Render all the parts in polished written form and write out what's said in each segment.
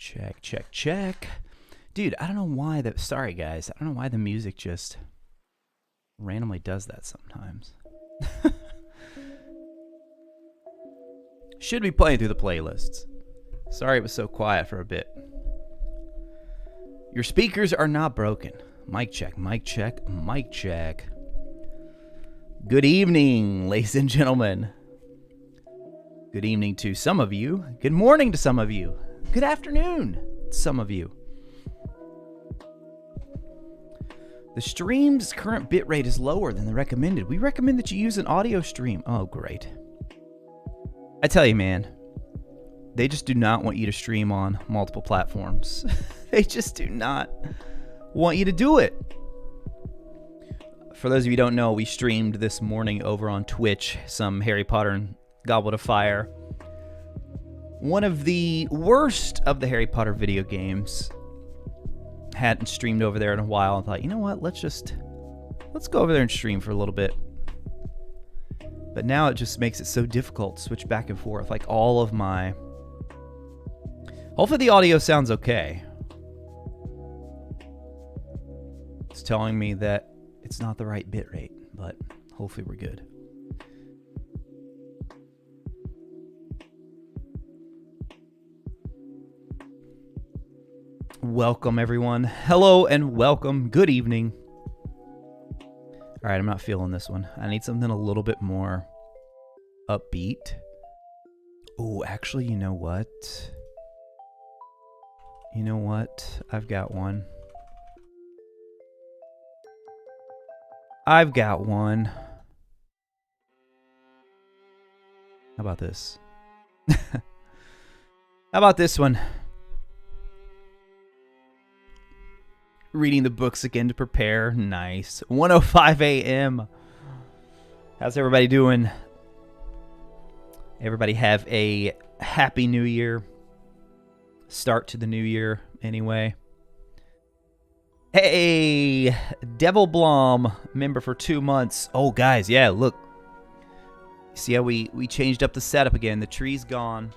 Check, check, check. Dude, I don't know why the... Sorry, guys. I don't know why the music just randomly does that sometimes. Should be playing through the playlists. Sorry it was so quiet for a bit. Your speakers are not broken. Mic check, mic check, mic check. Good evening, ladies and gentlemen. Good evening to some of you. Good morning to some of you. Good afternoon to some of you. The stream's current bitrate is lower than the recommended. We recommend that you use an audio stream. Oh, great. I tell you, man, they just do not want you to stream on multiple platforms. They just do not want you to do it. For those of you who don't know, we streamed this morning over on Twitch some Harry Potter and Goblet of Fire. One of the worst of the Harry Potter video games. Hadn't streamed over there in a while and thought, you know what, let's go over there and stream for a little bit. But now it just makes it so difficult to switch back and forth. Like all of my... Hopefully the audio sounds okay. It's telling me that it's not the right bitrate, but hopefully we're good. Welcome, everyone. Hello and welcome. Good evening. All right, I'm not feeling this one. I need something a little bit more upbeat. Oh, actually, you know what? You know what? I've got one. I've got one. How about this? How about this one? Reading the books again to prepare. Nice. 1:05 a.m. How's everybody doing? Everybody have a happy new year. Start to the new year, anyway. Hey, Devil Blom, member for 2 months. Oh, guys, yeah, look. See how we changed up the setup again. The tree's gone.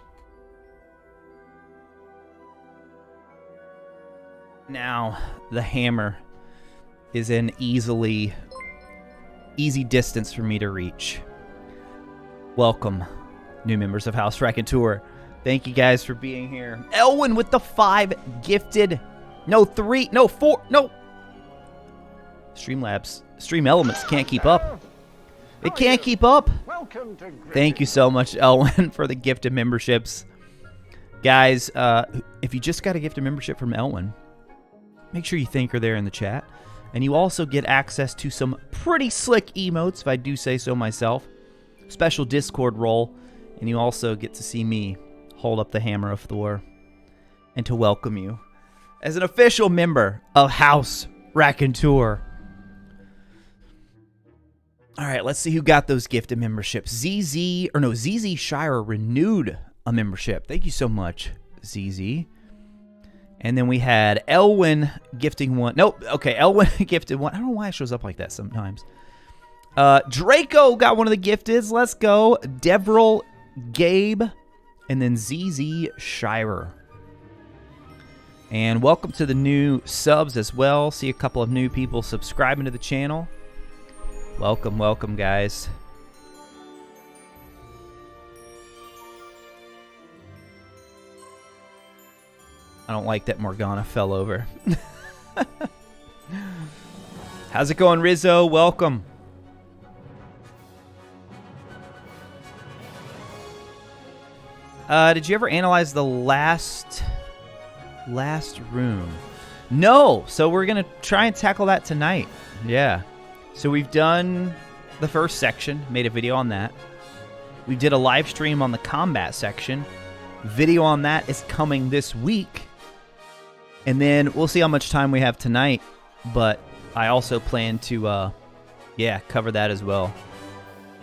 Now, the hammer is in easy distance for me to reach. Welcome, new members of House Raconteur. Thank you guys for being here. Elwin with the 5 gifted. No, 3. No, 4. No. Stream Elements can't keep up. It can't keep up. Thank you so much, Elwin, for the gifted memberships. Guys, if you just got a gifted membership from Elwin, make sure you thank her there in the chat. And you also get access to some pretty slick emotes, if I do say so myself. Special Discord role. And you also get to see me hold up the Hammer of Thor. And to welcome you as an official member of House Raconteur. Alright, let's see who got those gifted memberships. ZZ Shire renewed a membership. Thank you so much, ZZ. And then we had Elwin gifting one. Nope. Okay, Elwin gifted one. I don't know why it shows up like that sometimes. Draco got one of the gifteds. Let's go. Devril, Gabe, and then ZZ Shire. And welcome to the new subs as well. See a couple of new people subscribing to the channel. Welcome, welcome, guys. I don't like that Morgana fell over. How's it going, Rizzo? Welcome. Did you ever analyze the last room? No, so we're going to try and tackle that tonight. Yeah. So we've done the first section, made a video on that. We did a live stream on the combat section. Video on that is coming this week. And then we'll see how much time we have tonight. But I also plan to, cover that as well.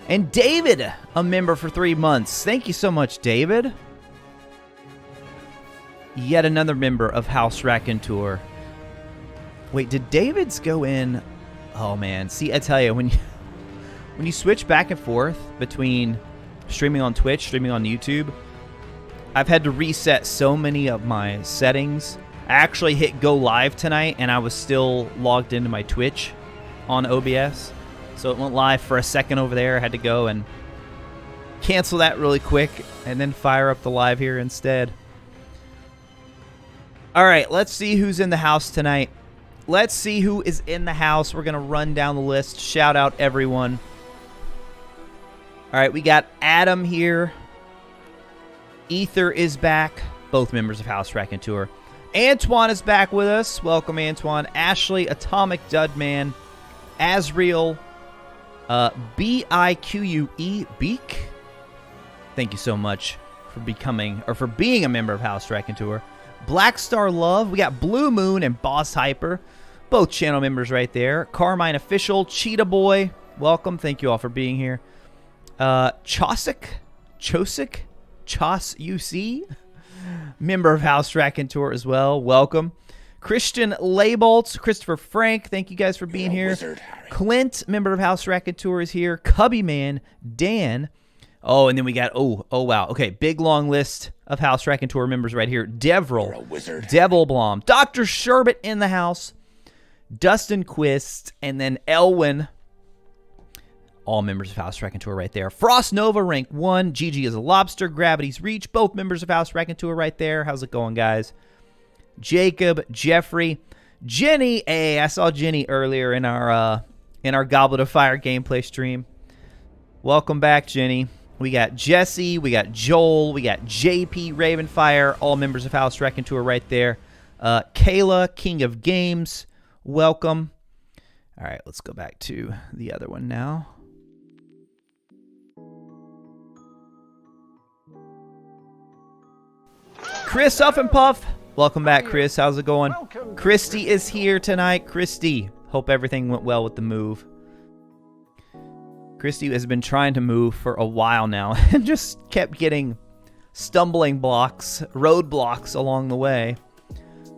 And David, a member for 3 months. Thank you so much, David. Yet another member of House Raconteur. Wait, did David's go in? Oh, man. See, I tell you, when you switch back and forth between streaming on Twitch, streaming on YouTube, I've had to reset so many of my settings. I actually hit go live tonight, and I was still logged into my Twitch on OBS. So it went live for a second over there. I had to go and cancel that really quick and then fire up the live here instead. All right, let's see who's in the house tonight. Let's see who is in the house. We're going to run down the list. Shout out everyone. All right, we got Adam here. Ether is back. Both members of House Raconteur. Antoine is back with us. Welcome, Antoine. Ashley, Atomic Dudman. Asriel. B-I-Q-U-E. Beak. Thank you so much for being a member of House Raconteur. Black Star Love. We got Blue Moon and Boss Hyper. Both channel members right there. Carmine Official. Cheetah Boy. Welcome. Thank you all for being here. Chosic, Chos UC, member of House Raconteur as well. Welcome. ChristianLaybolts, Christopher Frank, thank you guys for being here. Wizard, Clint, member of House Raconteur, is here. Cubby Man, Dan. Oh, and then we got, oh wow. Okay, big long list of House Raconteur members right here. Devril, Devil Blom, Dr. Sherbet in the house, Dustin Quist, and then Elwin. All members of House Raconteur right there. Frost Nova, rank 1. GG is a Lobster. Gravity's Reach, both members of House Raconteur right there. How's it going, guys? Jacob, Jeffrey, Jenny. Hey, I saw Jenny earlier in our Goblet of Fire gameplay stream. Welcome back, Jenny. We got Jesse, we got Joel, we got JP, Ravenfire, all members of House Raconteur right there. Kayla, King of Games, welcome. All right, let's go back to the other one now. Chris Huff and Puff. Welcome back, Chris. How's it going? Christy is here tonight. Christy, hope everything went well with the move. Christy has been trying to move for a while now and just kept getting stumbling blocks, roadblocks along the way.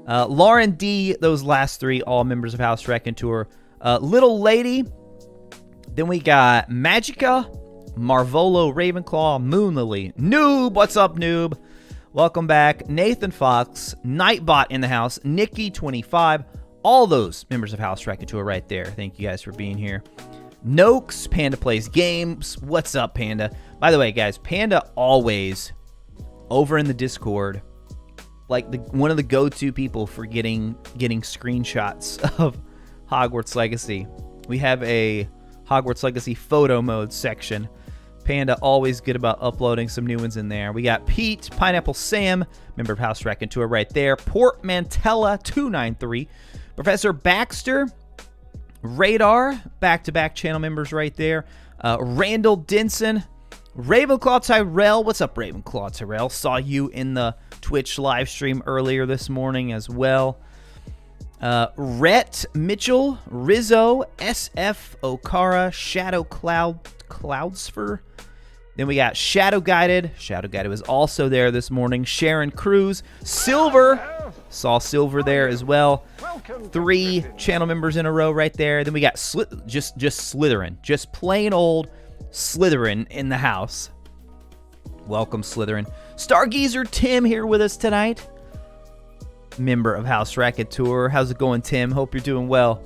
Lauren D, those last three, all members of House Raconteur. Little Lady. Then we got Magica, Marvolo, Ravenclaw, Moonlily. Noob, what's up, Noob? Welcome back. Nathan Fox, Nightbot in the house, Nikki25, all those members of House Raconteur right there. Thank you guys for being here. Noakes, Panda Plays Games. What's up, Panda? By the way, guys, Panda always over in the Discord, like one of the go-to people for getting screenshots of Hogwarts Legacy. We have a Hogwarts Legacy photo mode section. Panda always good about uploading some new ones in there. We got Pete, Pineapple Sam, member of House Raconteur right there. Portmantella293, Professor Baxter, Radar, back-to-back channel members right there. Randall Denson, Ravenclaw Tyrell. What's up, Ravenclaw Tyrell? Saw you in the Twitch live stream earlier this morning as well. Rhett Mitchell, Rizzo, SF Okara, Shadow Cloudsfer. Then we got Shadow Guided. Shadow Guided was also there this morning. Sharon Cruz, Silver. Saw Silver there as well. 3 channel members in a row right there. Then we got just Slytherin. Just plain old Slytherin in the house. Welcome, Slytherin. Stargazer Tim here with us tonight. Member of House Raconteur. How's it going, Tim? Hope you're doing well.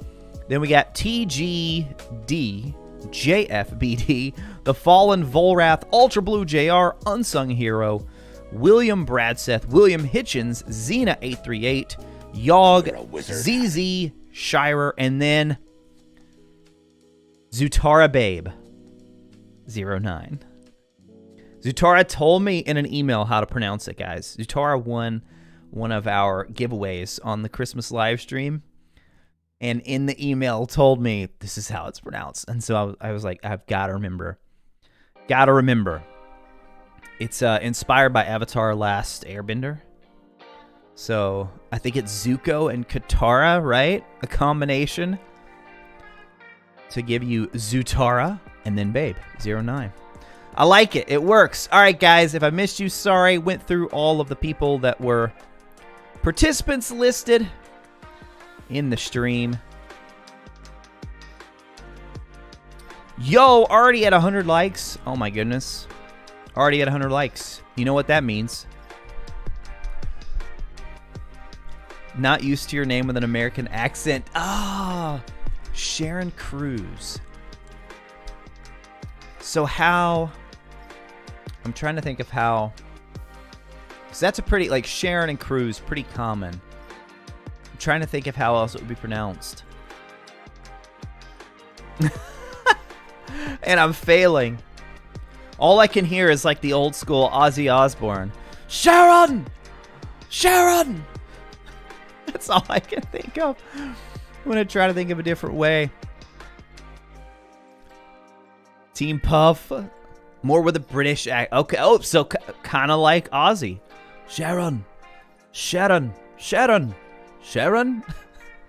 Then we got TGD, JFBD, The Fallen Volrath, Ultra Blue JR, Unsung Hero, William Bradseth, William Hitchens, Xena838, Yogg, ZZ, Shirer, and then Zutara Babe 09. Zutara told me in an email how to pronounce it, guys. Zutara won one of our giveaways on the Christmas live stream, and in the email told me this is how it's pronounced. And so I was like, I've got to remember. Gotta remember. It's inspired by Avatar Last Airbender. So I think it's Zuko and Katara, right? A combination to give you Zutara and then Babe 09. I like it. It works. All right, guys. If I missed you, sorry. Went through all of the people that were participants listed in the stream. Yo, already at 100 likes. Oh my goodness. Already at 100 likes. You know what that means. Not used to your name with an American accent. Ah, Sharon Cruz. So how... I'm trying to think of how... Because that's a pretty... Like, Sharon and Cruz, pretty common. I'm trying to think of how else it would be pronounced. And I'm failing. All I can hear is like the old school Ozzy Osbourne. Sharon! Sharon! That's all I can think of. I'm going to try to think of a different way. Team Puff. More with a British accent. Okay. Oh, so kind of like Ozzy. Sharon. Sharon. Sharon. Sharon?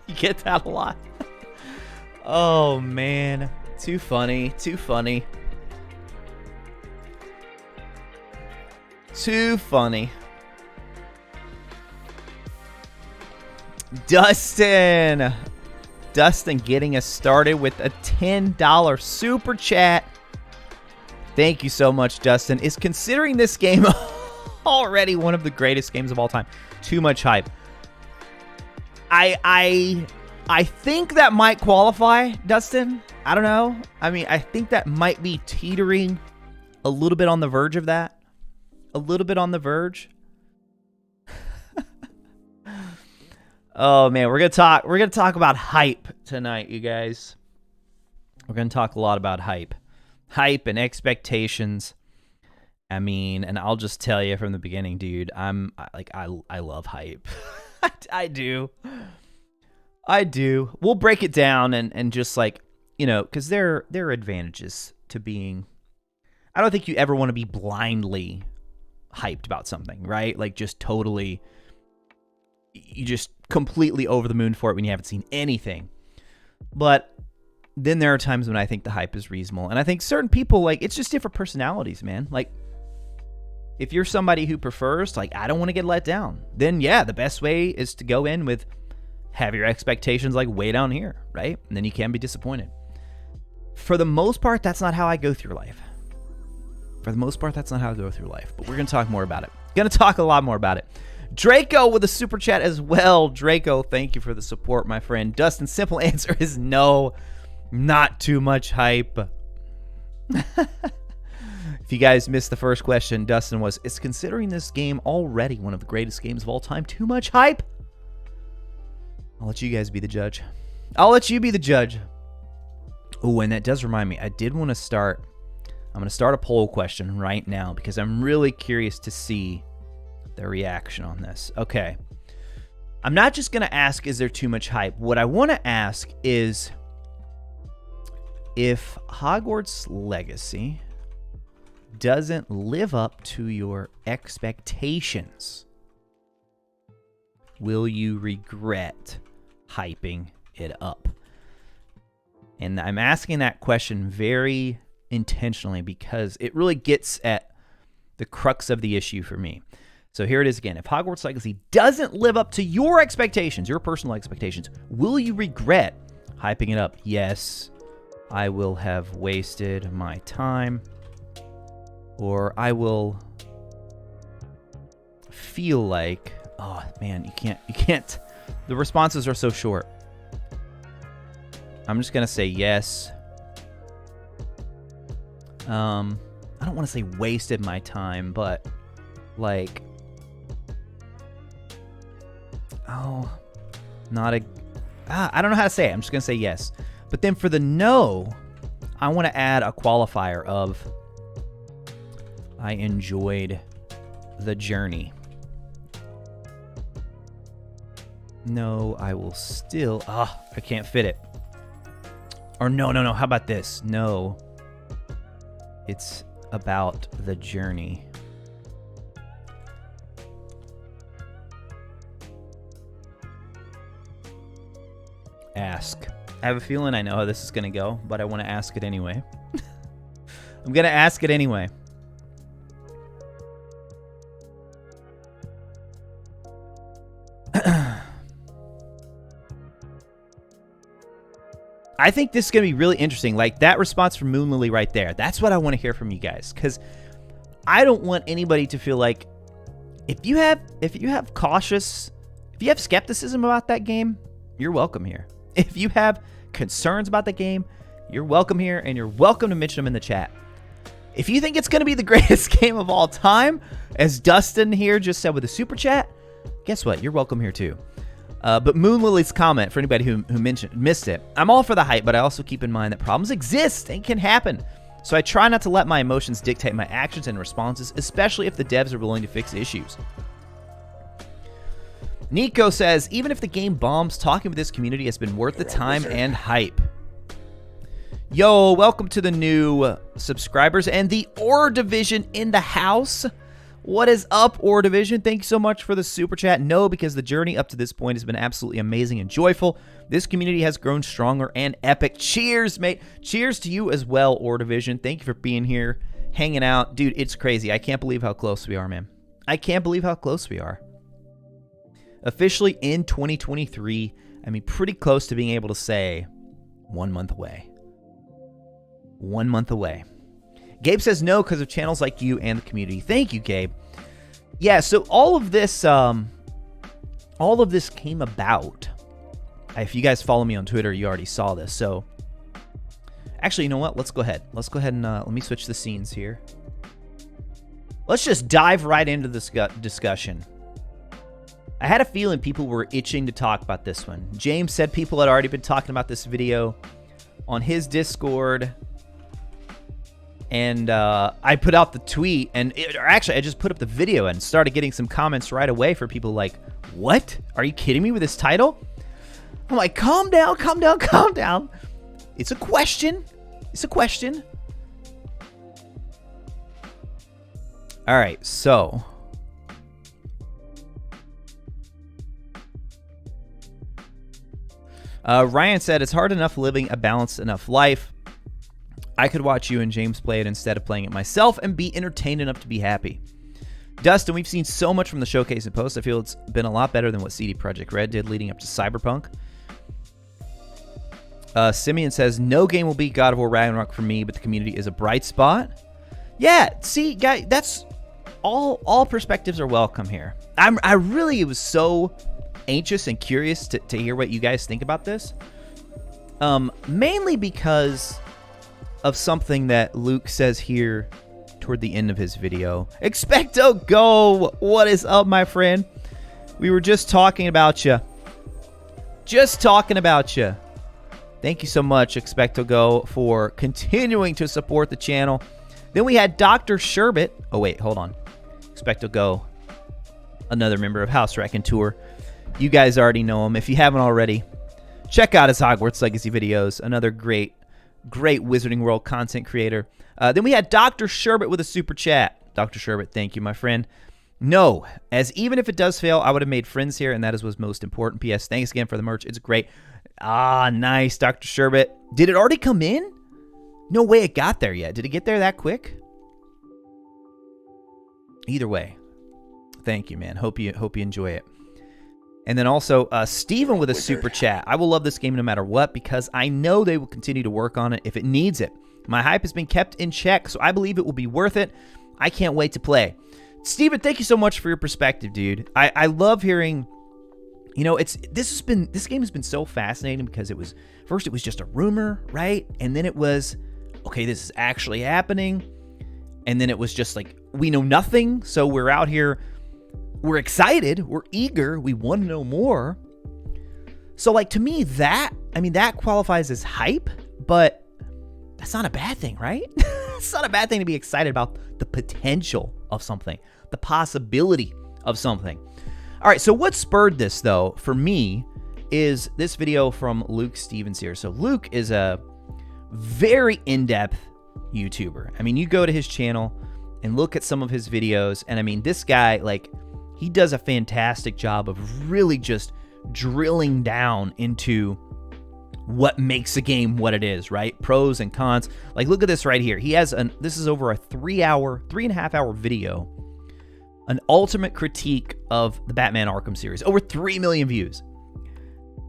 You get that a lot. Oh, man. Too funny. Too funny. Too funny. Dustin. Dustin getting us started with a $10 super chat. Thank you so much, Dustin. Is considering this game already one of the greatest games of all time. Too much hype. I think that might qualify, Dustin. I don't know. I mean, I think that might be teetering a little bit on the verge of that. A little bit on the verge. Oh man, we're gonna talk about hype tonight, you guys. We're gonna talk a lot about hype. Hype and expectations. I mean, and I'll just tell you from the beginning, dude, I love hype. I do. We'll break it down and just like, you know, because there are advantages to being... I don't think you ever want to be blindly hyped about something, right? Like just totally... You just completely over the moon for it when you haven't seen anything. But then there are times when I think the hype is reasonable. And I think certain people, like, it's just different personalities, man. Like, if you're somebody who prefers, like, I don't want to get let down, then yeah, the best way is to go in with... have your expectations like way down here, right? And then you can be disappointed. For the most part, that's not how I go through life. But we're going to talk more about it. Going to talk a lot more about it. Draco with a super chat as well. Draco, thank you for the support, my friend. Dustin's simple answer is no, not too much hype. If you guys missed the first question, Dustin was, is considering this game already one of the greatest games of all time too much hype? I'll let you guys be the judge. Oh, and that does remind me, I did want to start... I'm going to start a poll question right now because I'm really curious to see their reaction on this. Okay. I'm not just going to ask, is there too much hype? What I want to ask is, if Hogwarts Legacy doesn't live up to your expectations, will you regret hyping it up? And I'm asking that question very intentionally because it really gets at the crux of the issue for me. So here it is again. If Hogwarts Legacy doesn't live up to your expectations, your personal expectations, will you regret hyping it up? Yes, I will have wasted my time, or I will feel like, oh man, you can't. The responses are so short. I'm just going to say yes. I don't want to say wasted my time, but like, oh, not a, I don't know how to say it. I'm just going to say yes. But then for the no, I want to add a qualifier of I enjoyed the journey. No, I will still, I can't fit it. Or no, how about this? No, it's about the journey. Ask. I have a feeling I know how this is going to go, but I want to ask it anyway. I'm going to ask it anyway. I think this is going to be really interesting. Like that response from Moon Lily right there. That's what I want to hear from you guys, because I don't want anybody to feel like if you have cautious If you have skepticism about that game, you're welcome here. If you have concerns about the game, you're welcome here, and you're welcome to mention them in the chat. If you think it's going to be the greatest game of all time, as Dustin here just said with a super chat, guess what? You're welcome here too. But Moon Lily's comment, for anybody who missed it, I'm all for the hype, but I also keep in mind that problems exist and can happen. So I try not to let my emotions dictate my actions and responses, especially if the devs are willing to fix issues. Nico says, even if the game bombs, talking with this community has been worth the time and hype. Yo, welcome to the new subscribers and the Ore Division in the house. What is up, Ore Division? Thank you so much for the super chat. No, because the journey up to this point has been absolutely amazing and joyful. This community has grown stronger and epic. Cheers, mate. Cheers to you as well, Ore Division. Thank you for being here, hanging out. Dude, it's crazy. I can't believe how close we are, man. I can't believe how close we are. Officially in 2023, I mean, pretty close to being able to say 1 month away. 1 month away. Gabe says no because of channels like you and the community. Thank you, Gabe. Yeah, so all of this came about. If you guys follow me on Twitter, you already saw this. So, actually, you know what? Let's go ahead. Let's go ahead and let me switch the scenes here. Let's just dive right into this discussion. I had a feeling people were itching to talk about this one. James said people had already been talking about this video on his Discord. And I put out the tweet, actually, I just put up the video and started getting some comments right away for people like, what? Are you kidding me with this title? I'm like, calm down, calm down, calm down. It's a question. It's a question. All right, so. Ryan said, it's hard enough living a balanced enough life. I could watch you and James play it instead of playing it myself and be entertained enough to be happy. Dustin, we've seen so much from the showcase and post. I feel it's been a lot better than what CD Projekt Red did leading up to Cyberpunk. Simeon says, no game will beat God of War Ragnarok for me, but the community is a bright spot. Yeah, see, guys, that's all perspectives are welcome here. I really was so anxious and curious to hear what you guys think about this. Mainly because of something that Luke says here toward the end of his video. Expecto Go! What is up, my friend? We were just talking about you. Just talking about you. Thank you so much, Expecto Go, for continuing to support the channel. Then we had Dr. Sherbet. Oh, wait, hold on. Expecto Go, another member of House Raconteur. You guys already know him. If you haven't already, check out his Hogwarts Legacy videos. Another great Wizarding World content creator. Then we had Dr. Sherbet with a super chat. Dr. Sherbet, thank you, my friend. No, as even if it does fail, I would have made friends here, and that is what's most important. P.S. Thanks again for the merch. It's great. Ah, nice, Dr. Sherbet. Did it already come in? No way it got there yet. Did it get there that quick? Either way, thank you, man. Hope you enjoy it. And then also, Steven with a super chat. I will love this game no matter what because I know they will continue to work on it if it needs it. My hype has been kept in check, so I believe it will be worth it. I can't wait to play. Steven, thank you so much for your perspective, dude. I love hearing, you know, this game has been so fascinating because first it was just a rumor, right? And then it was, okay, this is actually happening. And then it was just like, we know nothing, so we're out here. We're excited, we're eager, we want to know more. So like to me that qualifies as hype, but that's not a bad thing, right? It's not a bad thing to be excited about the potential of something, the possibility of something. All right, so what spurred this though for me is this video from Luke Stevens here. So Luke is a very in-depth YouTuber. I mean, you go to his channel and look at some of his videos, and I mean, this guy, like, he does a fantastic job of really just drilling down into what makes a game what it is, right? Pros and cons. Like, look at this right here. He has this is over a 3.5 hour video, an ultimate critique of the Batman Arkham series, over 3 million views.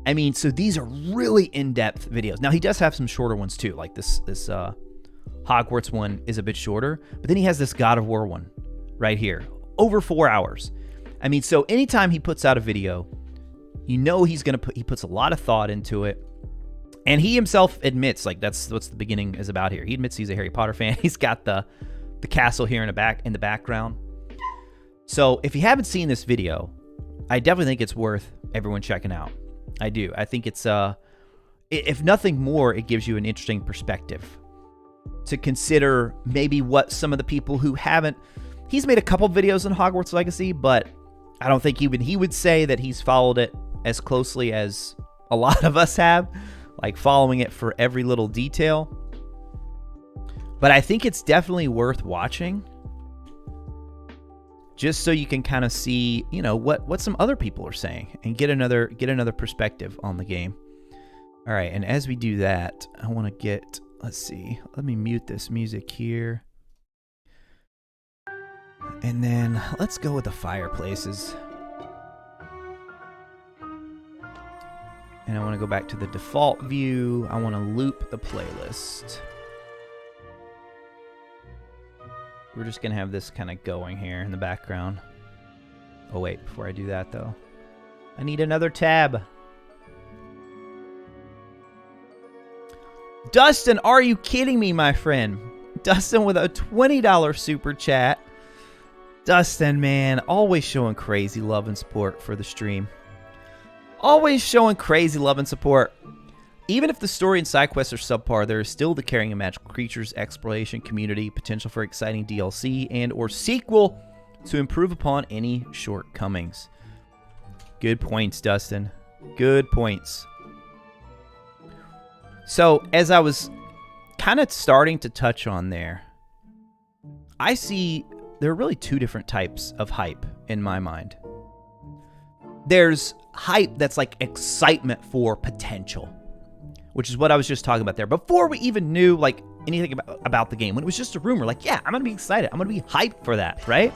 I mean, so these are really in-depth videos. Now, he does have some shorter ones too, like this Hogwarts one is a bit shorter, but then he has this God of War one right here, over 4 hours. I mean, so anytime he puts out a video, You know he puts a lot of thought into it. And he himself admits, like, that's what the beginning is about here. He admits he's a Harry Potter fan. He's got the castle here in the background. So if you haven't seen this video, I definitely think it's worth everyone checking out. I do. I think it's if nothing more, it gives you an interesting perspective to consider maybe what some of the people who haven't. He's made a couple videos on Hogwarts Legacy, but I don't think he would say that he's followed it as closely as a lot of us have, like following it for every little detail. But I think it's definitely worth watching, just so you can kind of see, you know, what some other people are saying and get another perspective on the game. All right, and as we do that, I want to get, let's see, let me mute this music here. And then let's go with the fireplaces. And I want to go back to the default view. I want to loop the playlist. We're just going to have this kind of going here in the background. Oh, wait, before I do that, though, I need another tab. Dustin, are you kidding me, my friend? Dustin with a $20 super chat. Dustin, man, always showing crazy love and support for the stream. Always showing crazy love and support. Even if the story and side quests are subpar, there is still the caring and magical creatures, exploration, community, potential for exciting DLC and or sequel to improve upon any shortcomings. Good points, Dustin. Good points. So, as I was kind of starting to touch on there, I see there are really two different types of hype in my mind. There's hype that's like excitement for potential, which is what I was just talking about there. Before we even knew like anything about the game, when it was just a rumor, like, yeah, I'm going to be excited. I'm going to be hyped for that, right?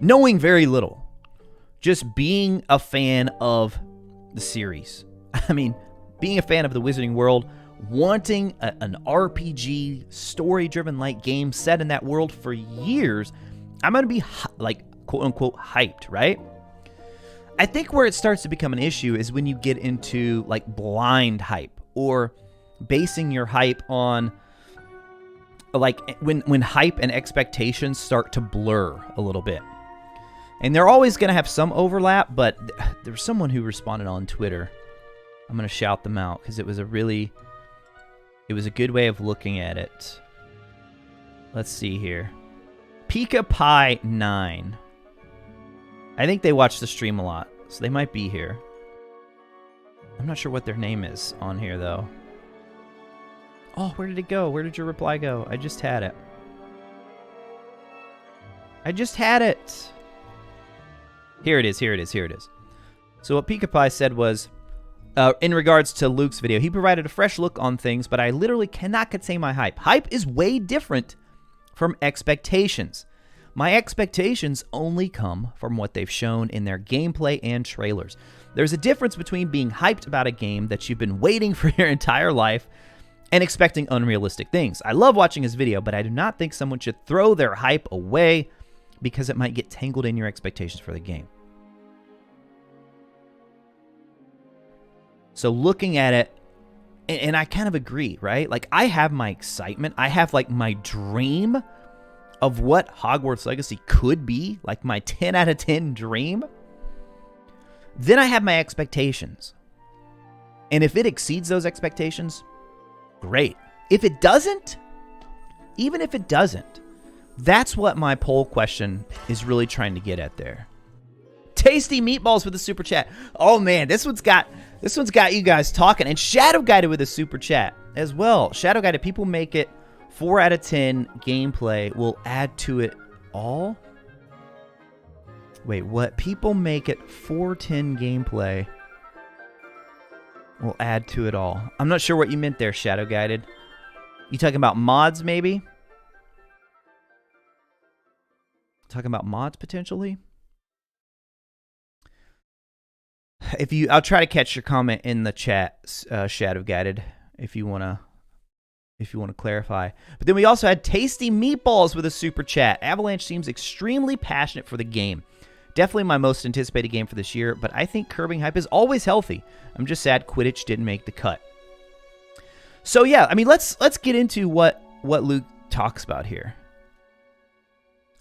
Knowing very little. Just being a fan of the series. I mean, being a fan of the Wizarding World, wanting an RPG, story-driven like game set in that world for years, I'm going to be like, quote-unquote, hyped, right? I think where it starts to become an issue is when you get into like blind hype or basing your hype on like when hype and expectations start to blur a little bit. And they're always going to have some overlap, but there was someone who responded on Twitter. I'm going to shout them out because it was a good way of looking at it. Let's see here. Pika Pie 9. I think they watch the stream a lot, so they might be here. I'm not sure what their name is on here, though. Oh, where did it go? Where did your reply go? I just had it. I just had it. Here it is, here it is, here it is. So what Pika Pie said was, in regards to Luke's video, he provided a fresh look on things, but I literally cannot contain my hype. Hype is way different from expectations. My expectations only come from what they've shown in their gameplay and trailers. There's a difference between being hyped about a game that you've been waiting for your entire life and expecting unrealistic things. I love watching his video, but I do not think someone should throw their hype away because it might get tangled in your expectations for the game. So looking at it, and I kind of agree, right? Like, I have my excitement. I have like my dream of what Hogwarts Legacy could be, like my 10 out of 10 dream. Then I have my expectations. And if it exceeds those expectations, great. If it doesn't, even if it doesn't, that's what my poll question is really trying to get at there. Tasty Meatballs with a super chat. Oh man, this one's got you guys talking. And Shadow Guided with a super chat as well. Shadow Guided, people make it 4 out of 10 gameplay will add to it all? Wait, what? People make it 410 gameplay will add to it all. I'm not sure what you meant there, Shadow Guided. You talking about mods, maybe? Talking about mods, potentially? I'll try to catch your comment in the chat, Shadow Guided, if you want to clarify. But then we also had Tasty Meatballs with a super chat. Avalanche seems extremely passionate for the game. Definitely my most anticipated game for this year, but I think curbing hype is always healthy. I'm just sad Quidditch didn't make the cut. So yeah, I mean, let's get into what Luke talks about here.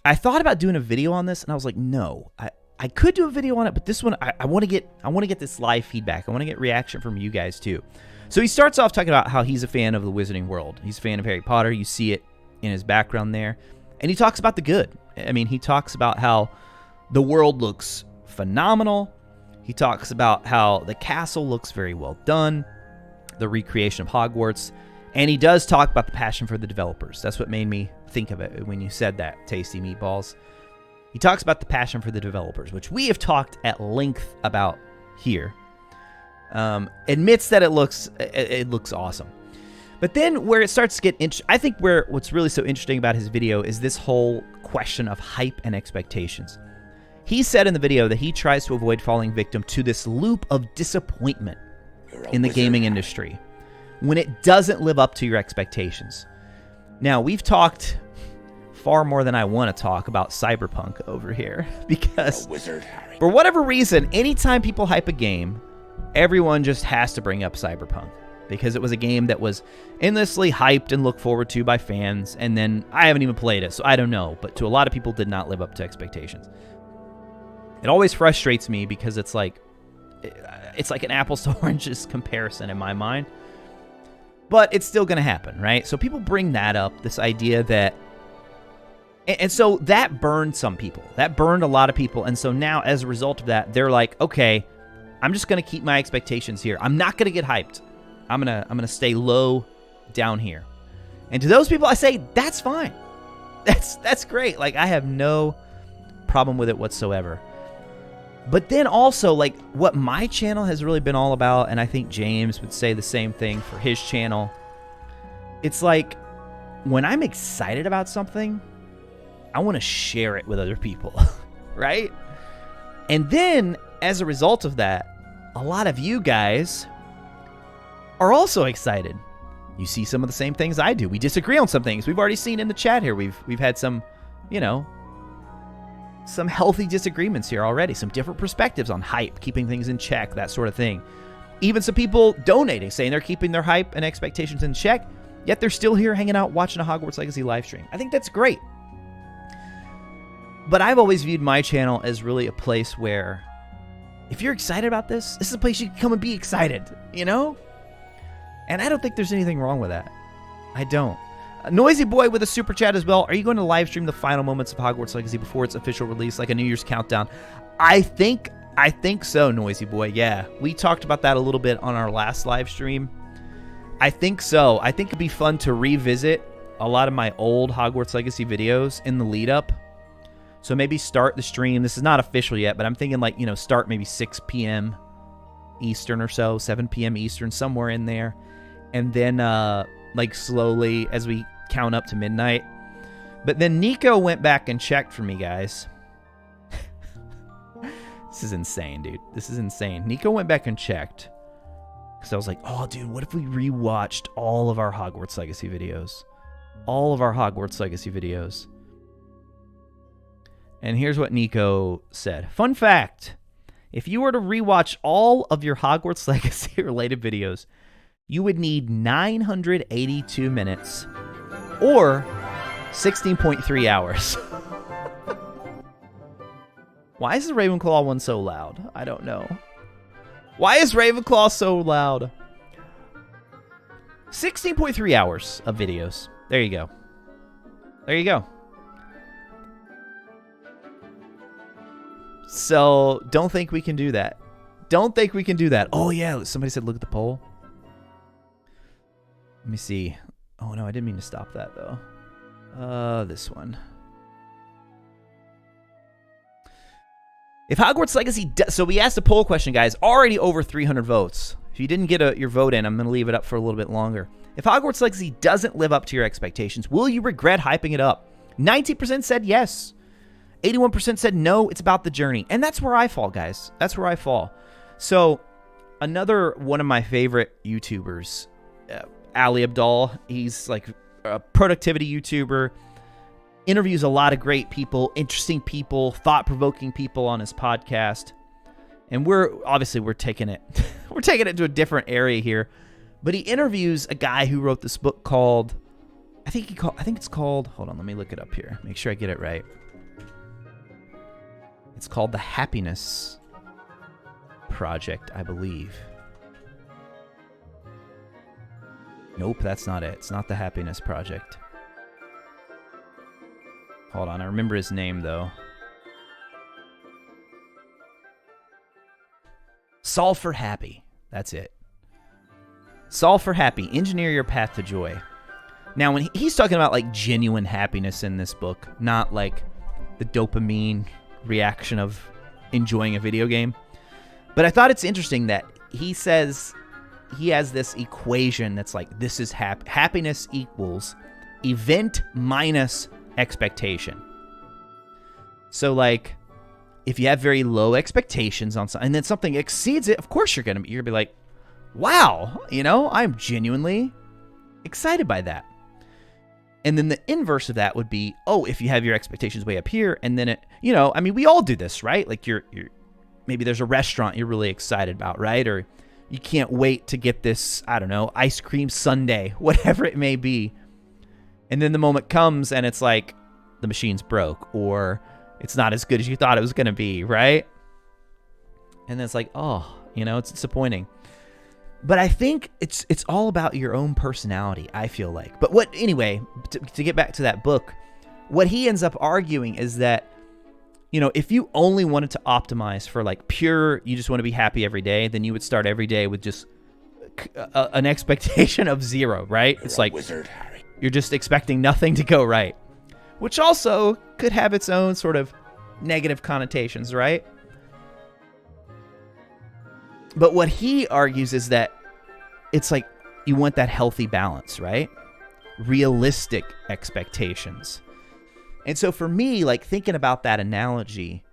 I thought about doing a video on this, and I was like, no, I could do a video on it, but this one I want to get this live feedback. I want to get reaction from you guys too. So he starts off talking about how he's a fan of the Wizarding World. He's a fan of Harry Potter. You see it in his background there. And he talks about the good. I mean, he talks about how the world looks phenomenal. He talks about how the castle looks very well done, the recreation of Hogwarts. And he does talk about the passion for the developers. That's what made me think of it when you said that, Tasty Meatballs. He talks about the passion for the developers, which we have talked at length about here. Admits that it looks awesome. But then where it starts to get interesting, I think what's really so interesting about his video is this whole question of hype and expectations. He said in the video that he tries to avoid falling victim to this loop of disappointment in the gaming industry when it doesn't live up to your expectations. Now, we've talked far more than I want to talk about Cyberpunk over here because for whatever reason, anytime people hype a game, everyone just has to bring up Cyberpunk because it was a game that was endlessly hyped and looked forward to by fans, and then I haven't even played it, so I don't know, but to a lot of people did not live up to expectations. It always frustrates me because it's like an apples to oranges comparison in my mind, but it's still going to happen, right? So people bring that up, this idea that, and so that burned some people. That burned a lot of people, and so now as a result of that, they're like, okay, I'm just going to keep my expectations here. I'm not going to get hyped. I'm going to stay low down here. And to those people, I say, that's fine. That's great. Like, I have no problem with it whatsoever. But then also, like, what my channel has really been all about, and I think James would say the same thing for his channel, it's like, when I'm excited about something, I want to share it with other people, right? And then, as a result of that, a lot of you guys are also excited. You see some of the same things I do. We disagree on some things. We've already seen in the chat here. We've had some, some healthy disagreements here already. Some different perspectives on hype, keeping things in check, that sort of thing. Even some people donating, saying they're keeping their hype and expectations in check, yet they're still here hanging out watching a Hogwarts Legacy live stream. I think that's great. But I've always viewed my channel as really a place where if you're excited about this is a place you can come and be excited, And I don't think there's anything wrong with that. I don't. Noisy Boy with a super chat as well. Are you going to live stream the final moments of Hogwarts Legacy before its official release, like a New Year's countdown? I think so, Noisy Boy. Yeah, we talked about that a little bit on our last live stream. I think so. I think it'd be fun to revisit a lot of my old Hogwarts Legacy videos in the lead up. So maybe start the stream. This is not official yet, but I'm thinking like, start maybe 6 p.m. Eastern or so, 7 p.m. Eastern, somewhere in there. And then like slowly as we count up to midnight. But then Nico went back and checked for me, guys. This is insane, dude. This is insane. Nico went back and checked. Because I was like, oh, dude, what if we rewatched all of our Hogwarts Legacy videos? All of our Hogwarts Legacy videos. And here's what Nico said. Fun fact. If you were to rewatch all of your Hogwarts Legacy related videos, you would need 982 minutes or 16.3 hours. Why is the Ravenclaw one so loud? I don't know. Why is Ravenclaw so loud? 16.3 hours of videos. There you go. There you go. So, don't think we can do that. Don't think we can do that. Oh, yeah. Somebody said look at the poll. Let me see. Oh, no. I didn't mean to stop that, though. This one. If Hogwarts Legacy... So, we asked a poll question, guys. Already over 300 votes. If you didn't get your vote in, I'm going to leave it up for a little bit longer. If Hogwarts Legacy doesn't live up to your expectations, will you regret hyping it up? 90% said yes. 81% said no, it's about the journey. And that's where I fall, guys. That's where I fall. So, another one of my favorite YouTubers, Ali Abdaal, he's like a productivity YouTuber. interviews a lot of great people, interesting people, thought-provoking people on his podcast. And we're taking it we're taking it to a different area here. But he interviews a guy who wrote this book called I think it's called, hold on, let me look it up here. Make sure I get it right. It's called The Happiness Project, I believe. Nope, that's not it. It's not The Happiness Project. Hold on, I remember his name, though. Solve for Happy. That's it. Solve for Happy. Engineer your path to joy. Now, when he's talking about, like, genuine happiness in this book, not, like, the dopamine reaction of enjoying a video game. But I thought it's interesting that he says he has this equation that's like, this is happiness equals event minus expectation. So, like, if you have very low expectations on something, and then something exceeds it, of course you're gonna be like, wow, you know, I'm genuinely excited by that. And then the inverse of that would be, oh, if you have your expectations way up here, and then it, you know, I mean, we all do this, right? Like you're maybe there's a restaurant you're really excited about, right? Or you can't wait to get this, I don't know, ice cream sundae, whatever it may be. And then the moment comes and it's like the machine's broke, or it's not as good as you thought it was going to be, right? And then it's like, oh, you know, it's disappointing. But I think it's all about your own personality, I feel like. But anyway, to get back to that book, what he ends up arguing is that, you know, if you only wanted to optimize for like pure, you just want to be happy every day, then you would start every day with just an expectation of 0, right? It's like wizard, Harry. You're just expecting nothing to go right, which also could have its own sort of negative connotations, right? But what he argues is that it's like you want that healthy balance, right? Realistic expectations. And so for me, like thinking about that analogy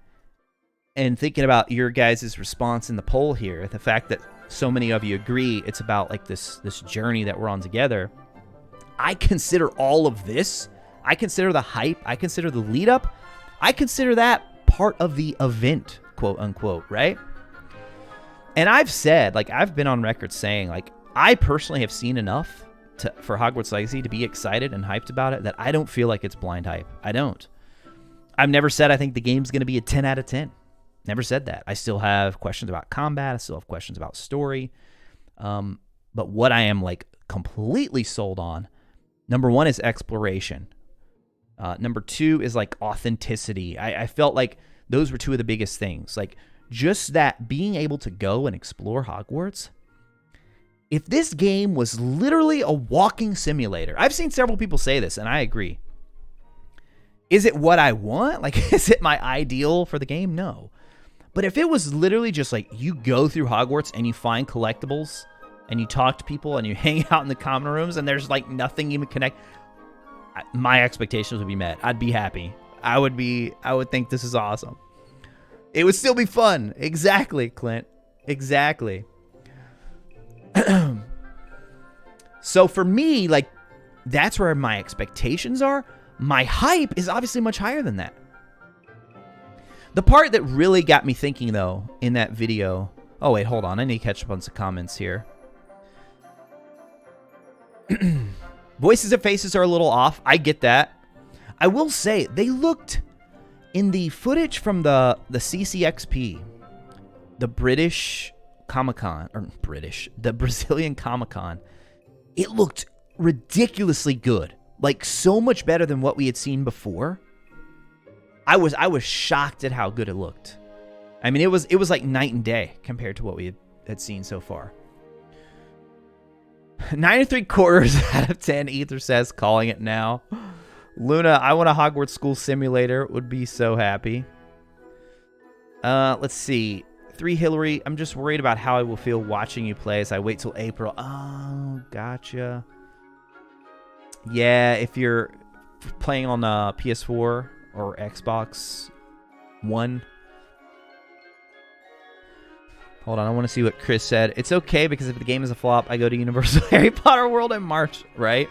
and thinking about your guys' response in the poll here, the fact that so many of you agree it's about like this journey that we're on together, I consider all of this, I consider the hype, I consider the lead up, I consider that part of the event, quote unquote, right? And I've said, like, I've been on record saying, like, I personally have seen enough for Hogwarts Legacy to be excited and hyped about it that I don't feel like it's blind hype. I don't. I've never said I think the game's going to be a 10 out of 10. Never said that. I still have questions about combat. I still have questions about story. But what I am, like, completely sold on, number 1 is exploration. Number 2 is, like, authenticity. I felt like those were 2 of the biggest things. Like, just that being able to go and explore Hogwarts. If this game was literally a walking simulator, I've seen several people say this, and I agree. Is it what I want? Like, is it my ideal for the game? No. But if it was literally just like you go through Hogwarts and you find collectibles and you talk to people and you hang out in the common rooms and there's like nothing even connect, my expectations would be met. I'd be happy. I would think this is awesome. It would still be fun. Exactly, Clint. Exactly. So for me, like, that's where my expectations are. My hype is obviously much higher than that. The part that really got me thinking, though, in that video... Oh, wait, hold on. I need to catch up on some comments here. Voices and faces are a little off. I get that. I will say, they looked... In the footage from the CCXP, the British Comic-Con, or the Brazilian Comic-Con, it looked ridiculously good. Like, so much better than what we had seen before. I was shocked at how good it looked. I mean, it was like night and day compared to what we had seen so far. 9 3/4 out of 10, Ether says, calling it now. Luna, I want a Hogwarts School Simulator. Would be so happy. Let's see. 3 Hillary, I'm just worried about how I will feel watching you play as I wait till April. Oh, gotcha. Yeah, if you're playing on PS4 or Xbox One. Hold on, I want to see what Chris said. It's okay because if the game is a flop, I go to Universal Harry Potter World in March, right?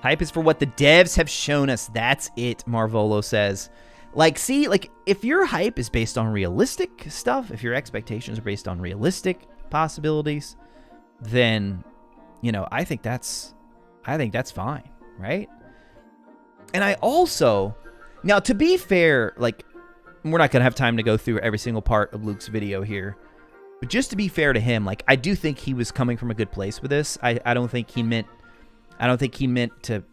Hype is for what the devs have shown us. That's it, Marvolo says. Like, see, like, if your hype is based on realistic stuff, if your expectations are based on realistic possibilities, then, you know, I think that's fine, right? And I also, now, to be fair, like, we're not going to have time to go through every single part of Luke's video here, but just to be fair to him, like, I do think he was coming from a good place with this. I don't think he meant to.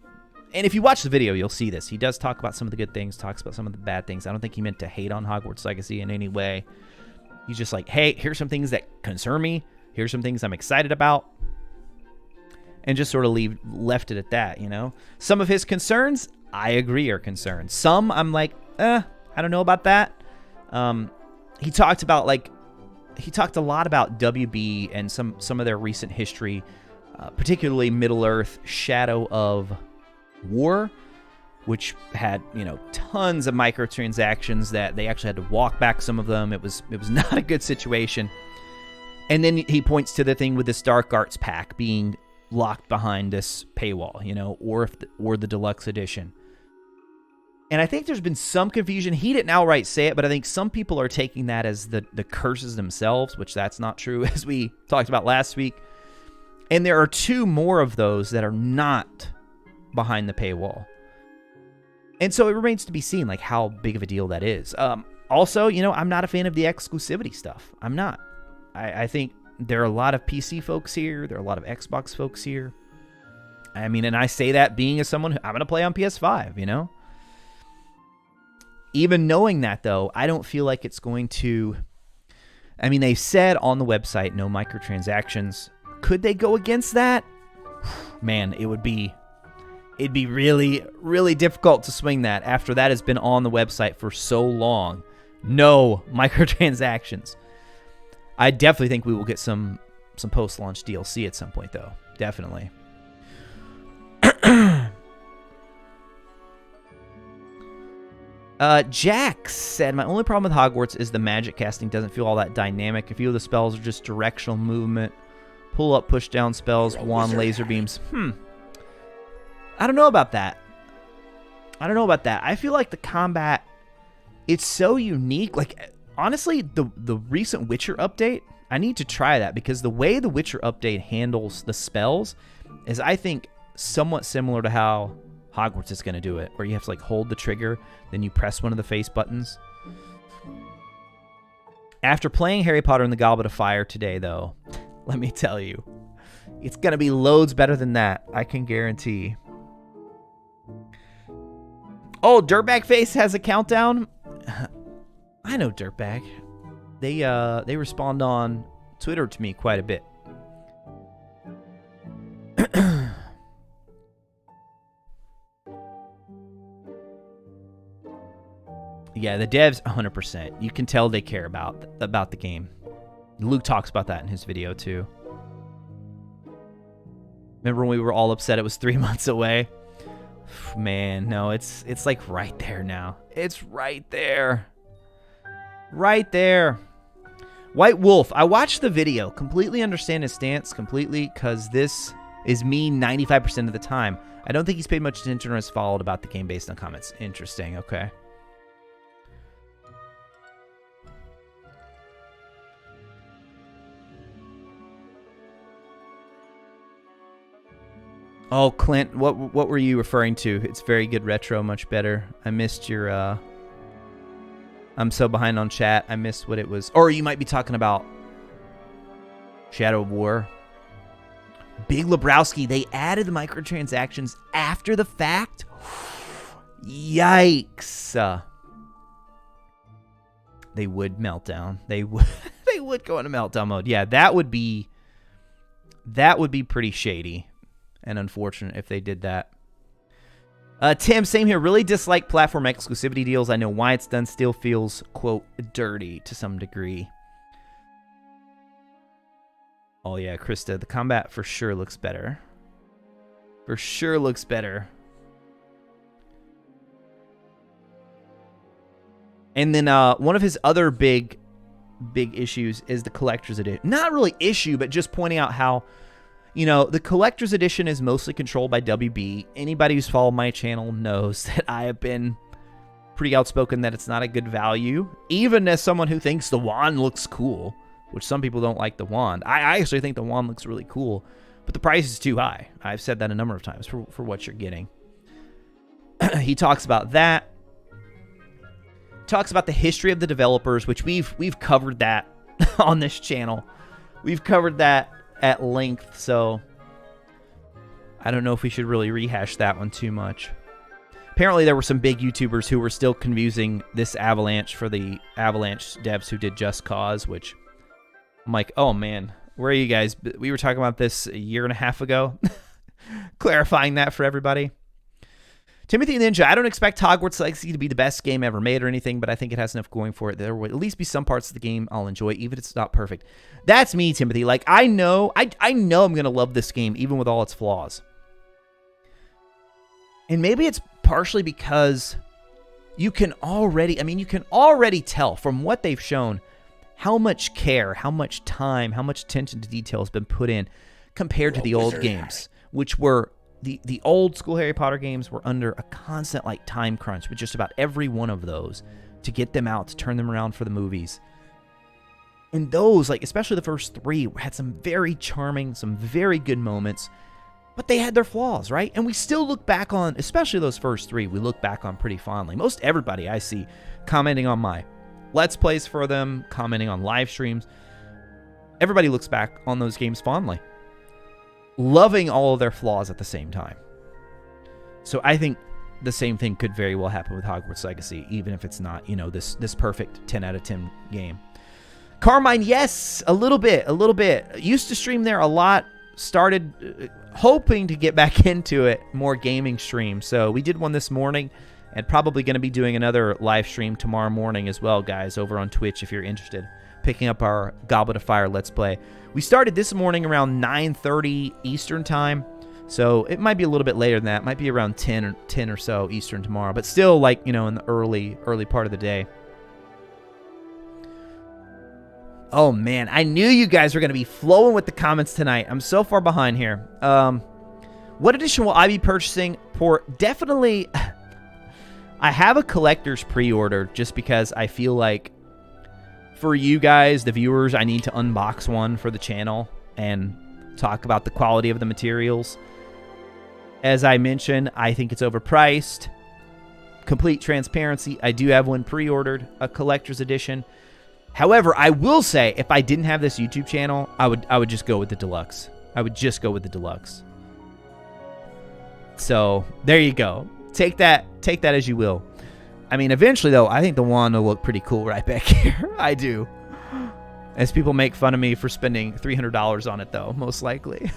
And if you watch the video, you'll see this. He does talk about some of the good things, talks about some of the bad things. I don't think he meant to hate on Hogwarts Legacy in any way. He's just like, hey, here's some things that concern me. Here's some things I'm excited about. And just sort of left it at that, you know? Some of his concerns, I agree, are concerns. Some, I'm like, I don't know about that. He talked a lot about WB and some of their recent history, particularly Middle-earth Shadow of War, which had, you know, tons of microtransactions that they actually had to walk back some of them. It was not a good situation. And then he points to the thing with this Dark Arts pack being locked behind this paywall, you know, or the deluxe edition. And I think there's been some confusion. He didn't outright say it, but I think some people are taking that as the curses themselves, which that's not true, as we talked about last week. And there are 2 more of those that are not behind the paywall. And so it remains to be seen, like, how big of a deal that is. Also, you know, I'm not a fan of the exclusivity stuff. I'm not. I think there are a lot of PC folks here. There are a lot of Xbox folks here. I mean, and I say that being as someone who I'm going to play on PS5, you know? Even knowing that, though, I don't feel like it's going to... I mean, they said on the website, no microtransactions. Could they go against that? Man, it'd be really, really difficult to swing that after that has been on the website for so long. No microtransactions. I definitely think we will get some post-launch DLC at some point, though. Definitely. Jax said, my only problem with Hogwarts is the magic casting doesn't feel all that dynamic. A few of the spells are just directional movement. Pull up, push down spells, wand, laser beams. I don't know about that. I feel like the combat, it's so unique. Like, honestly, the recent Witcher update, I need to try that, because the way the Witcher update handles the spells is, I think, somewhat similar to how Hogwarts is going to do it, where you have to, like, hold the trigger, then you press one of the face buttons. After playing Harry Potter and the Goblet of Fire today, though, let me tell you, it's going to be loads better than that, I can guarantee. Oh, Dirtbag Face has a countdown. I know Dirtbag. They respond on Twitter to me quite a bit. Yeah, the devs, 100%. You can tell they care about the game. Luke talks about that in his video too. Remember when we were all upset it was 3 months away? Man, no, it's like right there now. It's right there. Right there. White Wolf, I watched the video. Completely understand his stance, completely, because this is me 95% of the time. I don't think he's paid much attention or has followed about the game based on comments. Interesting, okay. Oh, Clint, what were you referring to? It's very good retro, much better. I missed your, I'm so behind on chat. I missed what it was. Or you might be talking about Shadow of War. Big Lebrowski, they added the microtransactions after the fact? Yikes. They would melt down. They would go into meltdown mode. Yeah, that would be pretty shady and unfortunate if they did that. Tim, same here. Really dislike platform exclusivity deals. I know why it's done. Still feels, quote, dirty to some degree. Oh, yeah, Krista, the combat for sure looks better. For sure looks better. And then one of his other big issues is the collector's edition. Not really issue, but just pointing out how, You know, the collector's edition is mostly controlled by WB. Anybody who's followed my channel knows that I have been pretty outspoken that it's not a good value. Even as someone who thinks the wand looks cool, which some people don't like the wand. I actually think the wand looks really cool, but the price is too high. I've said that a number of times for what you're getting. He talks about that. Talks about the history of the developers, which we've covered that on this channel. We've covered that at length, so I don't know if we should really rehash that one too much. Apparently there were some big YouTubers who were still confusing this Avalanche for the Avalanche devs who did Just Cause, which I'm like, oh man, where are you guys? We were talking about this a year and a half ago. Clarifying that for everybody. Timothy Ninja, I don't expect Hogwarts Legacy to be the best game ever made or anything, but I think it has enough going for it. There will at least be some parts of the game I'll enjoy, even if it's not perfect. That's me, Timothy. Like, I know I'm going to love this game, even with all its flaws. And maybe it's partially because you can already tell from what they've shown how much care, how much time, how much attention to detail has been put in compared to the old games, which were... The old school Harry Potter games were under a constant like time crunch with just about every one of those to get them out, to turn them around for the movies. And those, like especially the first three, had some very charming, some very good moments, but they had their flaws, right? And we still look back on, especially those first three, we look back on pretty fondly. Most everybody I see commenting on my Let's Plays for them, commenting on live streams, everybody looks back on those games fondly, loving all of their flaws at the same time. So I think the same thing could very well happen with Hogwarts Legacy, even if it's not, you know, this perfect 10 out of 10 game. Carmine, yes, a little bit. Used to stream there a lot. Started hoping to get back into it, more gaming streams. So we did one this morning, and probably going to be doing another live stream tomorrow morning as well, guys, over on Twitch if you're interested. Picking up our Goblet of Fire Let's Play. We started this morning around 9:30 Eastern time, so it might be a little bit later than that. It might be around 10 or so Eastern tomorrow, but still, like, you know, in the early part of the day. Oh man, I knew you guys were going to be flowing with the comments tonight. I'm so far behind here. What edition will I be purchasing? For definitely, I have a collector's pre-order just because I feel like for you guys, the viewers, I need to unbox one for the channel and talk about the quality of the materials. As I mentioned, I think it's overpriced. Complete transparency, I do have one pre-ordered, a collector's edition. However, I will say, if I didn't have this YouTube channel, I would just go with the deluxe. I would just go with the deluxe. So, there you go. Take that as you will. I mean, eventually, though, I think the wand will look pretty cool right back here. I do. As people make fun of me for spending $300 on it, though, most likely.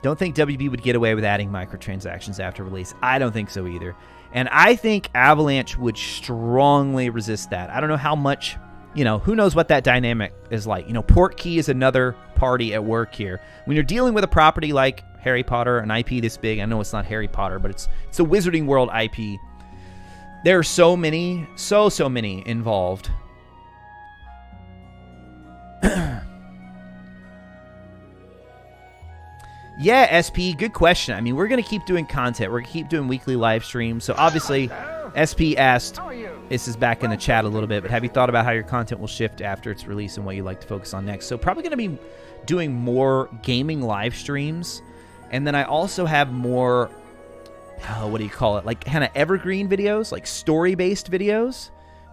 Don't think WB would get away with adding microtransactions after release. I don't think so either. And I think Avalanche would strongly resist that. I don't know how much... You know, who knows what that dynamic is like. You know, Portkey is another party at work here. When you're dealing with a property like Harry Potter, an IP this big, I know it's not Harry Potter, but it's a Wizarding World IP. There are so many, so many involved. Yeah, SP, good question. I mean, we're going to keep doing content. We're going to keep doing weekly live streams. So obviously, SP asked, this is back in the chat a little bit, but have you thought about how your content will shift after its release and what you'd like to focus on next? So probably going to be doing more gaming live streams. And then I also have more, what do you call it? Like kind of evergreen videos, like story-based videos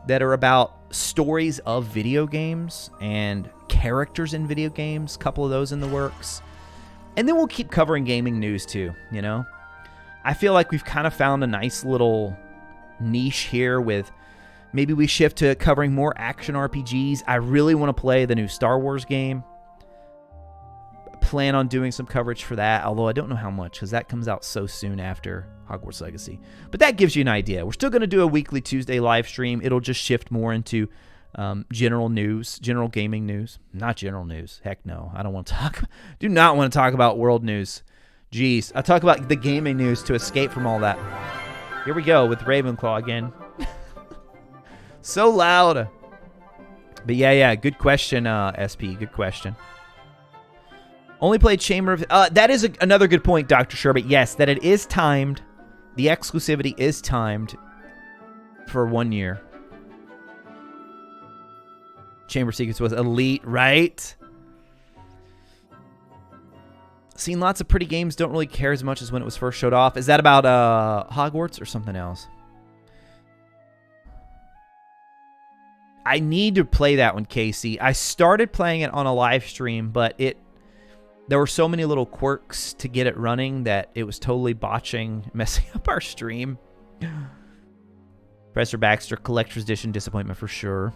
that are about stories of video games and characters in video games. A couple of those in the works. And then we'll keep covering gaming news too, you know? I feel like we've kind of found a nice little niche here with maybe we shift to covering more action RPGs. I really want to play the new Star Wars game. Plan on doing some coverage for that, although I don't know how much because that comes out so soon after Hogwarts Legacy. But that gives you an idea. We're still going to do a weekly Tuesday live stream. It'll just shift more into general news, general gaming news. Not general news. Heck no. I don't want to talk. Do not want to talk about world news. Jeez. I talk about the gaming news to escape from all that. Here we go with Ravenclaw again. So loud. But yeah, good question, SP. Good question. Only played Chamber of... that is another good point, Dr. Sherbet. Yes, that it is timed. The exclusivity is timed for 1 year. Chamber Sequence was elite, right? Seen lots of pretty games, don't really care as much as when it was first showed off. Is that about Hogwarts or something else? I need to play that one, Casey. I started playing it on a live stream, but there were so many little quirks to get it running that it was totally messing up our stream. Professor Baxter Collector's Edition disappointment for sure.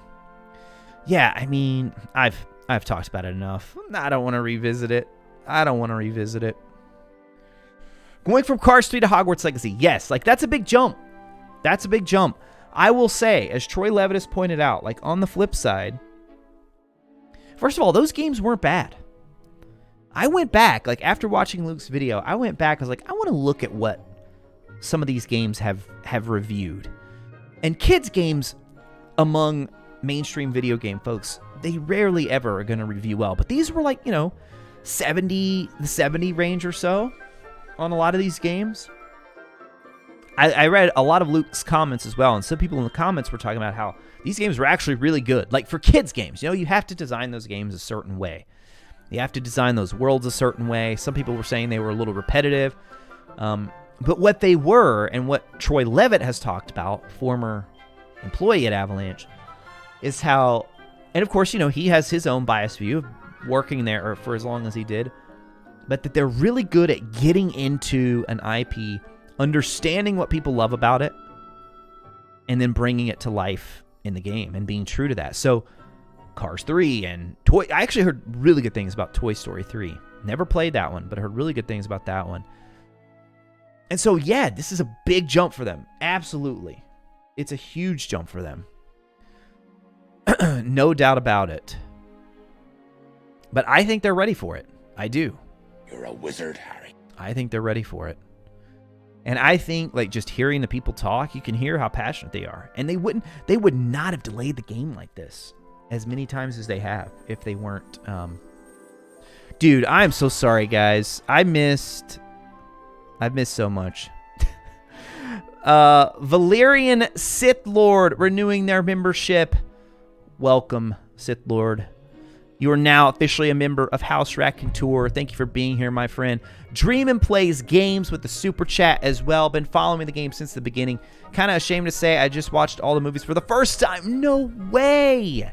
Yeah, I mean, I've talked about it enough. I don't want to revisit it. Going from Cars 3 to Hogwarts Legacy. Yes, like that's a big jump. That's a big jump. I will say, as Troy Levitt has pointed out, like on the flip side, first of all, those games weren't bad. I went back, like after watching Luke's video, I went back, I was like, I want to look at what some of these games have reviewed. And kids games among mainstream video game folks, they rarely ever are going to review well. But these were like, the 70 range or so on a lot of these games. I read a lot of Luke's comments as well, and some people in the comments were talking about how these games were actually really good. Like for kids games, you have to design those games a certain way. You have to design those worlds a certain way. Some people were saying they were a little repetitive. But what they were, and what Troy Levitt has talked about, former employee at Avalanche, is how, and of course, he has his own biased view of working there for as long as he did, but that they're really good at getting into an IP, understanding what people love about it, and then bringing it to life in the game and being true to that. So Cars 3 and I actually heard really good things about Toy Story 3. Never played that one, but I heard really good things about that one. And so, yeah, this is a big jump for them. Absolutely. It's a huge jump for them. No doubt about it. But I think they're ready for it. I do. You're a wizard, Harry. I think they're ready for it. And I think, like, just hearing the people talk, you can hear how passionate they are. And they would not have delayed the game like this as many times as they have if they weren't. Dude, I'm so sorry, guys. I've missed so much. Valerian Sith Lord renewing their membership. Welcome, Sith Lord. You are now officially a member of House Raconteur. Thank you for being here, my friend. Dream and Plays Games with the Super Chat as well. Been following the game since the beginning. Kind of ashamed to say I just watched all the movies for the first time. No way.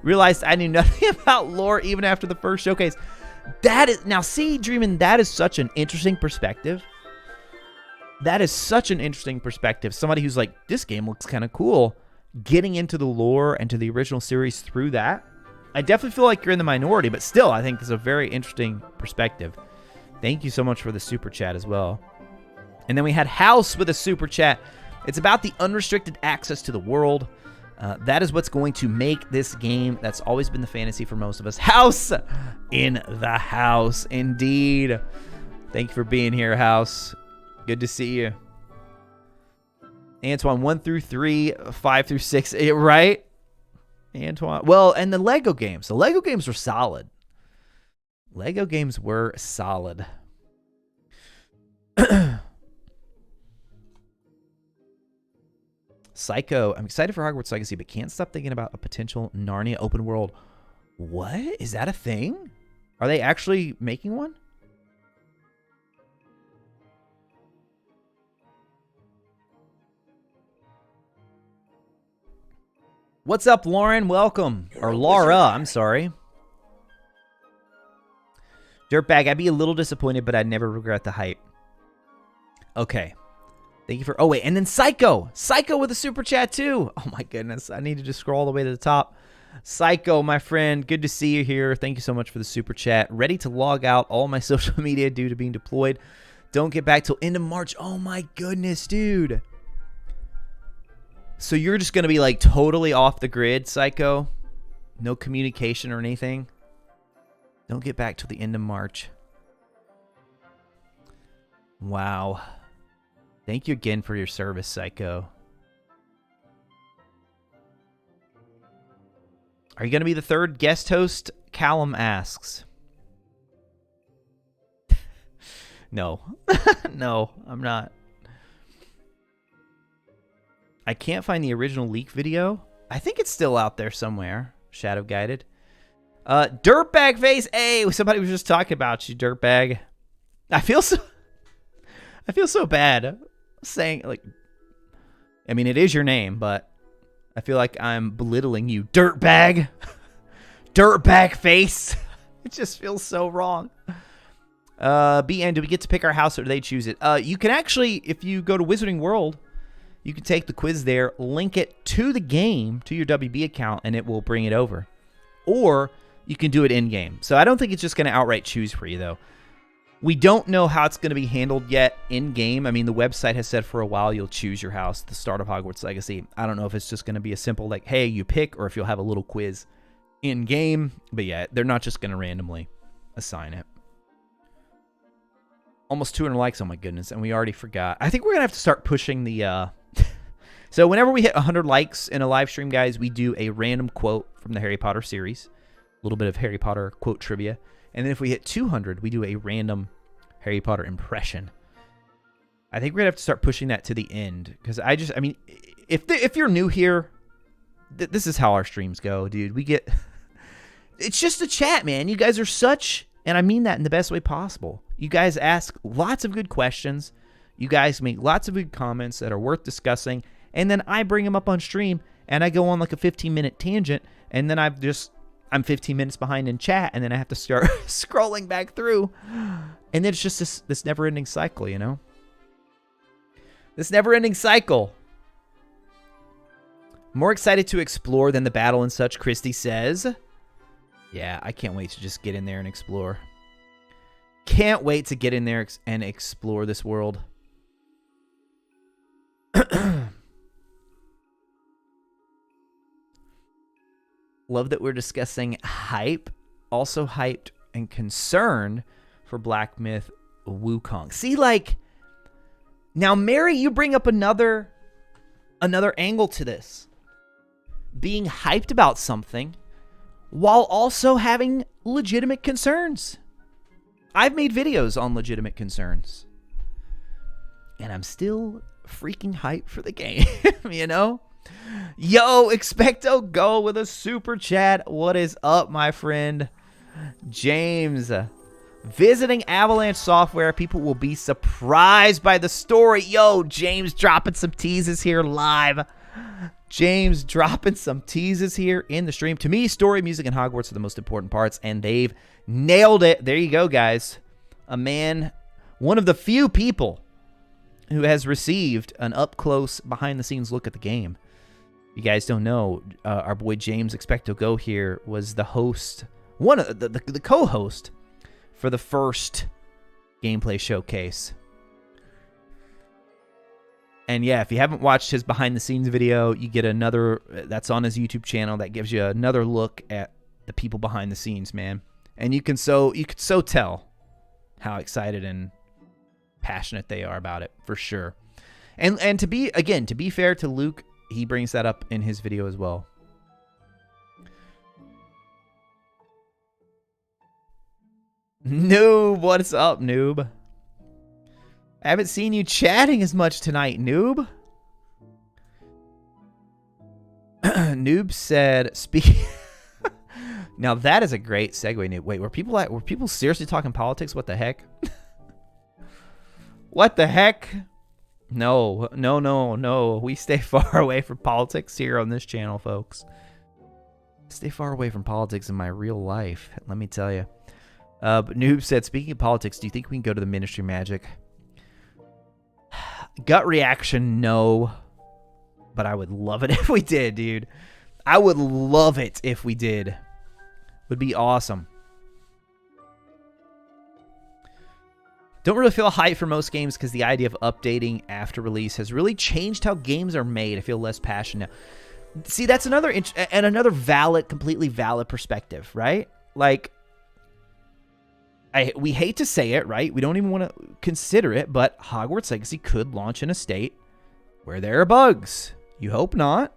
Realized I knew nothing about lore even after the first showcase. Now see, Dreamin', that is such an interesting perspective. That is such an interesting perspective. Somebody who's like, this game looks kind of cool. Getting into the lore and to the original series through that. I definitely feel like you're in the minority, but still, I think this is a very interesting perspective. Thank you so much for the super chat as well. And then we had House with a super chat. It's about the unrestricted access to the world. That is what's going to make this game. That's always been the fantasy for most of us. House in the house, indeed. Thank you for being here, House. Good to see you. Antoine, 1 through 3, 5 through 6, right? Antoine. Well, and the Lego games. The Lego games were solid. Lego games were solid. Psycho. I'm excited for Hogwarts Legacy, but can't stop thinking about a potential Narnia open world. What? Is that a thing? Are they actually making one? What's up, Lauren? Welcome. Or Laura, I'm sorry. Dirtbag, I'd be a little disappointed, but I'd never regret the hype. Okay. Thank you for... Oh, wait. And then Psycho. Psycho with a super chat, too. Oh, my goodness. I need to just scroll all the way to the top. Psycho, my friend. Good to see you here. Thank you so much for the super chat. Ready to log out all my social media due to being deployed. Don't get back till end of March. Oh, my goodness, dude. So you're just going to be like totally off the grid, Psycho? No communication or anything? Don't get back till the end of March. Wow. Thank you again for your service, Psycho. Are you going to be the third guest host? Callum asks. No. No, I'm not. I can't find the original leak video. I think it's still out there somewhere. Shadow guided. Dirtbag face. Hey, somebody was just talking about you, dirtbag. I feel so bad saying, like, I mean, it is your name, but I feel like I'm belittling you, dirtbag. Dirtbag face. It just feels so wrong. BN, do we get to pick our house or do they choose it? You can actually, if you go to Wizarding World, you can take the quiz there, link it to the game, to your WB account, and it will bring it over. Or you can do it in-game. So I don't think it's just going to outright choose for you, though. We don't know how it's going to be handled yet in-game. I mean, the website has said for a while you'll choose your house at the start of Hogwarts Legacy. I don't know if it's just going to be a simple, like, hey, you pick, or if you'll have a little quiz in-game. But yeah, they're not just going to randomly assign it. Almost 200 likes, oh my goodness, and we already forgot. I think we're going to have to start pushing the... So whenever we hit 100 likes in a live stream, guys, we do a random quote from the Harry Potter series. A little bit of Harry Potter quote trivia. And then if we hit 200, we do a random Harry Potter impression. I think we're going to have to start pushing that to the end. Because I mean, if you're new here, this is how our streams go, dude. We get... It's just a chat, man. You guys are such... And I mean that in the best way possible. You guys ask lots of good questions. You guys make lots of good comments that are worth discussing. And then I bring them up on stream, and I go on like a 15-minute tangent, and then I'm 15 minutes behind in chat, and then I have to start scrolling back through. And then it's just this never-ending cycle, you know? This never-ending cycle. More excited to explore than the battle and such, Christy says. Yeah, I can't wait to just get in there and explore. Can't wait to get in there and explore this world. Love that we're discussing hype, also hyped and concerned for Black Myth Wukong. See, like, now, Mary, you bring up another angle to this. Being hyped about something while also having legitimate concerns. I've made videos on legitimate concerns. And I'm still freaking hyped for the game, you know? Yo, Expecto Go with a super chat. What is up, my friend? James. Visiting Avalanche Software. People will be surprised by the story. Yo, James dropping some teases here live. James dropping some teases here in the stream. To me, story, music, and Hogwarts are the most important parts, and they've nailed it. There you go, guys. A man, one of the few people who has received an up-close, behind-the-scenes look at the game. You guys don't know, our boy James Expecto Go here was the host, one of the co-host for the first gameplay showcase. And yeah, if you haven't watched his behind-the-scenes video, you get another, that's on his YouTube channel, that gives you another look at the people behind the scenes, man. And you could so tell how excited and passionate they are about it, for sure. And to be fair to Luke, he brings that up in his video as well. Noob, what's up, Noob? I haven't seen you chatting as much tonight, Noob. Noob said, Now that is a great segue, Noob. Wait, were people seriously talking politics? What the heck? What the heck? No. We stay far away from politics here on this channel, folks. Stay far away from politics in my real life, let me tell you. But Noob said, speaking of politics, do you think we can go to the Ministry of Magic? Gut reaction, no. But I would love it if we did, dude. I would love it if we did. Would be awesome. Don't really feel hyped for most games because the idea of updating after release has really changed how games are made. I feel less passion now. See, that's another completely valid perspective, right? Like, we hate to say it, right? We don't even want to consider it, but Hogwarts Legacy could launch in a state where there are bugs. You hope not.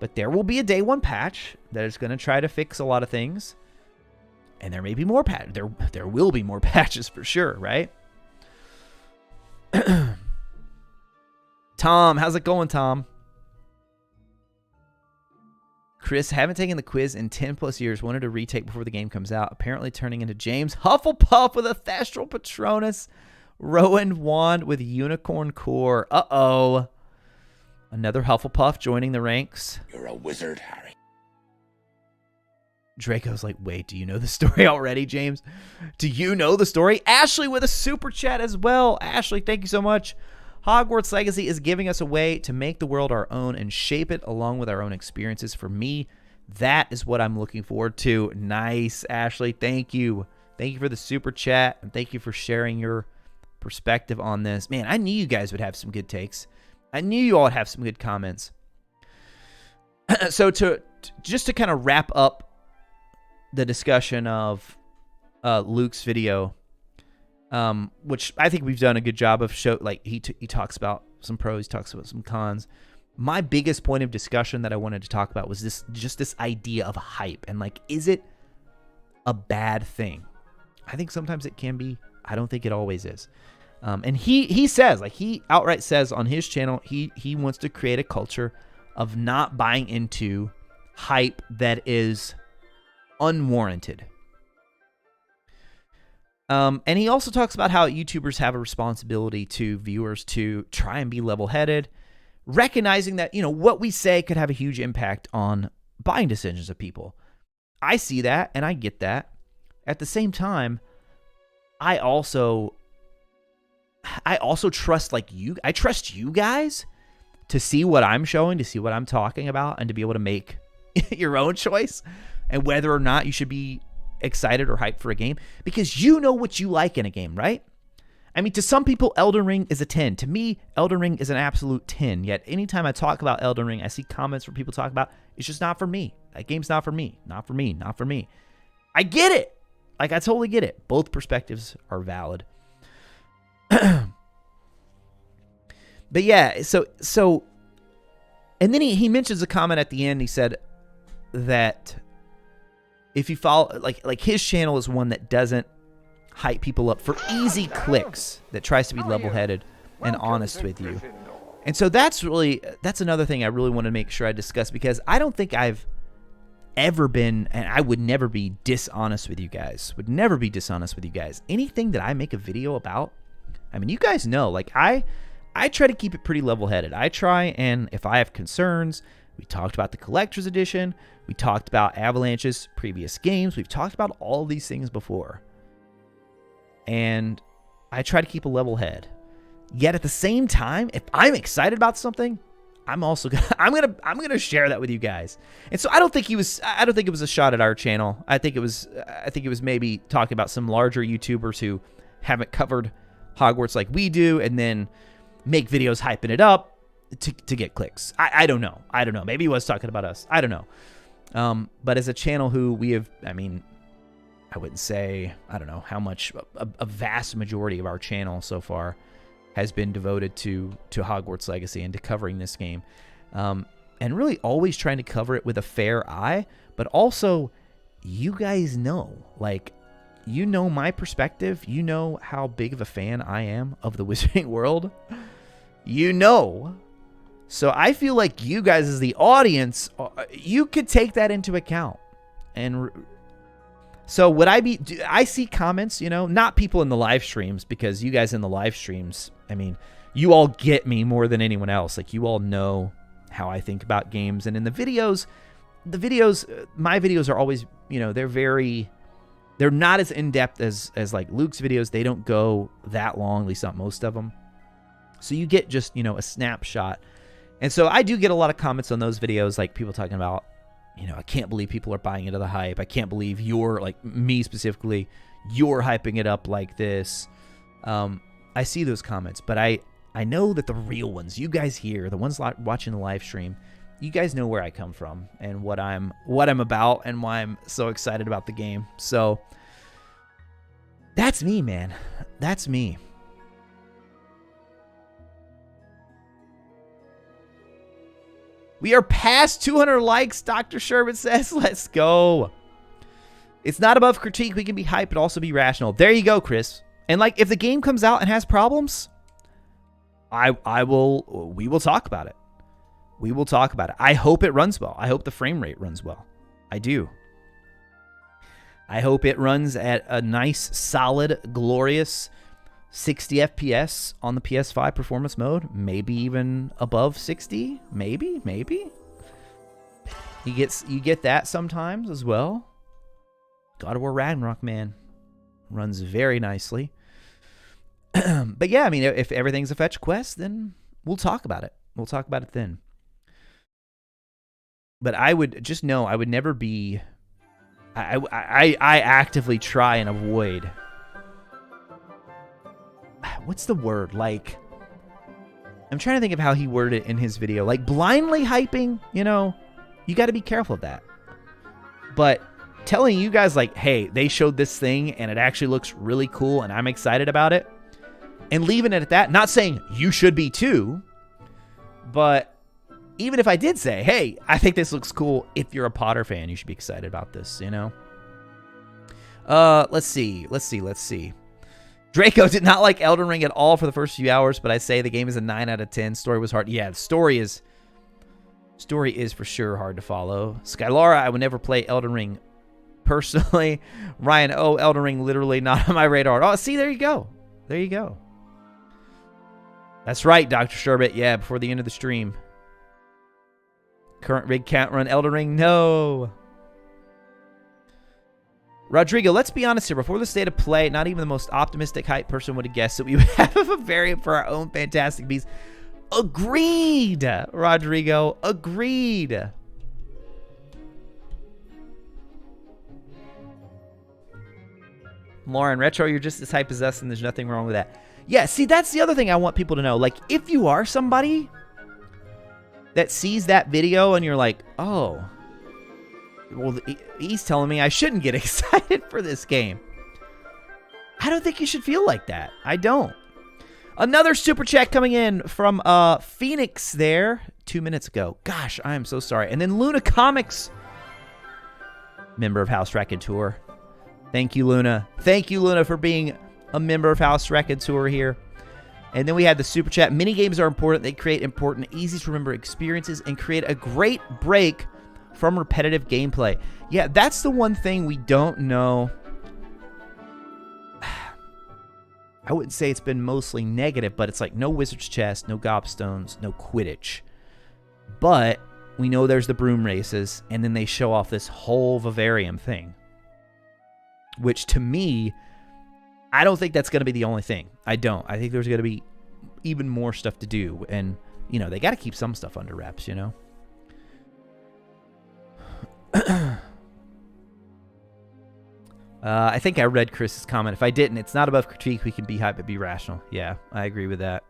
But there will be a day one patch that is going to try to fix a lot of things. And there may be more there will be more patches for sure, right? Tom, how's it going, Tom? Chris, haven't taken the quiz in 10 plus years. Wanted to retake before the game comes out. Apparently turning into James Hufflepuff with a Thestral Patronus. Rowan Wand with Unicorn Core. Uh-oh. Another Hufflepuff joining the ranks. You're a wizard, Harry. Draco's like, wait, do you know the story already, James? Do you know the story? Ashley with a super chat as well. Ashley, thank you so much. Hogwarts Legacy is giving us a way to make the world our own and shape it along with our own experiences. For me, that is what I'm looking forward to. Nice, Ashley. Thank you. Thank you for the super chat, and thank you for sharing your perspective on this. Man, I knew you guys would have some good takes. I knew you all would have some good comments. So just to kind of wrap up the discussion of Luke's video, which I think we've done a good job of he talks about some pros, he talks about some cons. My biggest point of discussion that I wanted to talk about was this idea of hype, and like, is it a bad thing? I think sometimes it can be. I don't think it always is. And he says, like, he outright says on his channel, he wants to create a culture of not buying into hype that is unwarranted. And he also talks about how YouTubers have a responsibility to viewers to try and be level-headed, recognizing that, what we say could have a huge impact on buying decisions of people. I see that, and I get that. At the same time, I also trust, I trust you guys to see what I'm showing, to see what I'm talking about, and to be able to make your own choice and whether or not you should be excited or hyped for a game, because you know what you like in a game, right? I mean, to some people, Elden Ring is a 10. To me, Elden Ring is an absolute 10. Yet anytime I talk about Elden Ring, I see comments where people talk about, it's just not for me. That game's not for me. Not for me. Not for me. I get it. Like, I totally get it. Both perspectives are valid. But yeah, so and then he mentions a comment at the end. He said that if you follow, like his channel is one that doesn't hype people up for easy clicks, that tries to be level-headed and honest with you. And so that's another thing I really want to make sure I discuss, because I don't think I've ever been, and I would never be dishonest with you guys. Anything that I make a video about, I mean, you guys know, like, I try to keep it pretty level-headed. I try, and if I have concerns, we talked about the collector's edition, we talked about Avalanche's previous games, we've talked about all these things before. And I try to keep a level head. Yet at the same time, if I'm excited about something, I'm gonna share that with you guys. And so I don't think it was a shot at our channel. I think it was maybe talking about some larger YouTubers who haven't covered Hogwarts like we do, and then make videos hyping it up to get clicks. I don't know. Maybe he was talking about us. I don't know. But as a channel who we have, I mean, I wouldn't say, I don't know how much, a vast majority of our channel so far has been devoted to Hogwarts Legacy and to covering this game. And really always trying to cover it with a fair eye, but also, you guys know, like, you know my perspective. You know how big of a fan I am of the Wizarding World. You know. So I feel like you guys as the audience, you could take that into account. And so would I see comments, not people in the live streams, because you guys in the live streams, I mean, you all get me more than anyone else. Like, you all know how I think about games. And in the videos, my videos are always, they're not as in-depth as like Luke's videos. They don't go that long, at least not most of them. So you get just, a snapshot. And so I do get a lot of comments on those videos, like people talking about, I can't believe people are buying into the hype. I can't believe you're, like me specifically, you're hyping it up like this. I see those comments, but I know that the real ones, you guys here, the ones watching the live stream, you guys know where I come from and what I'm about and why I'm so excited about the game. So that's me, man. That's me. We are past 200 likes, Dr. Sherbet says. Let's go. It's not above critique. We can be hyped, but also be rational. There you go, Chris. And like, if the game comes out and has problems, we will talk about it. We will talk about it. I hope it runs well. I hope the frame rate runs well. I do. I hope it runs at a nice, solid, glorious 60 FPS on the PS5 performance mode. Maybe even above 60. Maybe. You get that sometimes as well. God of War Ragnarok, man, runs very nicely. But yeah, I mean, if everything's a fetch quest, then we'll talk about it. We'll talk about it then. But I would just know I would never be. I actively try and avoid. What's the word? Like, I'm trying to think of how he worded it in his video. Like blindly hyping, you know, you got to be careful of that. But telling you guys like, hey, they showed this thing and it actually looks really cool and I'm excited about it, and leaving it at that, not saying you should be too, but even if I did say, hey, I think this looks cool, if you're a Potter fan, you should be excited about this, you know? Let's see. Draco did not like Elden Ring at all for the first few hours, but I say the game is a 9 out of 10. Story was hard. Yeah, the story is for sure hard to follow. Skylara, I would never play Elden Ring personally. Ryan, Elden Ring literally not on my radar. Oh, see, there you go. There you go. That's right, Dr. Sherbet. Yeah, before the end of the stream. Current rig count run Elden Ring? No. Rodrigo, let's be honest here. Before the state of play, not even the most optimistic hype person would have guessed that we would have a variant for our own Fantastic Beasts. Agreed, Rodrigo. Agreed. Lauren, Retro, you're just as hype as us, and there's nothing wrong with that. Yeah, see, that's the other thing I want people to know. Like, if you are somebody that sees that video and you're like, oh, well, he's telling me I shouldn't get excited for this game. I don't think you should feel like that. I don't. Another super chat coming in from Phoenix there 2 minutes ago. Gosh, I am so sorry. And then Luna Comics, member of House Raconteur. Thank you, Luna. Thank you, Luna, for being a member of House Raconteur here. And then we had the super chat. Mini games are important. They create important, easy to remember experiences and create a great break from repetitive gameplay. Yeah, that's the one thing we don't know. I wouldn't say it's been mostly negative, but it's like no Wizard's Chest, no Gobstones, no Quidditch. But we know there's the broom races, and then they show off this whole vivarium thing. Which, to me, I don't think that's going to be the only thing. I don't. I think there's going to be even more stuff to do. And, you know, they got to keep some stuff under wraps, you know? I think I read Chris's comment. If I didn't, it's not above critique. We can be hype but be rational. Yeah, I agree with that.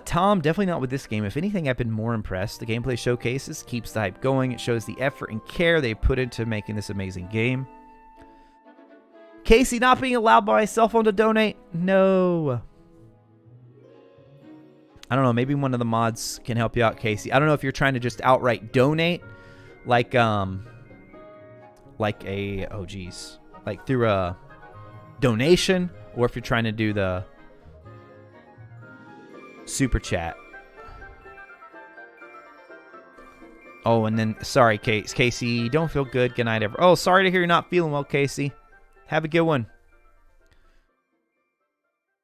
Tom, definitely not with this game. If anything, I've been more impressed. The gameplay showcases, keeps the hype going. It shows the effort and care they put into making this amazing game. Casey, not being allowed by my cell phone to donate? No. I don't know. Maybe one of the mods can help you out, Casey. I don't know if you're trying to just outright donate, like a, oh geez, like through a donation, or if you're trying to do the super chat. Oh, and then, sorry, Casey, don't feel good. Good night, everyone. Oh, sorry to hear you're not feeling well, Casey. Have a good one.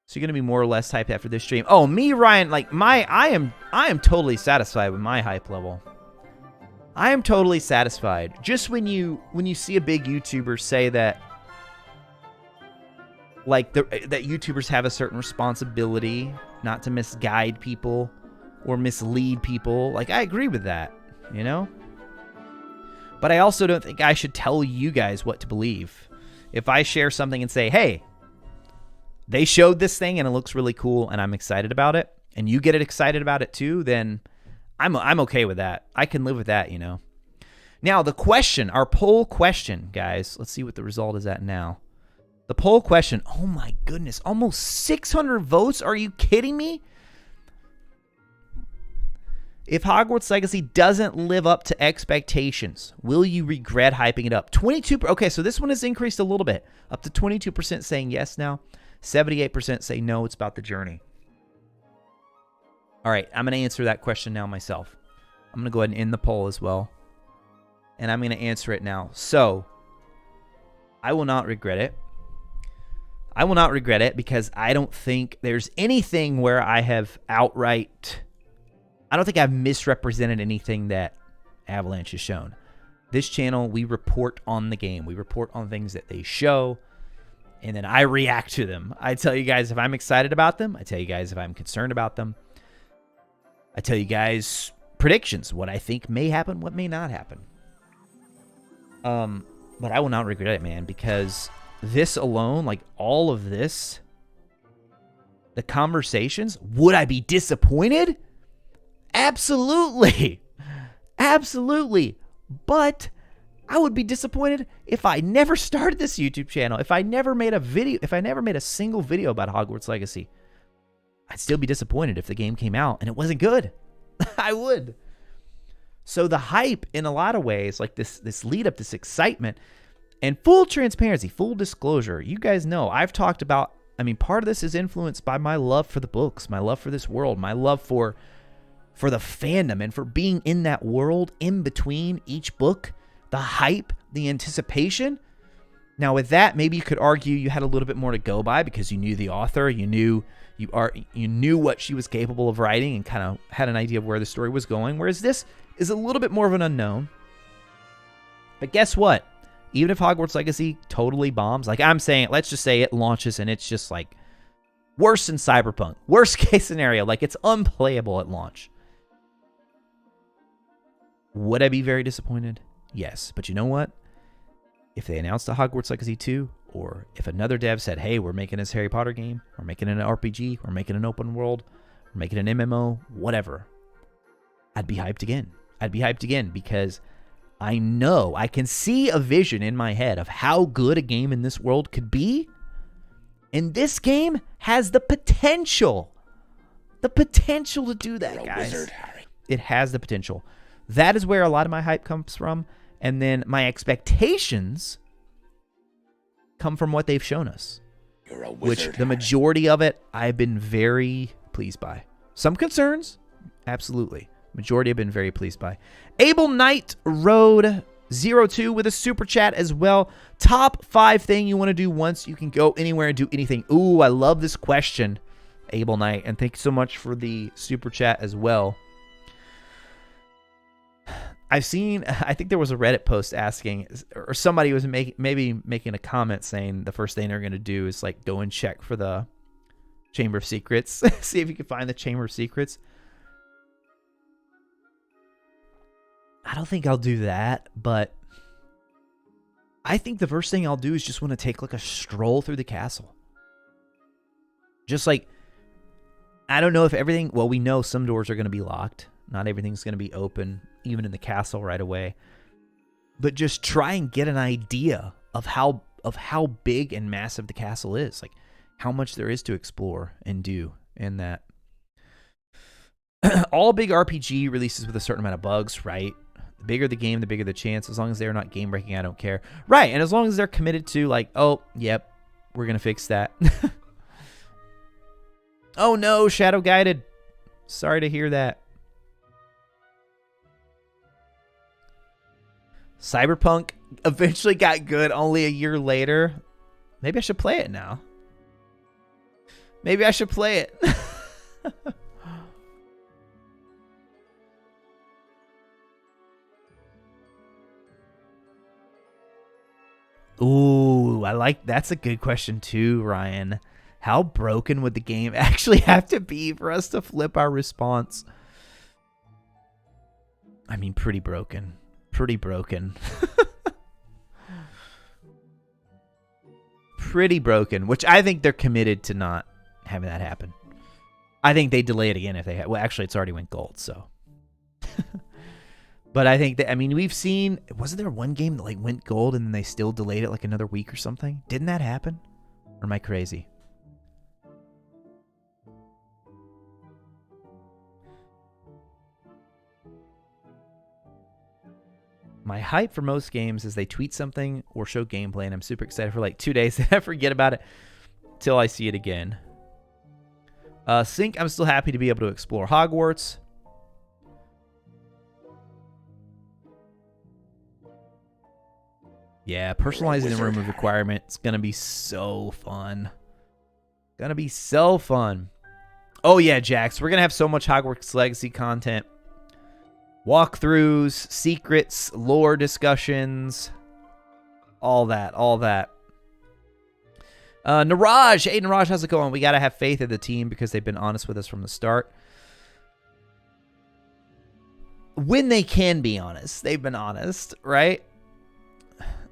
So you're gonna be more or less hyped after this stream. Oh, me, Ryan, like I am totally satisfied with my hype level. I am totally satisfied. Just when you see a big YouTuber say that, like that YouTubers have a certain responsibility not to misguide people or mislead people. Like, I agree with that, you know? But I also don't think I should tell you guys what to believe. If I share something and say, hey, they showed this thing and it looks really cool and I'm excited about it, and you get excited about it too, then I'm okay with that. I can live with that, you know. Now, the question, our poll question, guys, let's see what the result is at now. The poll question, oh my goodness, almost 600 votes? Are you kidding me? If Hogwarts Legacy doesn't live up to expectations, will you regret hyping it up? 22. Okay, so this one has increased a little bit, up to 22% saying yes now. 78% say no, it's about the journey. All right, I'm going to answer that question now myself. I'm going to go ahead and end the poll as well. And I'm going to answer it now. So, I will not regret it. I will not regret it because I don't think there's anything where I have outright... I don't think I've misrepresented anything that Avalanche has shown. This channel, we report on the game. We report on things that they show, and then I react to them. I tell you guys if I'm excited about them. I tell you guys if I'm concerned about them. I tell you guys predictions, what I think may happen, what may not happen. But I will not regret it, man, because this alone, like all of this, the conversations, would I be disappointed? Absolutely. Absolutely. But I would be disappointed if I never started this YouTube channel, if I never made a video, if I never made a single video about Hogwarts Legacy. I'd still be disappointed if the game came out and it wasn't good. I would. So the hype, in a lot of ways, like this lead up, this excitement, and full transparency, full disclosure, you guys know, I've talked about, I mean, part of this is influenced by my love for the books, my love for this world, my love for the fandom and for being in that world in between each book, the hype, the anticipation. Now with that, maybe you could argue you had a little bit more to go by because you knew the author, you knew what she was capable of writing and kind of had an idea of where the story was going, whereas this is a little bit more of an unknown. But guess what? Even if Hogwarts Legacy totally bombs, like I'm saying, let's just say it launches and it's just like worse than Cyberpunk, worst case scenario, like it's unplayable at launch. Would I be very disappointed? Yes. But you know what? If they announced a Hogwarts Legacy 2, or if another dev said, hey, we're making this Harry Potter game, we're making an RPG, we're making an open world, we're making an MMO, whatever, I'd be hyped again. I'd be hyped again because I know, I can see a vision in my head of how good a game in this world could be. And this game has the potential to do that, You're guys. a wizard, Harry. It has the potential. That is where a lot of my hype comes from. And then my expectations come from what they've shown us. You're a wizard, Which the Harry. majority of it, I've been very pleased by. Some concerns, absolutely. Majority have been very pleased by. Able Knight Road 02 with a super chat as well. Top 5 thing you want to do once you can go anywhere and do anything. Ooh, I love this question, Able Knight. And thank you so much for the super chat as well. I've seen, I think there was a Reddit post asking, or somebody was maybe making a comment saying the first thing they're going to do is like go and check for the Chamber of Secrets. See if you can find the Chamber of Secrets. I don't think I'll do that, but I think the first thing I'll do is just want to take like a stroll through the castle. Just like, I don't know if everything, well, we know some doors are going to be locked. Not everything's going to be open, even in the castle right away. But just try and get an idea of how big and massive the castle is. Like, how much there is to explore and do in that. All big RPG releases with a certain amount of bugs, right? The bigger the game, the bigger the chance. As long as they're not game-breaking, I don't care. Right, and as long as they're committed to, like, oh, yep, we're going to fix that. Oh, no, Shadow Guided. Sorry to hear that. Cyberpunk eventually got good only a year later. Maybe I should play it now. Maybe I should play it. Ooh, I like, that's a good question too, Ryan. How broken would the game actually have to be for us to flip our response? I mean, pretty broken. Pretty broken. Pretty broken, which I think they're committed to not having that happen. I think they delay it again if they have. Well, actually, it's already went gold, so. But I think that, I mean, we've seen, wasn't there one game that like went gold and then they still delayed it like another week or something? Didn't that happen? Or am I crazy? My hype for most games is they tweet something or show gameplay, and I'm super excited for like 2 days, and I forget about it till I see it again. Sync, I'm still happy to be able to explore Hogwarts. Yeah, personalizing the room of requirement. It's going to be so fun. Going to be so fun. Oh, yeah, Jax. We're going to have so much Hogwarts Legacy content. Walkthroughs, secrets, lore discussions. All that, all that. Niraj. Hey, Niraj, how's it going? We got to have faith in the team because they've been honest with us from the start. When they can be honest, they've been honest, right?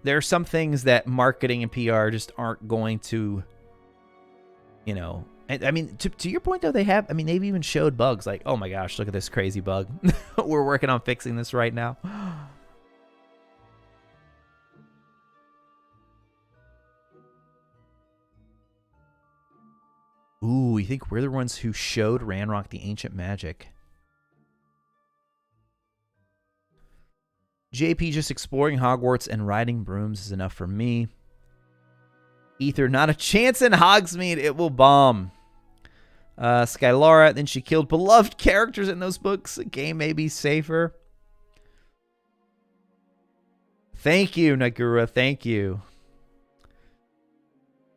There are some things that marketing and PR just aren't going to, you know. I mean, to your point, though, they've even showed bugs like, oh my gosh, look at this crazy bug. We're working on fixing this right now. Ooh, you think we're the ones who showed Ranrock the ancient magic? JP, just exploring Hogwarts and riding brooms is enough for me. Ether, not a chance in Hogsmeade. It will bomb. Skylara, then she killed beloved characters in those books. The game may be safer. Thank you, Nagura. Thank you.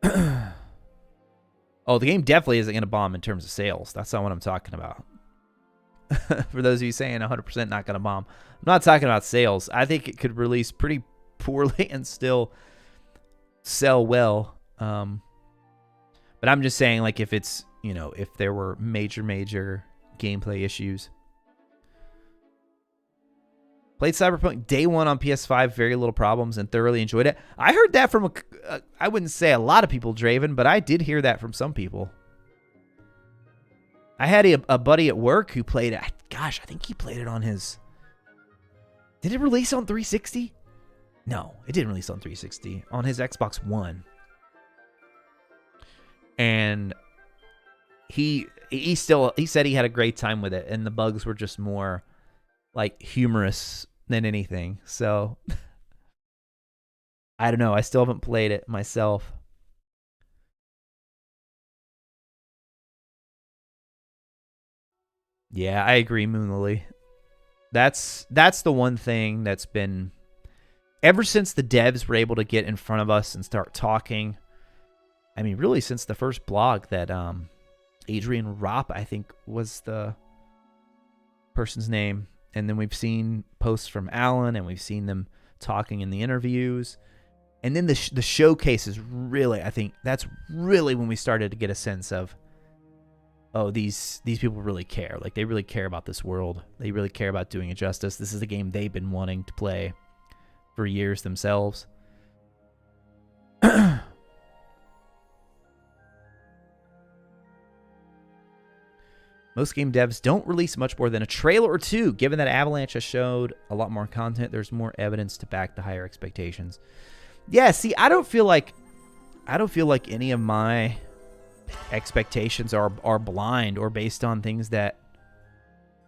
Oh, the game definitely isn't going to bomb in terms of sales. That's not what I'm talking about. For those of you saying 100% not going to bomb. I'm not talking about sales. I think it could release pretty poorly and still sell well. But I'm just saying, like, if it's, you know, if there were major gameplay issues. Played Cyberpunk day one on PS5, very little problems, and thoroughly enjoyed it. I heard that from, I wouldn't say a lot of people, Draven, but I did hear that from some people. I had a buddy at work who played it. Gosh, I think he played it on his... Did it release on 360? No, it didn't release on 360. On his Xbox One. And he said he had a great time with it, and the bugs were just more like humorous than anything. So I don't know. I still haven't played it myself. Yeah, I agree, Moonlily. That's the one thing that's been, ever since the devs were able to get in front of us and start talking. I mean, really since the first blog that Adrian Ropp, I think, was the person's name. And then we've seen posts from Alan, and we've seen them talking in the interviews. And then the showcase is really, I think, that's really when we started to get a sense of, oh, these people really care. Like, they really care about this world. They really care about doing it justice. This is a game they've been wanting to play for years themselves. Most game devs don't release much more than a trailer or two. Given that Avalanche has showed a lot more content, there's more evidence to back the higher expectations. Yeah, see, I don't feel like any of my expectations are blind or based on things that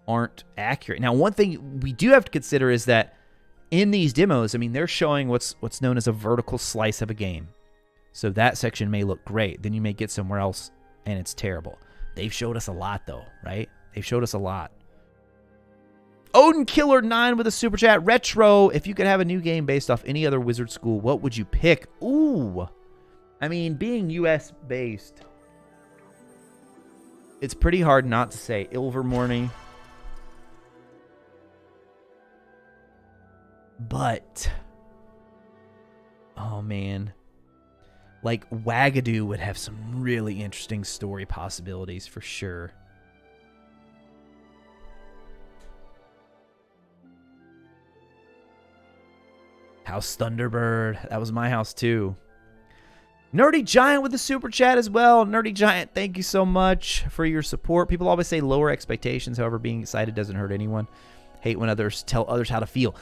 aren't accurate. Now, one thing we do have to consider is that in these demos, I mean, they're showing what's known as a vertical slice of a game. So that section may look great. Then you may get somewhere else and it's terrible. They've showed us a lot, though, right? They've showed us a lot. Odin Killer 9 with a super chat. Retro, if you could have a new game based off any other Wizard school, what would you pick? Ooh. I mean, being US-based, it's pretty hard not to say Ilvermorny. But, oh, man. Like, Wagadoo would have some really interesting story possibilities for sure. House Thunderbird. That was my house, too. Nerdy Giant with the super chat as well. Nerdy Giant, thank you so much for your support. People always say lower expectations. However, being excited doesn't hurt anyone. Hate when others tell others how to feel.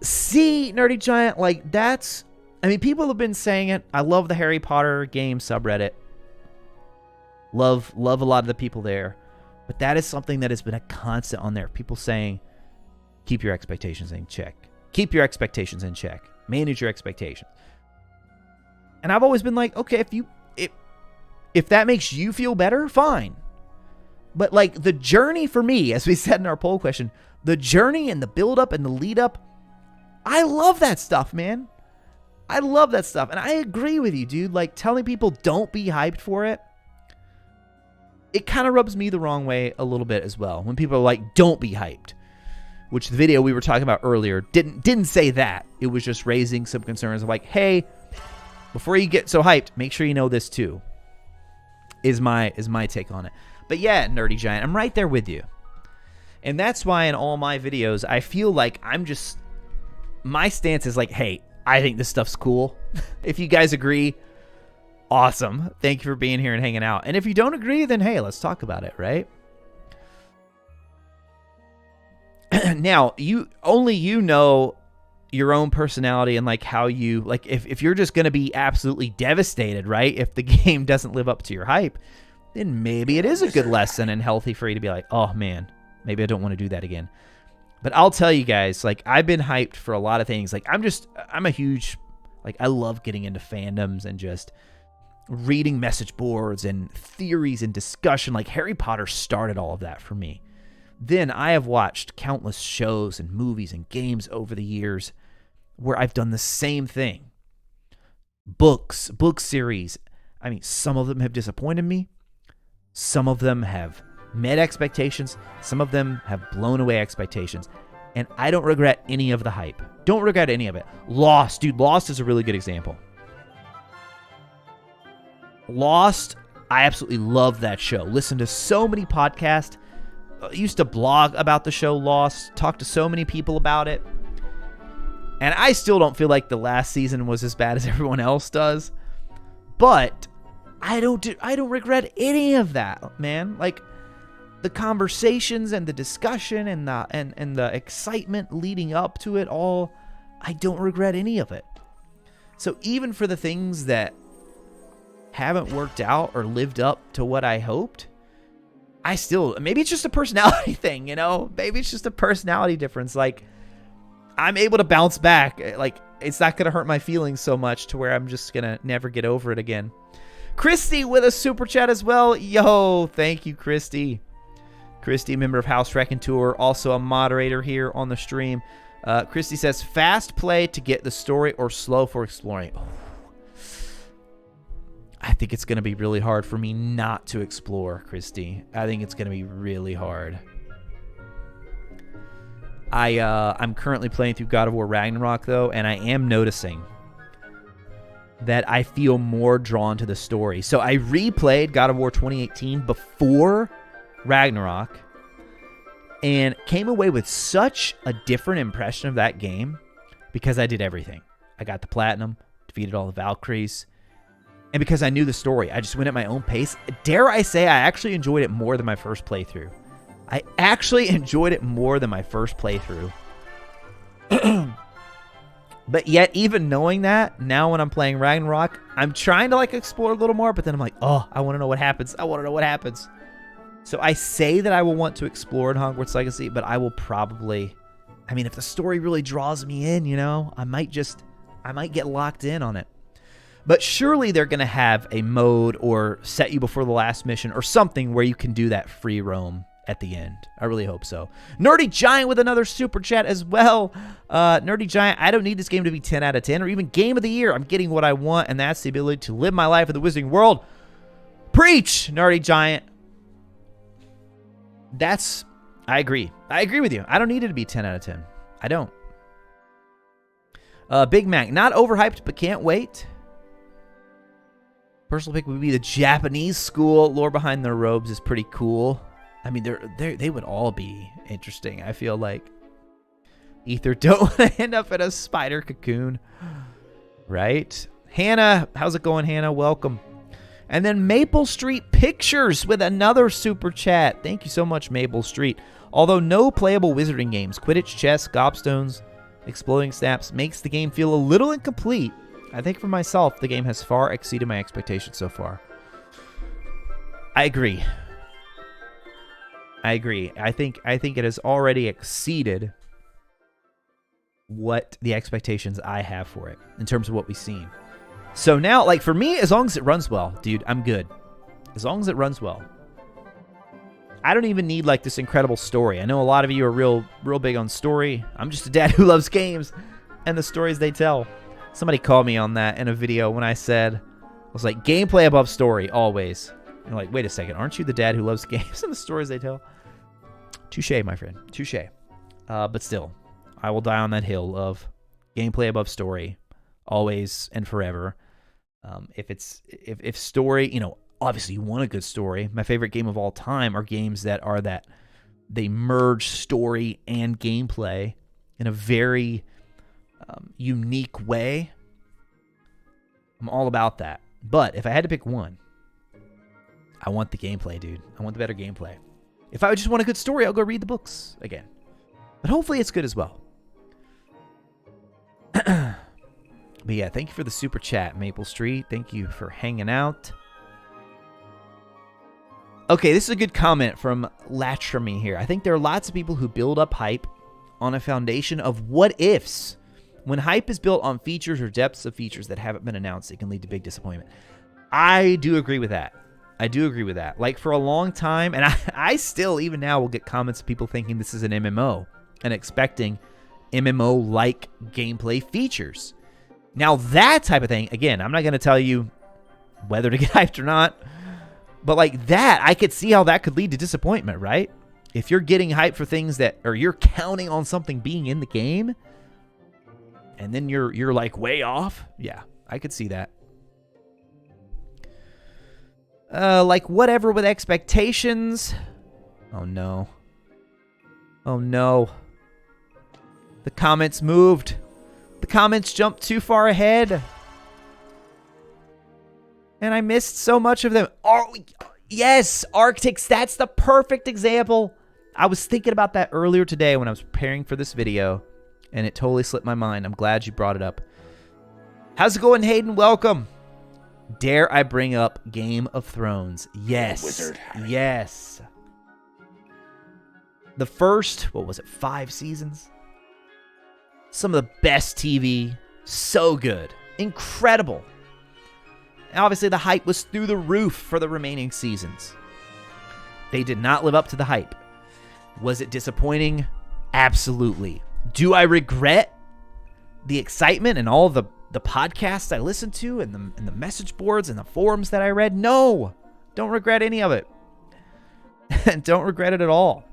See, Nerdy Giant, like, that's... I mean, people have been saying it. I love the Harry Potter game subreddit. Love a lot of the people there. But that is something that has been a constant on there. People saying, keep your expectations in check. Keep your expectations in check. Manage your expectations. And I've always been like, okay, if that makes you feel better, fine. But like the journey for me, as we said in our poll question, the journey and the build up and the lead up, I love that stuff, man. I love that stuff. And I agree with you, dude. Like telling people don't be hyped for it, it kind of rubs me the wrong way a little bit as well. When people are like, don't be hyped, which the video we were talking about earlier didn't say that. It was just raising some concerns of like, hey, before you get so hyped, make sure you know this too. Is my take on it. But yeah, Nerdy Giant, I'm right there with you. And that's why in all my videos, I feel like my stance is like, hey, I think this stuff's cool. If you guys agree, awesome. Thank you for being here and hanging out. And if you don't agree, then hey, let's talk about it, right? Now, you know your own personality and like how you, like if you're just going to be absolutely devastated, right? If the game doesn't live up to your hype, then maybe it is a good lesson and healthy for you to be like, oh man, maybe I don't want to do that again. But I'll tell you guys, like I've been hyped for a lot of things. Like I'm a huge, like I love getting into fandoms and just reading message boards and theories and discussion. Like Harry Potter started all of that for me. Then I have watched countless shows and movies and games over the years where I've done the same thing. Book series. I mean, some of them have disappointed me. Some of them have met expectations. Some of them have blown away expectations. And I don't regret any of the hype. Don't regret any of it. Lost. Dude, Lost is a really good example. Lost, I absolutely love that show. Listen to so many podcasts. Used to blog about the show Lost. Talked to so many people about it. And I still don't feel like the last season was as bad as everyone else does. But I don't regret any of that, man. Like the conversations and the discussion and the excitement leading up to it all, I don't regret any of it. So even for the things that haven't worked out or lived up to what I hoped, I still, maybe it's just a personality thing, you know? Maybe it's just a personality difference. Like I'm able to bounce back. Like it's not going to hurt my feelings so much to where I'm just going to never get over it again. Christy with a super chat as well. Yo, thank you, Christy. Christy, member of House Raconteur, also a moderator here on the stream. Christy says, fast play to get the story or slow for exploring. Oh. I think it's going to be really hard for me not to explore, Christy. I think it's going to be really hard. I'm currently playing through God of War Ragnarok, though, and I am noticing that I feel more drawn to the story. So I replayed God of War 2018 before Ragnarok and came away with such a different impression of that game because I did everything. I got the platinum, defeated all the Valkyries, and because I knew the story, I just went at my own pace. Dare I say I actually enjoyed it more than my first playthrough. But yet, even knowing that, now when I'm playing Ragnarok, I'm trying to like explore a little more, but then I'm like, oh, I want to know what happens. So I say that I will want to explore in Hogwarts Legacy, but I will probably, I mean, if the story really draws me in, you know, I might get locked in on it. But surely they're going to have a mode or set you before the last mission or something where you can do that free roam at the end. I really hope so. Nerdy Giant with another super chat as well. Nerdy Giant, I don't need this game to be 10 out of 10 or even game of the year. I'm getting what I want, and that's the ability to live my life in the Wizarding World. Preach, Nerdy Giant. I agree. I agree with you. I don't need it to be 10 out of 10. I don't. Big Mac, not overhyped, but can't wait. Personal pick would be the Japanese school. Lore behind their robes is pretty cool. I mean, they would all be interesting, I feel like. Ether, don't want to end up in a spider cocoon. Right? Hannah, how's it going, Hannah? Welcome. And then Maple Street Pictures with another super chat. Thank you so much, Maple Street. Although no playable wizarding games, Quidditch, chess, gobstones, exploding snaps makes the game feel a little incomplete. I think for myself, the game has far exceeded my expectations so far. I agree. I think it has already exceeded what the expectations I have for it in terms of what we've seen. So now, like, for me, as long as it runs well, dude, I'm good. As long as it runs well. I don't even need, like, this incredible story. I know a lot of you are real big on story. I'm just a dad who loves games and the stories they tell. Somebody called me on that in a video when I said, I was like, gameplay above story, always. And I'm like, wait a second, aren't you the dad who loves games and the stories they tell? Touche, my friend, touche. But still, I will die on that hill of gameplay above story, always and forever. If story, you know, obviously you want a good story. My favorite game of all time are games that they merge story and gameplay in a very unique way. I'm all about that. But if I had to pick one, I want the gameplay, dude. I want the better gameplay. If I just want a good story, I'll go read the books again. But hopefully it's good as well. But yeah, thank you for the super chat, Maple Street. Thank you for hanging out. Okay, this is a good comment from Latramy here. I think there are lots of people who build up hype on a foundation of what ifs. When hype is built on features or depths of features that haven't been announced, it can lead to big disappointment. I do agree with that. I do agree with that. Like, for a long time, and I still, even now, will get comments of people thinking this is an MMO and expecting MMO-like gameplay features. Now, that type of thing, again, I'm not going to tell you whether to get hyped or not, but like that, I could see how that could lead to disappointment, right? If you're getting hyped for things that, or you're counting on something being in the game, and then you're like way off, yeah, I could see that. Like whatever with expectations. Oh no. Oh no. The comments moved. The comments jumped too far ahead. And I missed so much of them. Oh, yes, Arctics. That's the perfect example. I was thinking about that earlier today when I was preparing for this video, and it totally slipped my mind. I'm glad you brought it up. How's it going, Hayden? Welcome. Dare I bring up Game of Thrones? Yes. Wizard Harry. Yes. The first, what was it, 5 seasons? Some of the best TV. So good. Incredible. And obviously, the hype was through the roof for the remaining seasons. They did not live up to the hype. Was it disappointing? Absolutely. Do I regret the excitement and all the podcasts I listened to and the message boards and the forums that I read? No. Don't regret any of it. Don't regret it at all.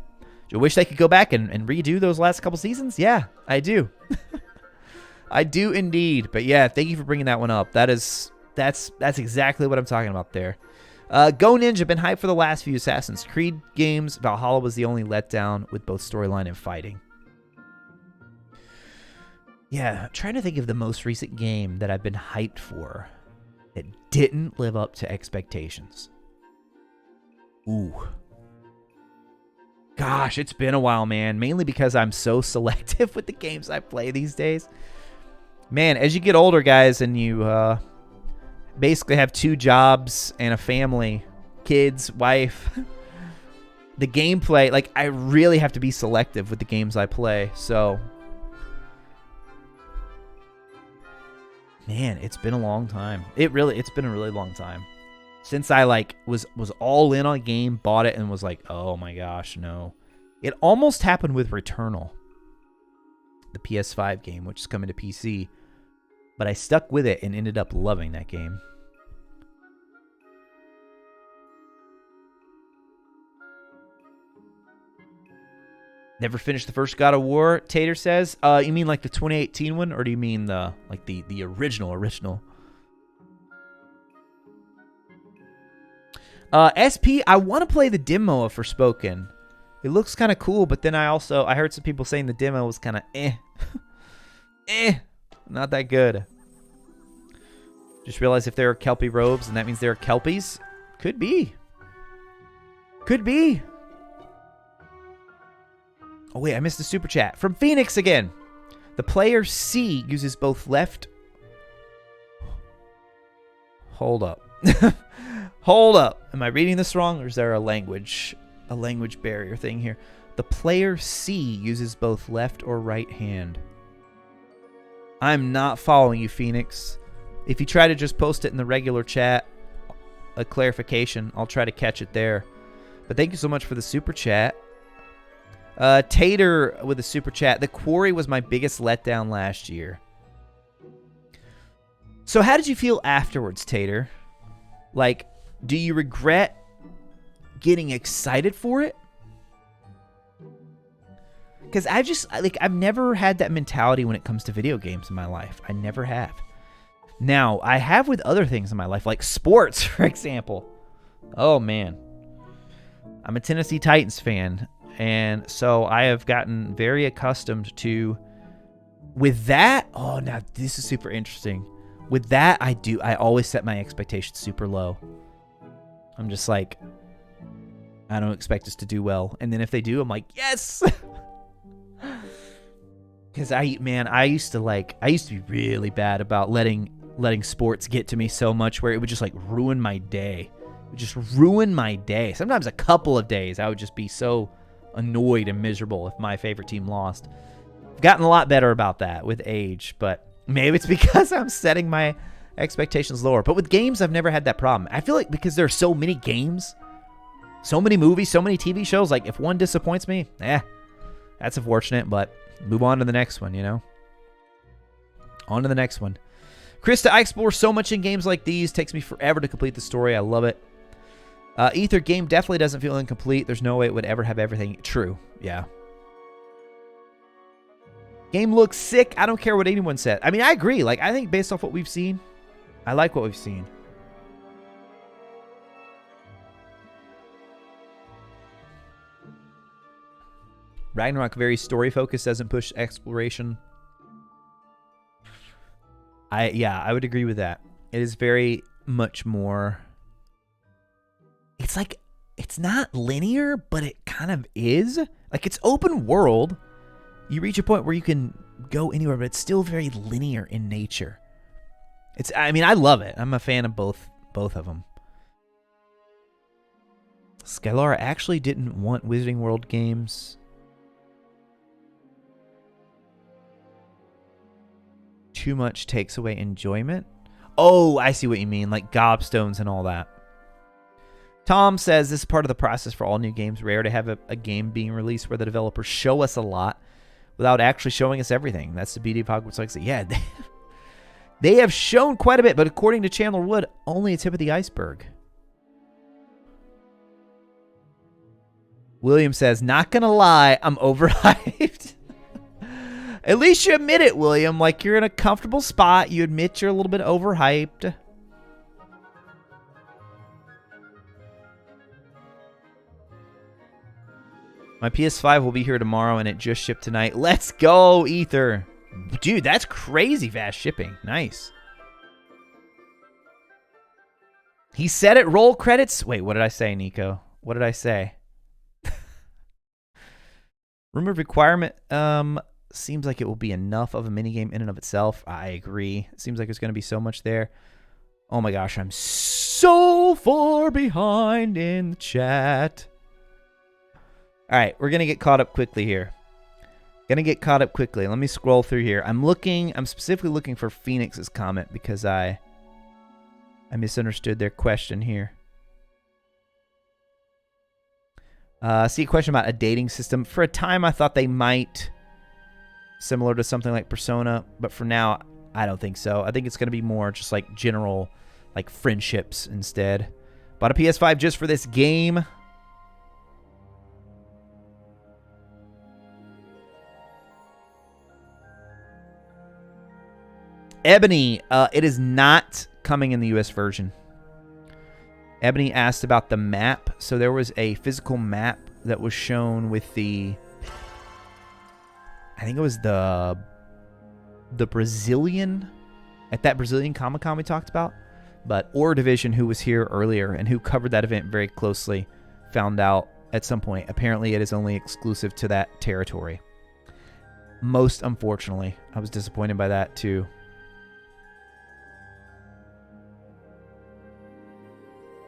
Do I wish they could go back and redo those last couple seasons? Yeah, I do. I do indeed. But yeah, thank you for bringing that one up. That's exactly what I'm talking about there. Go Ninja, been hyped for the last few Assassin's Creed games. Valhalla was the only letdown with both storyline and fighting. Yeah, I'm trying to think of the most recent game that I've been hyped for that didn't live up to expectations. Ooh. Gosh, it's been a while, man. Mainly because I'm so selective with the games I play these days. Man, as you get older, guys, and you basically have 2 jobs and a family, kids, wife, the gameplay, like, I really have to be selective with the games I play. So, man, it's been a long time. It's been a really long time since I like was all in on a game, bought it, and was like, oh my gosh, no. It almost happened with Returnal, the PS5 game, which is coming to PC, but I stuck with it and ended up loving that game. Never finished the first God of War, Tater says. You mean like the 2018 one, or do you mean the original? SP, I want to play the demo of Forspoken. It looks kind of cool, but then I heard some people saying the demo was kind of not that good. Just realized if there are Kelpie robes, and that means there are Kelpies. Could be. Could be. Oh, wait, I missed the super chat. From Phoenix again. The player C uses both left... Hold up. Hold up. Am I reading this wrong, or is there a language barrier thing here? The player C uses both left or right hand. I'm not following you, Phoenix. If you try to just post it in the regular chat, a clarification, I'll try to catch it there. But thank you so much for the super chat. Tater with a super chat. The Quarry was my biggest letdown last year. So how did you feel afterwards, Tater? Like, do you regret getting excited for it? Because I've never had that mentality when it comes to video games in my life. I never have. Now, I have with other things in my life, like sports, for example. Oh, man. I'm a Tennessee Titans fan, and so I have gotten very accustomed to, with that, oh, now this is super interesting. With that, I always set my expectations super low. I'm just like, I don't expect us to do well. And then if they do, I'm like, yes! Because I used to be really bad about letting sports get to me so much where it would just like ruin my day. It would just ruin my day. Sometimes a couple of days I would just be so annoyed and miserable if my favorite team lost. I've gotten a lot better about that with age, but maybe it's because I'm setting my expectations lower. But with games, I've never had that problem. I feel like because there are so many games, so many movies, so many TV shows, like if one disappoints me, that's unfortunate, but move on to the next one, you know? On to the next one. Krista, I explore so much in games like these. Takes me forever to complete the story. I love it. Ether, game definitely doesn't feel incomplete. There's no way it would ever have everything. True. Yeah. Game looks sick. I don't care what anyone said. I mean, I agree. Like, I think based off what we've seen, I like what we've seen. Ragnarok, very story-focused, doesn't push exploration. I would agree with that. It is very much more... It's like, it's not linear, but it kind of is. Like, it's open world. You reach a point where you can go anywhere, but it's still very linear in nature. I mean, I love it. I'm a fan of both of them. Skylar actually didn't want Wizarding World games. Too much takes away enjoyment. Oh, I see what you mean. Like gobstones and all that. Tom says this is part of the process for all new games. Rare to have a game being released where the developers show us a lot without actually showing us everything. That's the beauty of Hogwarts Legacy. Yeah, they have shown quite a bit, but according to Chandler Wood, only a tip of the iceberg. William says, not gonna lie, I'm overhyped. At least you admit it, William. Like, you're in a comfortable spot. You admit you're a little bit overhyped. My PS5 will be here tomorrow, and it just shipped tonight. Let's go, Ether. Dude, that's crazy fast shipping. Nice. He said it. Roll credits. Wait, what did I say, Nico? What did I say? Rumored requirement. Seems like it will be enough of a minigame in and of itself. I agree. It seems like there's going to be so much there. Oh my gosh, I'm so far behind in the chat. All right, we're going to get caught up quickly here. Let me scroll through here. I'm specifically looking for Phoenix's comment because I misunderstood their question here. See a question about a dating system. For a time, I thought they might, similar to something like Persona, but for now, I don't think so. I think it's going to be more just like general, like friendships instead. Bought a PS5 just for this game. Ebony, it is not coming in the US version. Ebony asked about the map. So there was a physical map that was shown with the... I think it was the Brazilian... At that Brazilian Comic-Con we talked about. But Aura Division, who was here earlier and who covered that event very closely, found out at some point. Apparently it is only exclusive to that territory. Most unfortunately. I was disappointed by that too.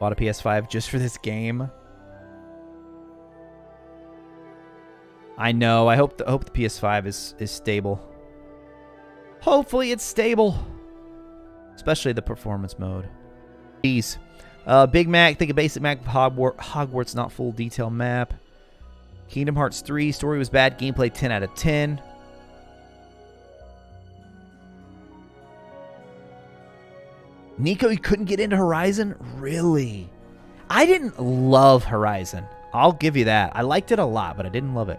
Bought a PS5 just for this game. I know. I hope the PS5 is stable. Hopefully it's stable. Especially the performance mode. Jeez. Big Mac, think a basic map of Hogwarts, not full detail map. Kingdom Hearts 3, story was bad, gameplay 10 out of 10. Nico, you couldn't get into Horizon? Really? I didn't love Horizon. I'll give you that. I liked it a lot, but I didn't love it.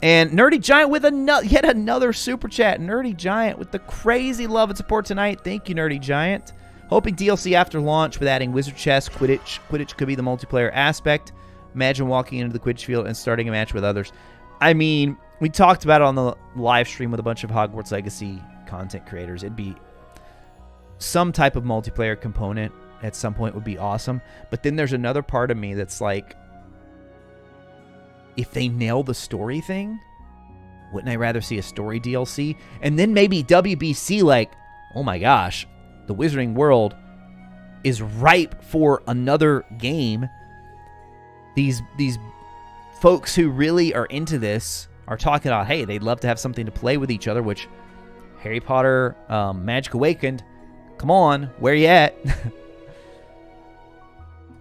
And Nerdy Giant with yet another super chat. Nerdy Giant with the crazy love and support tonight. Thank you, Nerdy Giant. Hoping DLC after launch with adding Wizard Chess, Quidditch. Quidditch could be the multiplayer aspect. Imagine walking into the Quidditch field and starting a match with others. I mean, we talked about it on the live stream with a bunch of Hogwarts Legacy content creators. It'd be some type of multiplayer component at some point would be awesome. But then there's another part of me that's like, if they nail the story thing, wouldn't I rather see a story DLC? And then maybe WBC like, oh my gosh, the Wizarding World is ripe for another game. These folks who really are into this are talking about, hey, they'd love to have something to play with each other, which Harry Potter, Magic Awakened, come on, where you at?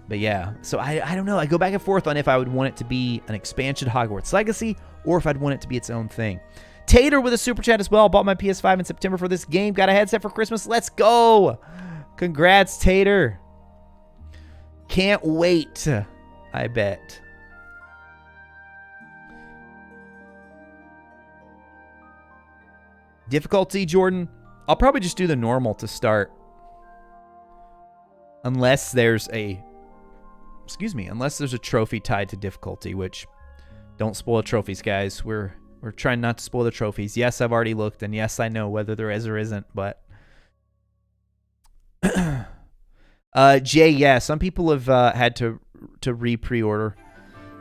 But yeah, so I don't know. I go back and forth on if I would want it to be an expansion to Hogwarts Legacy or if I'd want it to be its own thing. Tater with a super chat as well. Bought my PS5 in September for this game. Got a headset for Christmas. Let's go. Congrats, Tater. Can't wait, I bet. Difficulty, Jordan? I'll probably just do the normal to start. Unless there's a trophy tied to difficulty, which don't spoil trophies, guys. We're trying not to spoil the trophies. Yes, I've already looked, and yes, I know whether there is or isn't, but Jay, yeah, some people have had to pre-order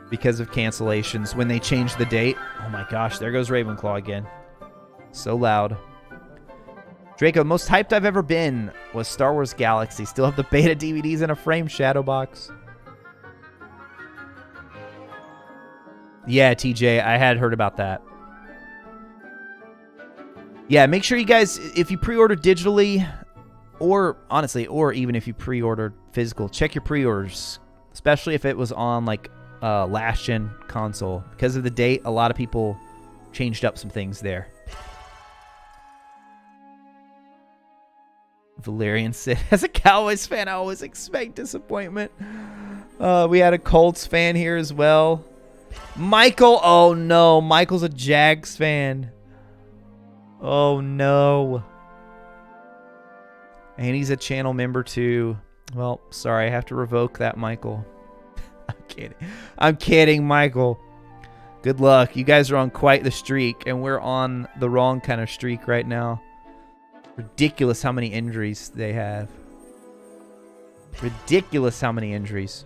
because of cancellations when they changed the date. Oh my gosh, there goes Ravenclaw again. So loud. Draco, most hyped I've ever been was Star Wars Galaxy. Still have the beta DVDs in a framed shadow box. Yeah, TJ, I had heard about that. Yeah, make sure you guys, if you pre-order digitally, or honestly, or even if you pre-ordered physical, check your pre-orders, especially if it was on like last-gen console. Because of the date, a lot of people changed up some things there. Valerian said, as a Cowboys fan, I always expect disappointment. We had a Colts fan here as well. Michael, oh no, Michael's a Jags fan. Oh no. And he's a channel member too. Well, sorry, I have to revoke that, Michael. I'm kidding. I'm kidding, Michael. Good luck. You guys are on quite the streak, and we're on the wrong kind of streak right now. Ridiculous how many injuries they have. Ridiculous how many injuries.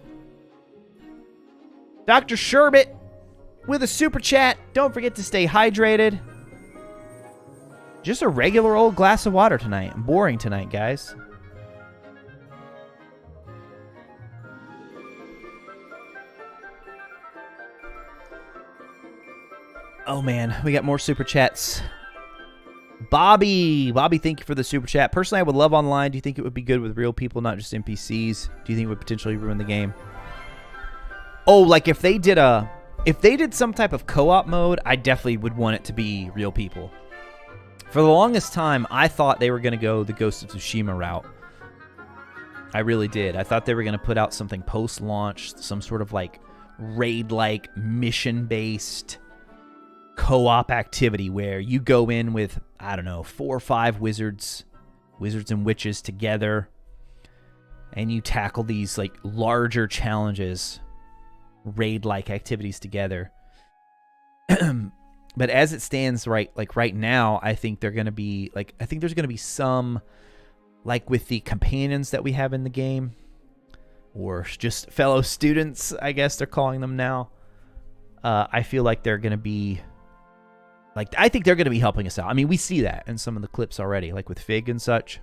Dr. Sherbet with a super chat. Don't forget to stay hydrated. Just a regular old glass of water tonight. I'm boring tonight, guys. Oh man, we got more super chats. Bobby, thank you for the super chat. Personally, I would love online. Do you think it would be good with real people, not just NPCs? Do you think it would potentially ruin the game? Oh, like if they did some type of co-op mode, I definitely would want it to be real people. For the longest time, I thought they were going to go the Ghost of Tsushima route. I really did. I thought they were going to put out something post-launch, some sort of like raid-like mission-based co-op activity where you go in with, I don't know, 4 or 5 wizards and witches together, and you tackle these like larger challenges, raid-like activities together. But as it stands right now, I think they're going to be like, I think there's going to be some, like with the companions that we have in the game, or just fellow students, I guess they're calling them now. I feel like they're going to be, like, I think they're going to be helping us out. I mean, we see that in some of the clips already, like with Fig and such.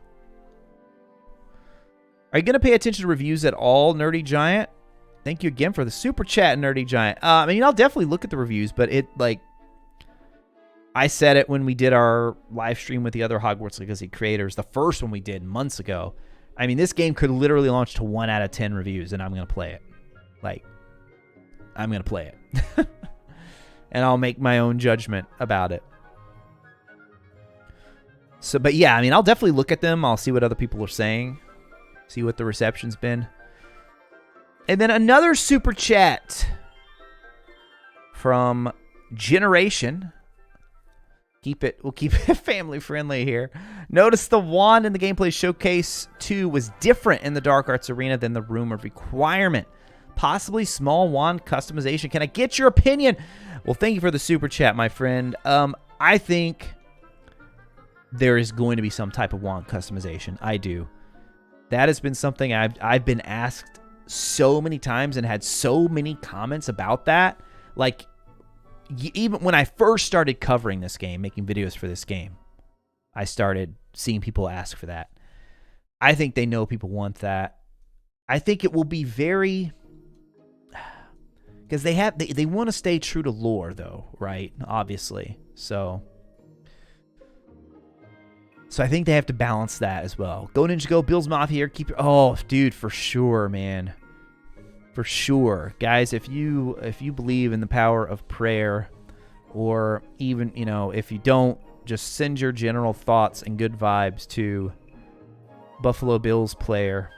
Are you going to pay attention to reviews at all, Nerdy Giant? Thank you again for the super chat, Nerdy Giant. I mean, I'll definitely look at the reviews, but it, like, I said it when we did our live stream with the other Hogwarts Legacy creators, the first one we did months ago. I mean, this game could literally launch to 1 out of 10 reviews, and I'm going to play it. Like, I'm going to play it. And I'll make my own judgment about it. So, but yeah, I mean, I'll definitely look at them. I'll see what other people are saying. See what the reception's been. And then another super chat from Generation. We'll keep it family friendly here. Notice the wand in the gameplay showcase 2 was different in the Dark Arts Arena than the Room of Requirement. Possibly small wand customization. Can I get your opinion? Well, thank you for the super chat, my friend. I think there is going to be some type of wand customization. I do. That has been something I've been asked so many times and had so many comments about that. Like, even when I first started covering this game, making videos for this game, I started seeing people ask for that. I think they know people want that. I think it will be very... Because they want to stay true to lore, though, right? Obviously. So I think they have to balance that as well. Go Ninja Go, Bill's Mafia here. Keep your... Oh, dude, for sure, man. For sure. Guys, if you believe in the power of prayer, or even, you know, if you don't, just send your general thoughts and good vibes to Buffalo Bills player.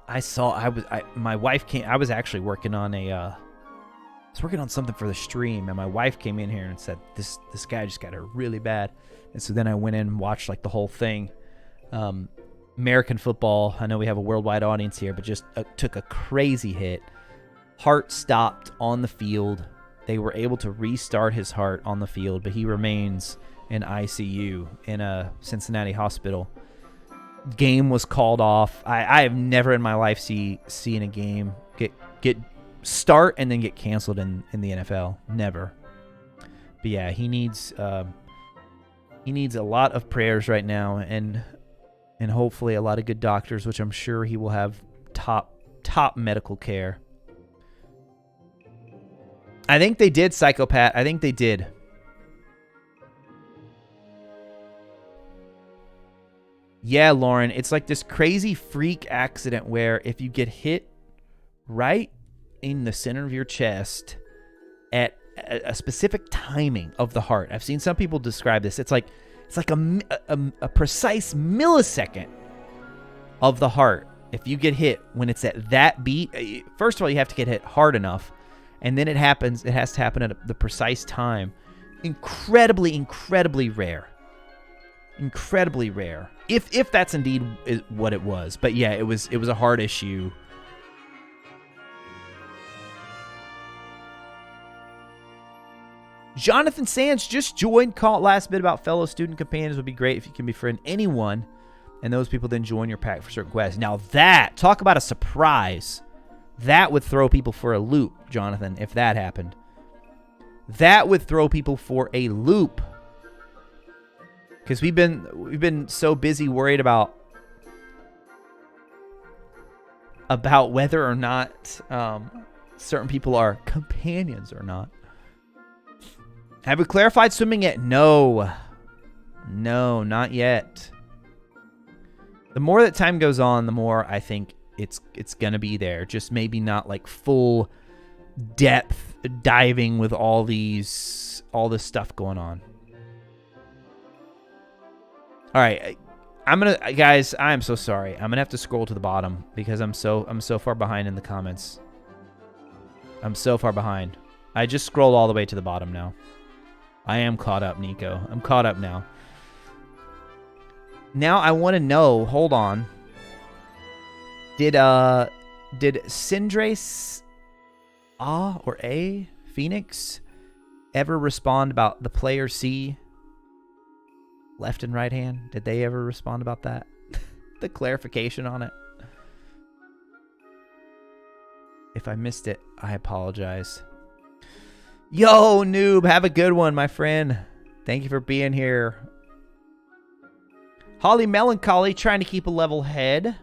My wife came, I was actually working on something for the stream, and my wife came in here and said, this guy just got hurt really bad. And so then I went in and watched like the whole thing. American football, I know we have a worldwide audience here, but just took a crazy hit. Heart stopped on the field. They were able to restart his heart on the field, but he remains in ICU in a Cincinnati hospital. Game was called off. I have never in my life seen a game get start and then get canceled in the NFL. Never. But yeah, he needs a lot of prayers right now, and hopefully a lot of good doctors, which I'm sure he will have top medical care. I think they did, Psychopath. I think they did. Yeah, Lauren, it's like this crazy freak accident where if you get hit right in the center of your chest at a specific timing of the heart. I've seen some people describe this. It's like a precise millisecond of the heart. If you get hit when it's at that beat, first of all, you have to get hit hard enough, and then it has to happen at the precise time. Incredibly rare. Incredibly rare. If that's indeed what it was. But yeah, it was a heart issue. Jonathan Sands just joined. Caught last bit about fellow student companions. Would be great if you can befriend anyone, and those people then join your pack for certain quests. Now that, talk about a surprise. That would throw people for a loop, Jonathan, if that happened. That would throw people for a loop. Because we've been so busy worried about whether or not certain people are companions or not. Have we clarified swimming yet? No, not yet. The more that time goes on, the more I think it's gonna be there. Just maybe not like full depth diving with all this stuff going on. All right, guys, I'm so sorry. I'm gonna have to scroll to the bottom because I'm so far behind in the comments. I'm so far behind. I just scrolled all the way to the bottom now. I am caught up, Nico. I'm caught up now. Now I want to know. Hold on. Did Syndrace or A Phoenix ever respond about the player C? Left and right hand. Did they ever respond about that? The clarification on it. If I missed it, I apologize. Yo, noob, have a good one, my friend. Thank you for being here. Holly Melancholy, trying to keep a level head.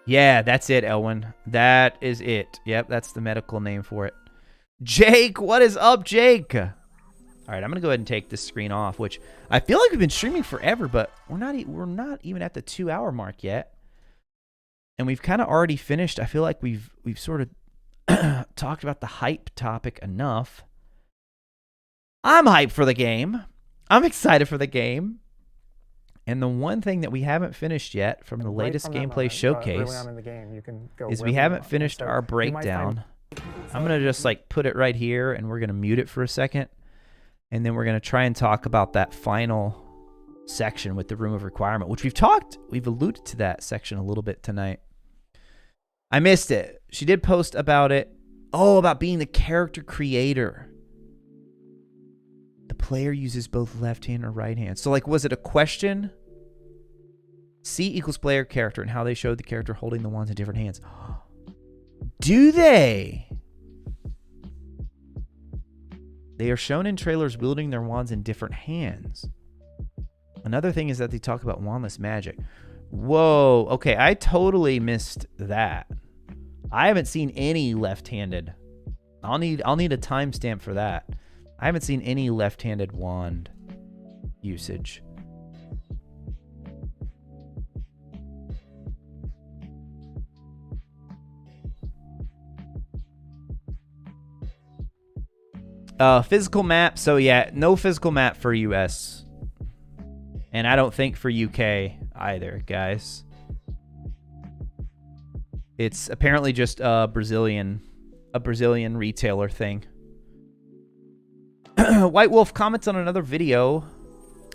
Yeah, that's it, Elwin. That is it. Yep, that's the medical name for it. Jake, what is up, Jake? All right, I'm gonna go ahead and take this screen off, which I feel like we've been streaming forever, but we're not even at the 2-hour mark yet, and we've kind of already finished. I feel like we've sort of talked about the hype topic enough. I'm hyped for the game. I'm excited for the game. And the one thing that we haven't finished yet from the latest gameplay showcase is we haven't finished our breakdown. I'm going to just like put it right here, and we're going to mute it for a second. And then we're going to try and talk about that final section with the Room of Requirement, which we've alluded to that section a little bit tonight. I missed it. She did post about it. Oh, about being the character creator. The player uses both left hand or right hand. So, like, was it a question? C equals player character and how they showed the character holding the wands in different hands. Do they? They are shown in trailers wielding their wands in different hands. Another thing is that they talk about wandless magic. Whoa. Okay, I totally missed that. I haven't seen any left-handed. I'll need a timestamp for that. I haven't seen any left-handed wand usage. Physical map. So yeah, no physical map for US. And I don't think for UK either, guys. It's apparently just a Brazilian retailer thing. White Wolf comments on another video.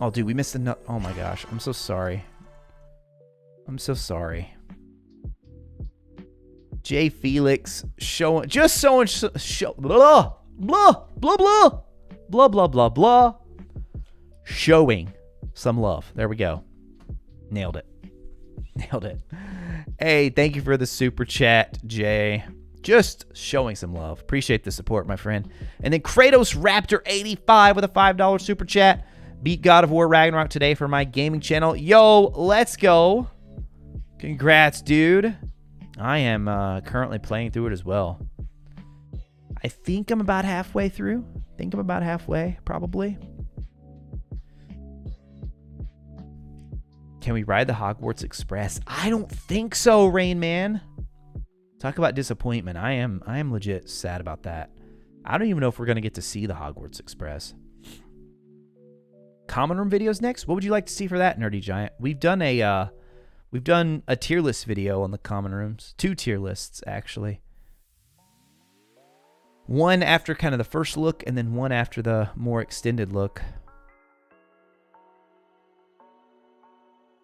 Oh, dude, we missed the oh my gosh, I'm so sorry. I'm so sorry. Jay Felix showing blah blah blah blah blah blah blah showing some love. There we go. Nailed it. Nailed it. Hey, thank you for the super chat, Jay. Just showing some love. Appreciate the support, my friend. And then Kratos Raptor 85 with a $5 super chat. Beat God of War Ragnarok today for my gaming channel. Yo, let's go. Congrats, dude. I am currently playing through it as well. I think I'm about halfway through. Probably. Can we ride the Hogwarts Express? I don't think so, Rain Man. Talk about disappointment. I am legit sad about that. I don't even know if we're going to get to see the Hogwarts Express. Common Room videos next? What would you like to see for that, Nerdy Giant? We've done a tier list video on the Common Rooms. 2 tier lists, actually. One after kind of the first look, and then one after the more extended look.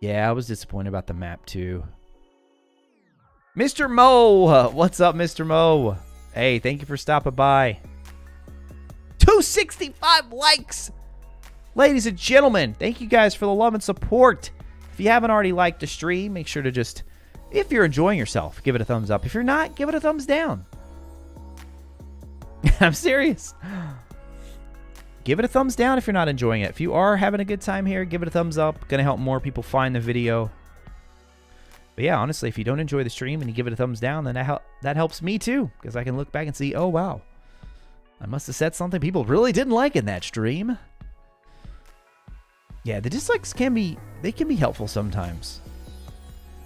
Yeah, I was disappointed about the map, too. Mr. Mo! What's up, Mr. Mo? Hey, thank you for stopping by. 265 likes! Ladies and gentlemen, thank you guys for the love and support. If you haven't already liked the stream, make sure to just, if you're enjoying yourself, give it a thumbs up. If you're not, give it a thumbs down. I'm serious. Give it a thumbs down if you're not enjoying it. If you are having a good time here, give it a thumbs up. Gonna help more people find the video. But yeah, honestly, if you don't enjoy the stream and you give it a thumbs down, then that helps me too, because I can look back and see, oh wow, I must have said something people really didn't like in that stream. Yeah, the dislikes can be helpful sometimes.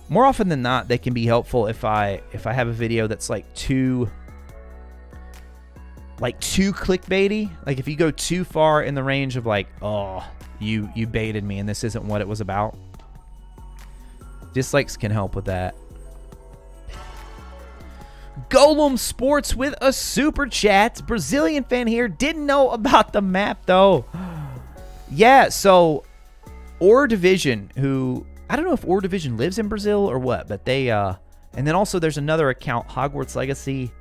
More often than not, they can be helpful if I have a video that's like too clickbaity. Like if you go too far in the range of like, oh, you baited me and this isn't what it was about. Dislikes can help with that. Golem Sports with a super chat. Brazilian fan here. Didn't know about the map though. Yeah, so Or Division, who I don't know if Or Division lives in Brazil or what, but they and then also there's another account, Hogwarts Legacy.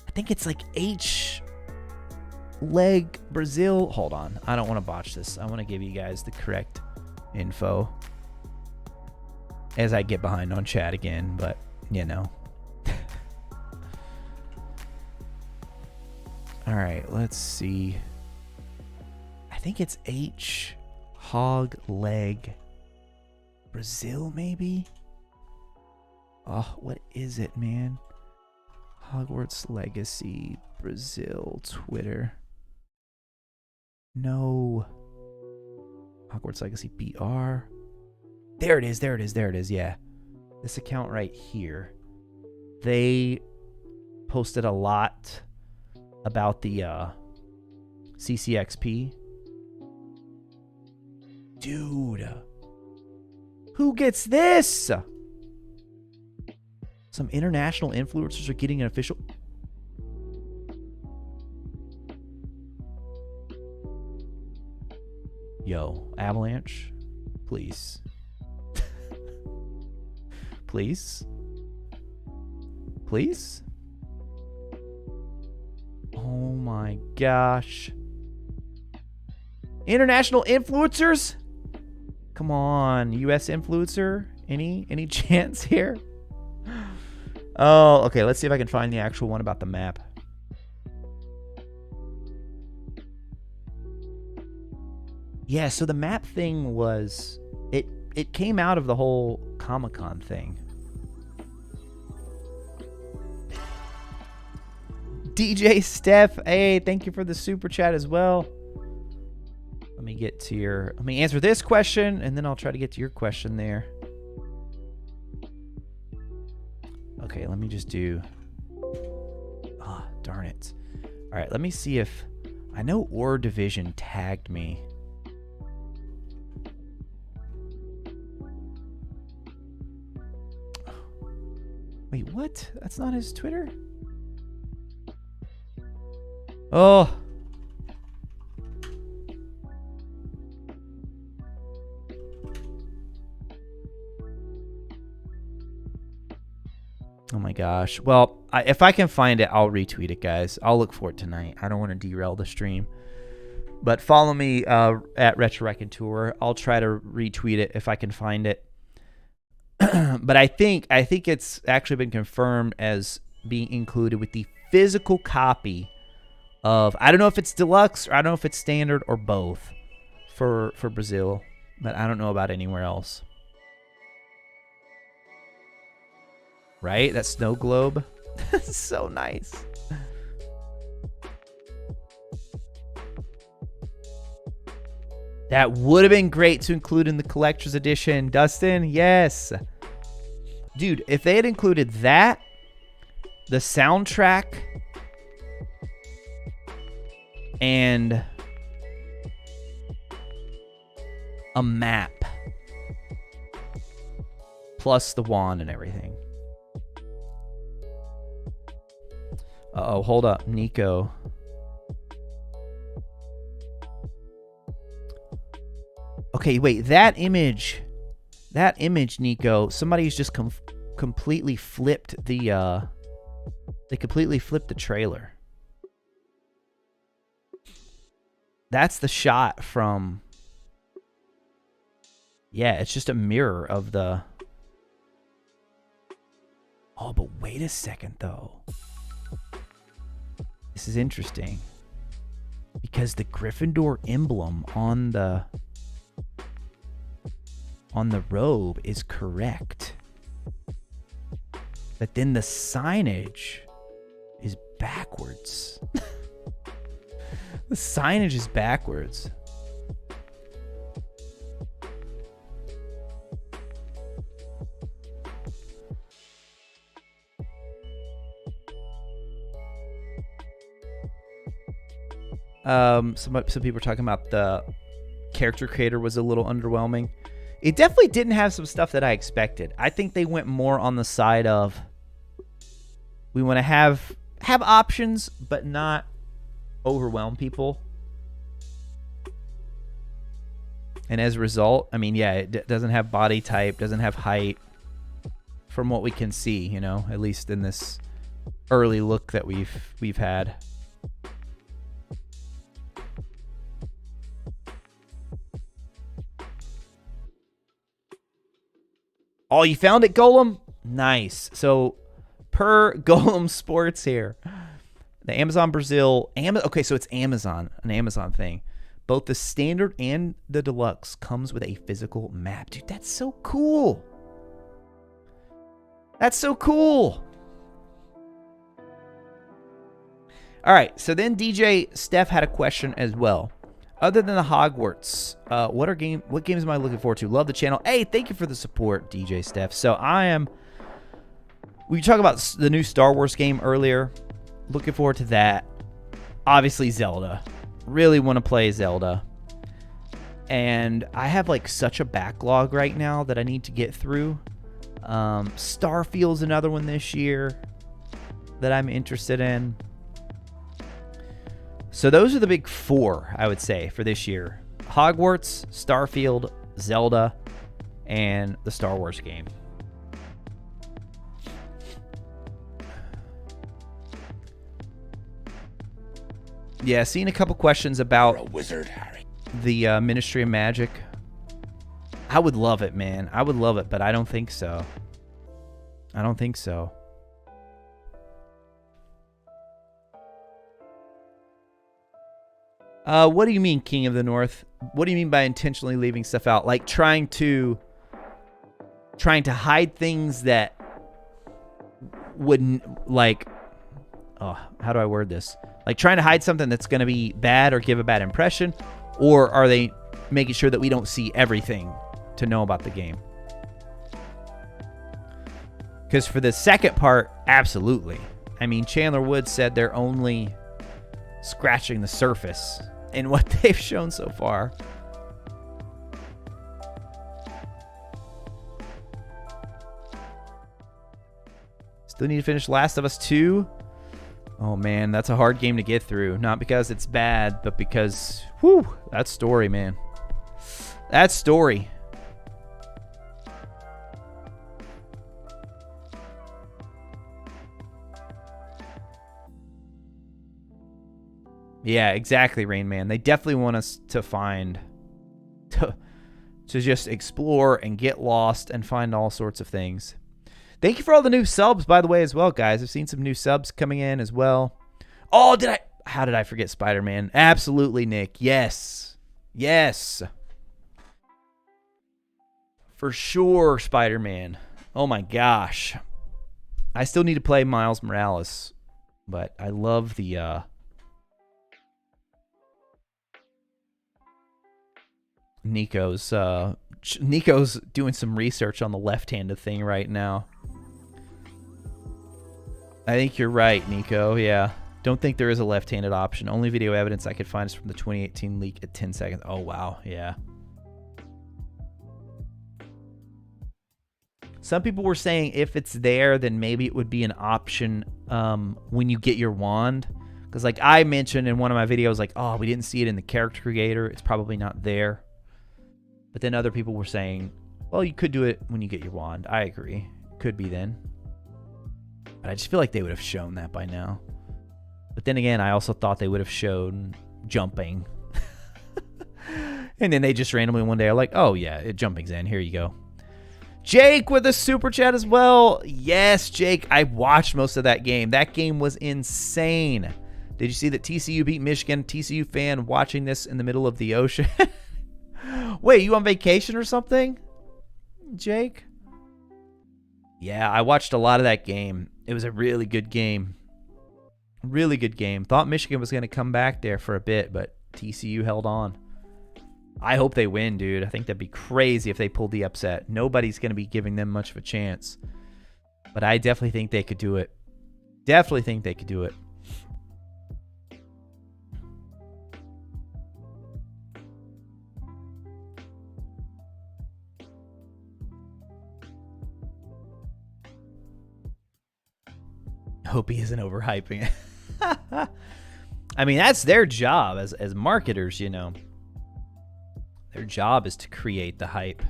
I think it's like H Leg Brazil. Hold on. I don't want to botch this. I want to give you guys the correct info as I get behind on chat again, but you know. All right, let's see. I think it's H Hog Leg Brazil, maybe. Oh, what is it, man? Hogwarts Legacy, Brazil, Twitter. No. Hogwarts Legacy BR. There it is, there it is, there it is, yeah. This account right here. They posted a lot about the CCXP. Dude. Who gets this? Some international influencers are getting an official... Yo, Avalanche, please. Please? Please? Oh my gosh. International influencers? Come on, US influencer? Any chance here? Oh, okay, let's see if I can find the actual one about the map. Yeah, so the map thing was... It came out of the whole Comic-Con thing. DJ Steph, hey, thank you for the super chat as well. Let me answer this question, and then I'll try to get to your question there. Okay, let me just do... Ah, darn it. All right, let me see if... I know Ore Division tagged me. Wait, what? That's not his Twitter? Oh. Oh my gosh. Well, if I can find it, I'll retweet it, guys. I'll look for it tonight. I don't want to derail the stream. But follow me at RetroRaconteur. I'll try to retweet it if I can find it. But I think it's actually been confirmed as being included with the physical copy of, I don't know if it's deluxe or I don't know if it's standard or both for Brazil, but I don't know about anywhere else. Right? That snow globe. So nice. That would have been great to include in the collector's edition. Dustin, yes. Dude, if they had included that, the soundtrack, and a map, plus the wand and everything. Uh-oh, hold up, Nico. Okay, wait, that image, Nico, somebody's just completely flipped the, they completely flipped the trailer. That's the shot from, yeah, it's just a mirror of the, oh, but wait a second, though. This is interesting. Because the Gryffindor emblem on the robe is correct. But then the signage is backwards. The signage is backwards. Some people are talking about the character creator was a little underwhelming. It definitely didn't have some stuff that I expected. I think they went more on the side of we want to have options, but not overwhelm people. And as a result, I mean, yeah, it doesn't have body type, doesn't have height from what we can see, you know, at least in this early look that we've had. Oh, you found it, Golem? Nice. So, per Golem Sports here, the Amazon Brazil... okay, so it's Amazon, an Amazon thing. Both the standard and the deluxe comes with a physical map. Dude, that's so cool. That's so cool. All right, so then DJ Steph had a question as well. Other than the Hogwarts, what games am I looking forward to? Love the channel. Hey, thank you for the support, DJ Steph. So we talked about the new Star Wars game earlier. Looking forward to that. Obviously, Zelda. Really want to play Zelda. And I have like such a backlog right now that I need to get through. Starfield's another one this year that I'm interested in. So those are the big four, I would say, for this year. Hogwarts, Starfield, Zelda, and the Star Wars game. Yeah, seen a couple questions about You're a wizard, Harry. the Ministry of Magic. I would love it, man. I would love it, but I don't think so. I don't think so. What do you mean, King of the North? What do you mean by intentionally leaving stuff out? Like trying to hide things that wouldn't, like, oh, how do I word this? Like trying to hide something that's going to be bad or give a bad impression? Or are they making sure that we don't see everything to know about the game? Because for the second part, absolutely. I mean, Chandler Woods said they're only scratching the surface in what they've shown so far. Still need to finish Last of Us 2. Oh man, that's a hard game to get through. Not because it's bad, but because, whew, that story, man. That story. Yeah, exactly, Rain Man. They definitely want us to just explore and get lost and find all sorts of things. Thank you for all the new subs, by the way, as well, guys. I've seen some new subs coming in as well. Oh, how did I forget Spider-Man? Absolutely, Nick. Yes. Yes. For sure, Spider-Man. Oh my gosh. I still need to play Miles Morales, but I love the Nico's doing some research on the left-handed thing right now. I think you're right, Nico. Yeah. Don't think there is a left-handed option. Only video evidence I could find is from the 2018 leak at 10 seconds. Oh, wow. Yeah. Some people were saying if it's there, then maybe it would be an option when you get your wand. Because like I mentioned in one of my videos, like, oh, we didn't see it in the character creator. It's probably not there. But then other people were saying, well, you could do it when you get your wand. I agree. Could be then. But I just feel like they would have shown that by now. But then again, I also thought they would have shown jumping. And then they just randomly one day are like, oh yeah, jumping's in. Here you go. Jake with a super chat as well. Yes, Jake. I watched most of that game. That game was insane. Did you see that TCU beat Michigan? TCU fan watching this in the middle of the ocean. Wait, you on vacation or something, Jake? Yeah, I watched a lot of that game. It was a really good game. Really good game. Thought Michigan was going to come back there for a bit, but TCU held on. I hope they win, dude. I think that'd be crazy if they pulled the upset. Nobody's going to be giving them much of a chance. But I definitely think they could do it. Definitely think they could do it. Hope he isn't overhyping it. I mean, that's their job as marketers, you know. Their job is to create the hype.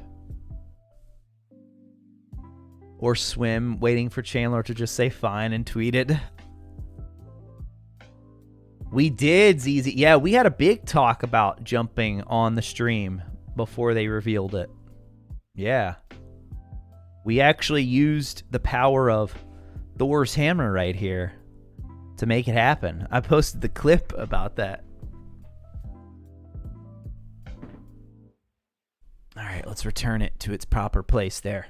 Or Swim, waiting for Chandler to just say fine and tweet it. We did, ZZ. Yeah, we had a big talk about jumping on the stream before they revealed it. Yeah. We actually used the power of Thor's hammer right here to make it happen. I posted the clip about that. All right, let's return it to its proper place there.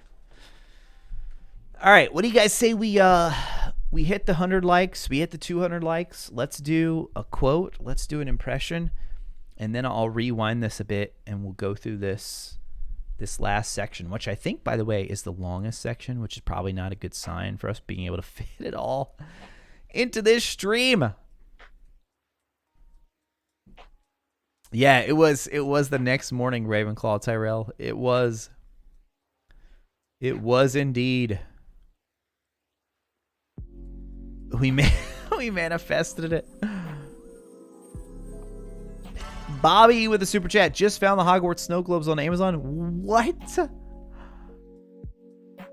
All right, what do you guys say we hit the 100 likes, we hit the 200 likes. Let's do a quote, let's do an impression, and then I'll rewind this a bit and we'll go through this last section, which I think, by the way, is the longest section, which is probably not a good sign for us being able to fit it all into this stream. Yeah, it was the next morning, Ravenclaw Tyrell. It was indeed. We manifested it. Bobby with a super chat. Just found the Hogwarts snow globes on Amazon. What?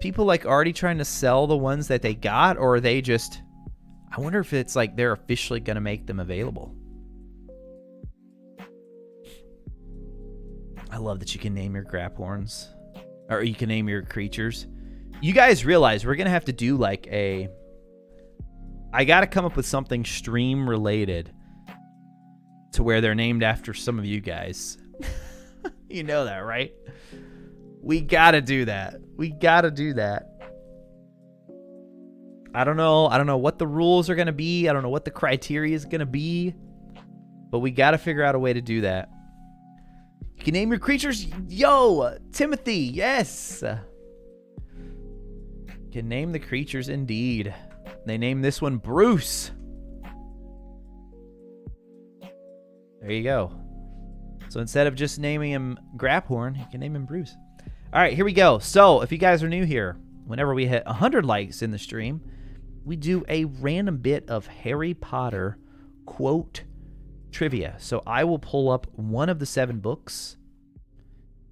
People like already trying to sell the ones that they got, or are they just... I wonder if it's like they're officially going to make them available. I love that you can name your Graphorns. Or you can name your creatures. You guys realize we're going to have to do like a... I got to come up with something stream related to where they're named after some of you guys. You know that, right? We got to do that. We got to do that. I don't know what the rules are going to be. I don't know what the criteria is going to be. But we got to figure out a way to do that. You can name your creatures. Yo, Timothy, yes. You can name the creatures indeed. They named this one Bruce. There you go. So instead of just naming him Graphorn, you can name him Bruce. All right, here we go. So if you guys are new here, whenever we hit 100 likes in the stream, we do a random bit of Harry Potter quote trivia. So I will pull up one of the 7 books,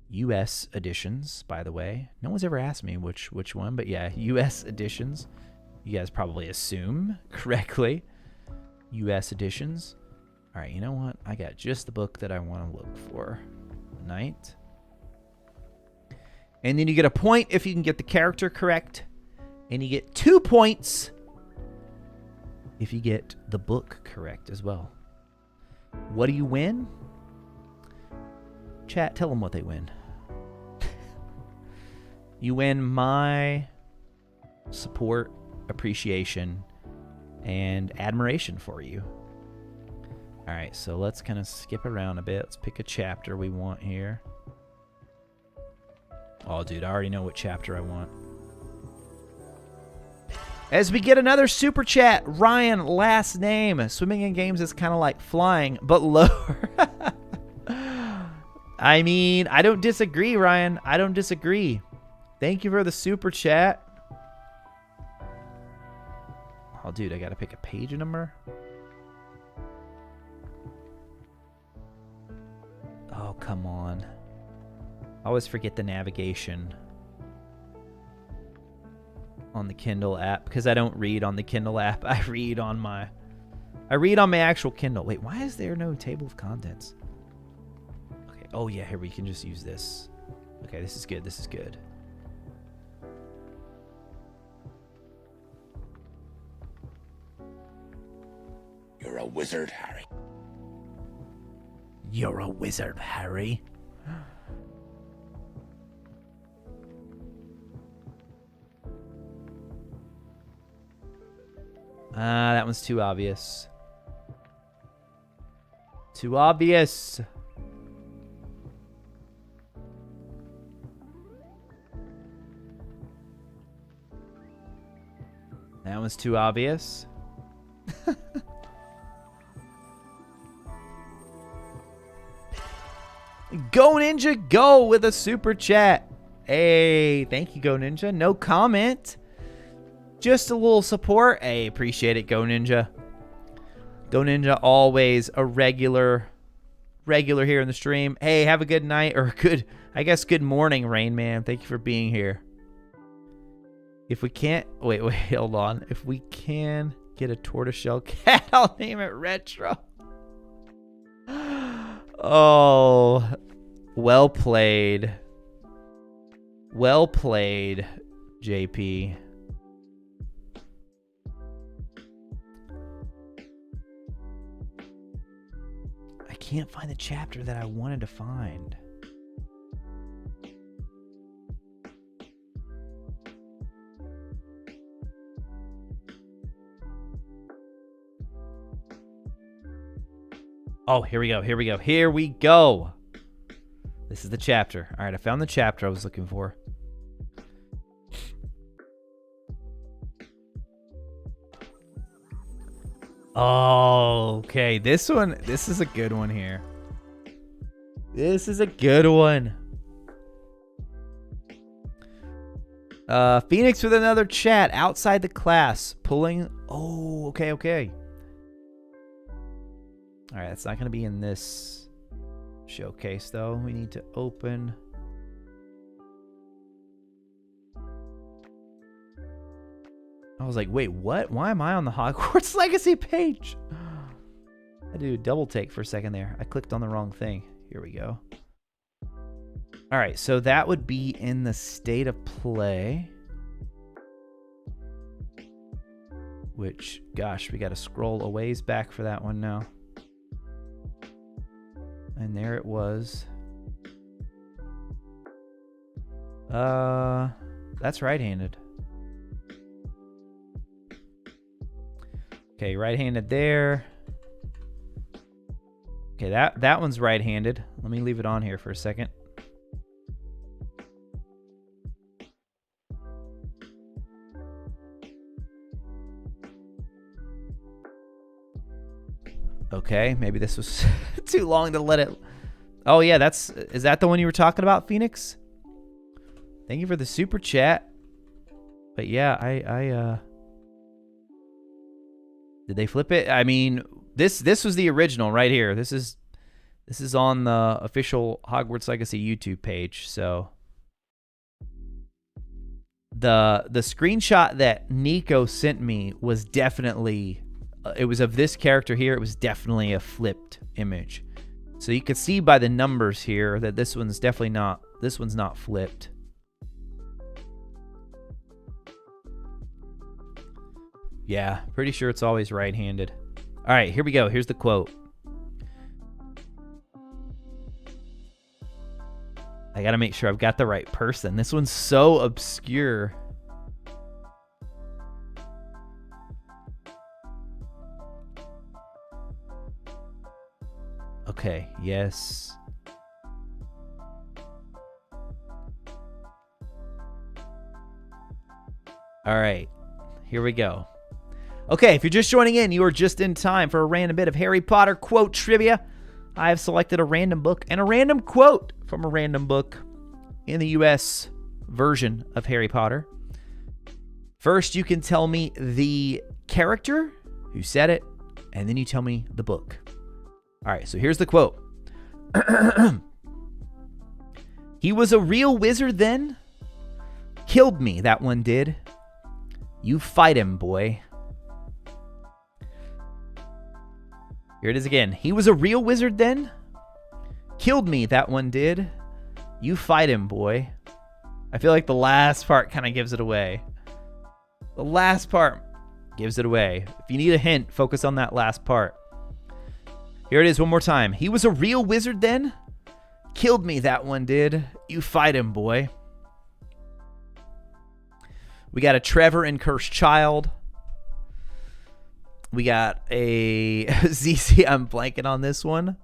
U.S. editions, by the way. No one's ever asked me which one, but yeah, U.S. editions. You guys probably assume correctly. U.S. editions. All right, you know what? I got just the book that I want to look for. Night. And then you get a point if you can get the character correct. And you get 2 points if you get the book correct as well. What do you win? Chat, tell them what they win. You win my support, appreciation, and admiration for you. All right, so let's kind of skip around a bit. Let's pick a chapter we want here. Oh, dude, I already know what chapter I want. As we get another super chat, Ryan, last name. Swimming in games is kind of like flying, but lower. I mean, I don't disagree, Ryan. I don't disagree. Thank you for the super chat. Oh, dude, I got to pick a page number. Oh, come on. I always forget the navigation on the Kindle app because I don't read on the Kindle app. I read on my actual Kindle. Wait, why is there no table of contents? Okay. Oh yeah, here we can just use this. Okay, this is good. This is good. You're a wizard, Harry. You're a wizard, Harry. That one's too obvious. Too obvious. That one's too obvious. Go Ninja, go with a super chat. Hey, thank you, Go Ninja. No comment. Just a little support. Hey, appreciate it, Go Ninja. Go Ninja, always a regular here in the stream. Hey, have a good night, or good morning, Rain Man. Thank you for being here. If we can't, wait, hold on. If we can get a tortoiseshell cat, I'll name it Retro. Oh, well played. Well played, JP. I can't find the chapter that I wanted to find. Oh, here we go. Here we go. Here we go. This is the chapter. All right, I found the chapter I was looking for. Oh, okay. This is a good one here. This is a good one. Phoenix with another chat outside the class. Pulling. Oh, okay, okay. All right, it's not going to be in this showcase, though. We need to open. I was like, wait, what? Why am I on the Hogwarts Legacy page? I do a double take for a second there. I clicked on the wrong thing. Here we go. All right, so that would be in the state of play. Which, gosh, we got to scroll a ways back for that one now. And there it was. That's right-handed. Okay, right-handed there. Okay, that one's right-handed. Let me leave it on here for a second. Okay, maybe this was too long to let it... Oh, yeah, is that the one you were talking about, Phoenix? Thank you for the super chat. But yeah, I did they flip it? I mean, this was the original right here. This is on the official Hogwarts Legacy YouTube page, so... The screenshot that Nico sent me was definitely... it was of this character here. It was definitely a flipped image. So you could see by the numbers here that this one's definitely not... This one's not flipped. Yeah, pretty sure it's always right-handed. All right, here we go. Here's the quote. I gotta make sure I've got the right person. This one's so obscure. Okay, yes. All right, here we go. Okay, if you're just joining in, you are just in time for a random bit of Harry Potter quote trivia. I have selected a random book and a random quote from a random book in the US version of Harry Potter. First, you can tell me the character who said it, and then you tell me the book. All right, so here's the quote. He was a real wizard then. Killed me, that one did. You fight him, boy. Here it is again. He was a real wizard then. Killed me, that one did. You fight him, boy. I feel like the last part kind of gives it away. The last part gives it away. If you need a hint, focus on that last part. Here it is one more time. He was a real wizard then. Killed me, that one did. You fight him, boy. We got a Trevor and Cursed Child. We got a ZC. I'm blanking on this one.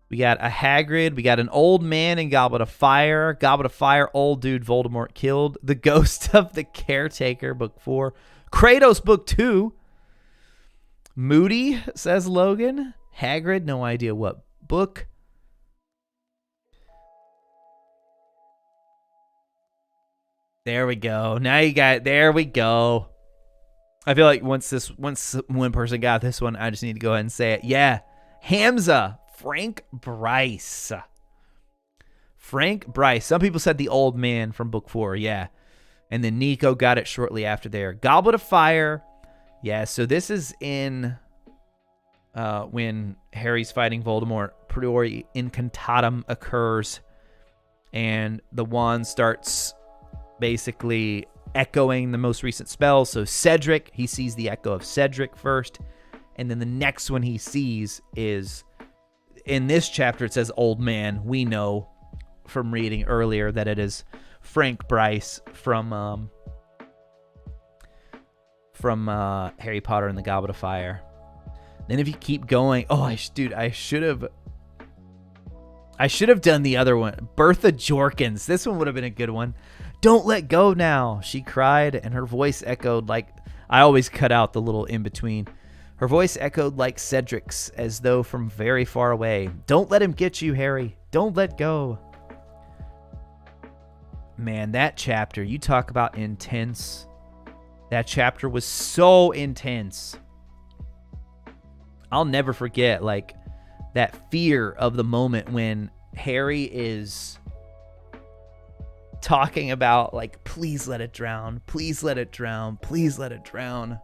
We got a Hagrid. We got an old man in Goblet of Fire. Goblet of Fire, old dude Voldemort killed. The Ghost of the Caretaker, book 4. Kratos, book 2. Moody, says Logan. Hagrid, no idea what book. There we go. Now you got, there we go. I feel like once one person got this one, I just need to go ahead and say it. Yeah. Hamza. Frank Bryce. Frank Bryce. Some people said the old man from book 4. Yeah. And then Nico got it shortly after there. Goblet of Fire. Yeah. So this is in when Harry's fighting Voldemort. Priori Incantatum occurs. And the wand starts basically echoing the most recent spell. So Cedric, he sees the echo of Cedric first, and then the next one he sees is, in this chapter it says old man. We know from reading earlier that it is Frank Bryce from Harry Potter and the Goblet of Fire. Then if you keep going, dude, I should have done the other one. Bertha Jorkins. This one would have been a good one. Don't let go now, she cried, and her voice echoed like, I always cut out the little in between. Her voice echoed like Cedric's, as though from very far away. Don't let him get you, Harry. Don't let go. Man, that chapter, you talk about intense. That chapter was so intense. I'll never forget, like, that fear of the moment when Harry is talking about, like, please let it drown. Please let it drown. Please let it drown.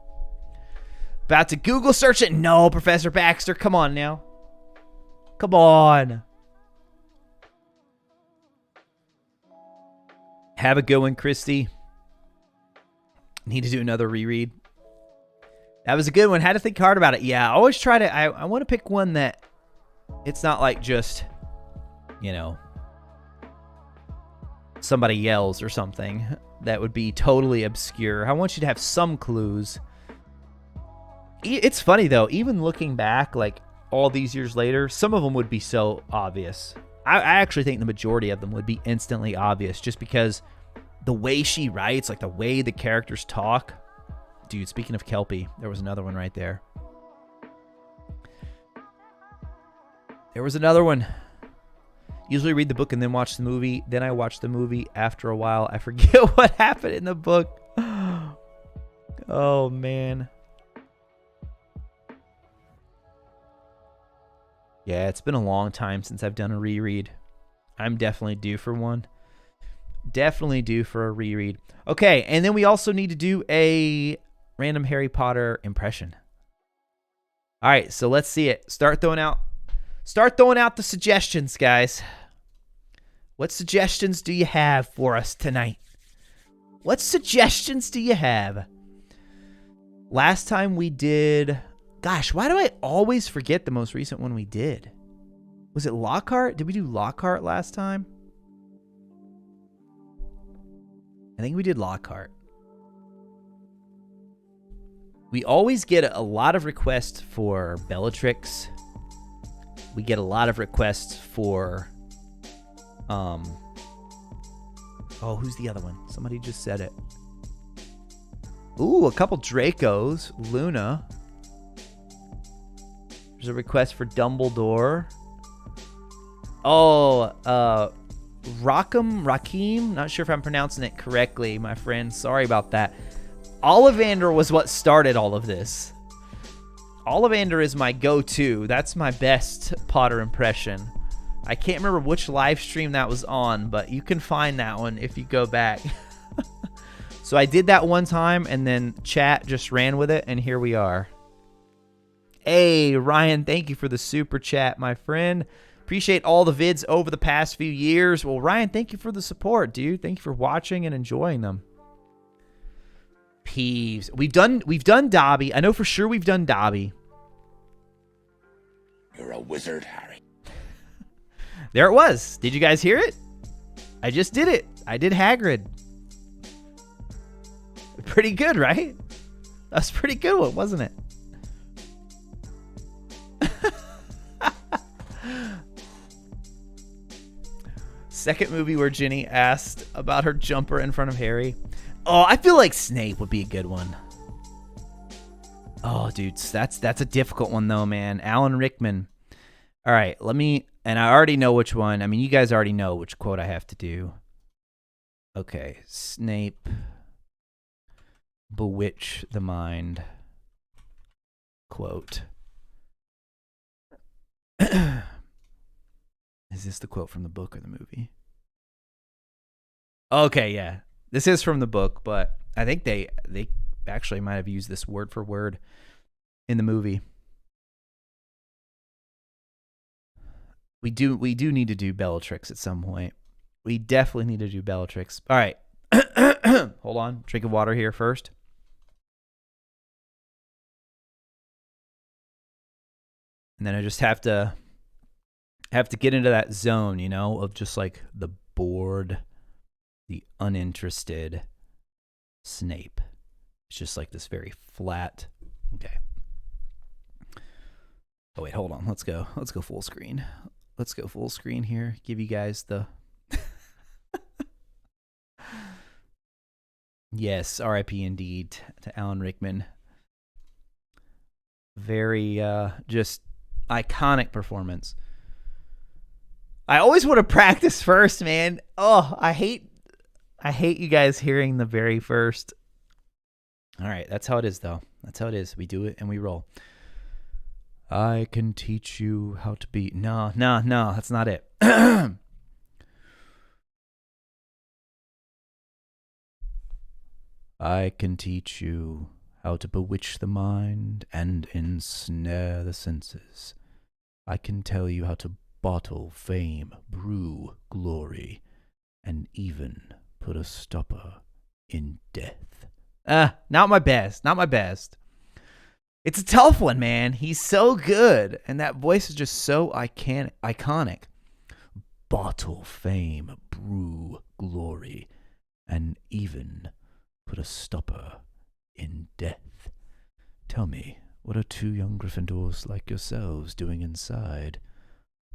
About to Google search it. No, Professor Baxter, come on now. Come on. Have a good one, Christy. Need to do another reread. That was a good one. Had to think hard about it. Yeah, I always try to... I want to pick one that... It's not like just... You know... Somebody yells or something. That would be totally obscure. I want you to have some clues. It's funny, though. Even looking back, like, all these years later, some of them would be so obvious. I actually think the majority of them would be instantly obvious. Just because the way she writes, like, the way the characters talk... Dude, speaking of Kelpie, there was another one right there. There was another one. Usually read the book and then watch the movie. Then I watch the movie. After a while, I forget what happened in the book. Oh, man. Yeah, it's been a long time since I've done a reread. I'm definitely due for one. Definitely due for a reread. Okay, and then we also need to do a random Harry Potter impression. All right, so let's see it. Start throwing out the suggestions, guys. What suggestions do you have for us tonight? What suggestions do you have? Last time we did... Gosh, why do I always forget the most recent one we did? Was it Lockhart? Did we do Lockhart last time? I think we did Lockhart. We always get a lot of requests for Bellatrix. We get a lot of requests for... Oh, who's the other one? Somebody just said it. Ooh, a couple Dracos. Luna. There's a request for Dumbledore. Oh, Rakim. Not sure if I'm pronouncing it correctly, my friend. Sorry about that. Ollivander was what started all of this. Ollivander is my go-to. That's my best Potter impression. I can't remember which live stream that was on, but you can find that one if you go back. So I did that one time, and then chat just ran with it, and here we are. Hey, Ryan, thank you for the super chat, my friend. Appreciate all the vids over the past few years. Well, Ryan, thank you for the support, dude. Thank you for watching and enjoying them. Peeves. We've done Dobby. I know for sure we've done Dobby. You're a wizard, Harry. There it was. Did you guys hear it? I just did it. I did Hagrid. Pretty good, right? That's a pretty good one, wasn't it? Second movie where Ginny asked about her jumper in front of Harry. Oh, I feel like Snape would be a good one. Oh, dude, that's a difficult one though, man. Alan Rickman. All right, and I already know which one. I mean, you guys already know which quote I have to do. Okay, Snape. Bewitch the mind. Quote. Is this the quote from the book or the movie? Okay, yeah. This is from the book, but I think they actually might have used this word for word in the movie. We do need to do Bellatrix at some point. We definitely need to do Bellatrix. All right. Hold on. Drink of water here first. And then I just have to get into that zone, you know, of just like the bored, the uninterested Snape. It's just like this very flat. Okay. Oh wait, hold on. Let's go full screen. Let's go full screen here. Give you guys the yes, R.I.P. indeed to Alan Rickman. Very just iconic performance. I always want to practice first, man. Oh, I hate you guys hearing the very first. All right, that's how it is though. That's how it is. We do it and we roll. I can teach you how to be. No, that's not it. I can teach you how to bewitch the mind and ensnare the senses. I can tell you how to bottle fame, brew glory, and even put a stopper in death. Not my best. Not my best. It's a tough one, man. He's so good. And that voice is just so iconic. Bottle fame, brew glory, and even put a stopper in death. Tell me, what are two young Gryffindors like yourselves doing inside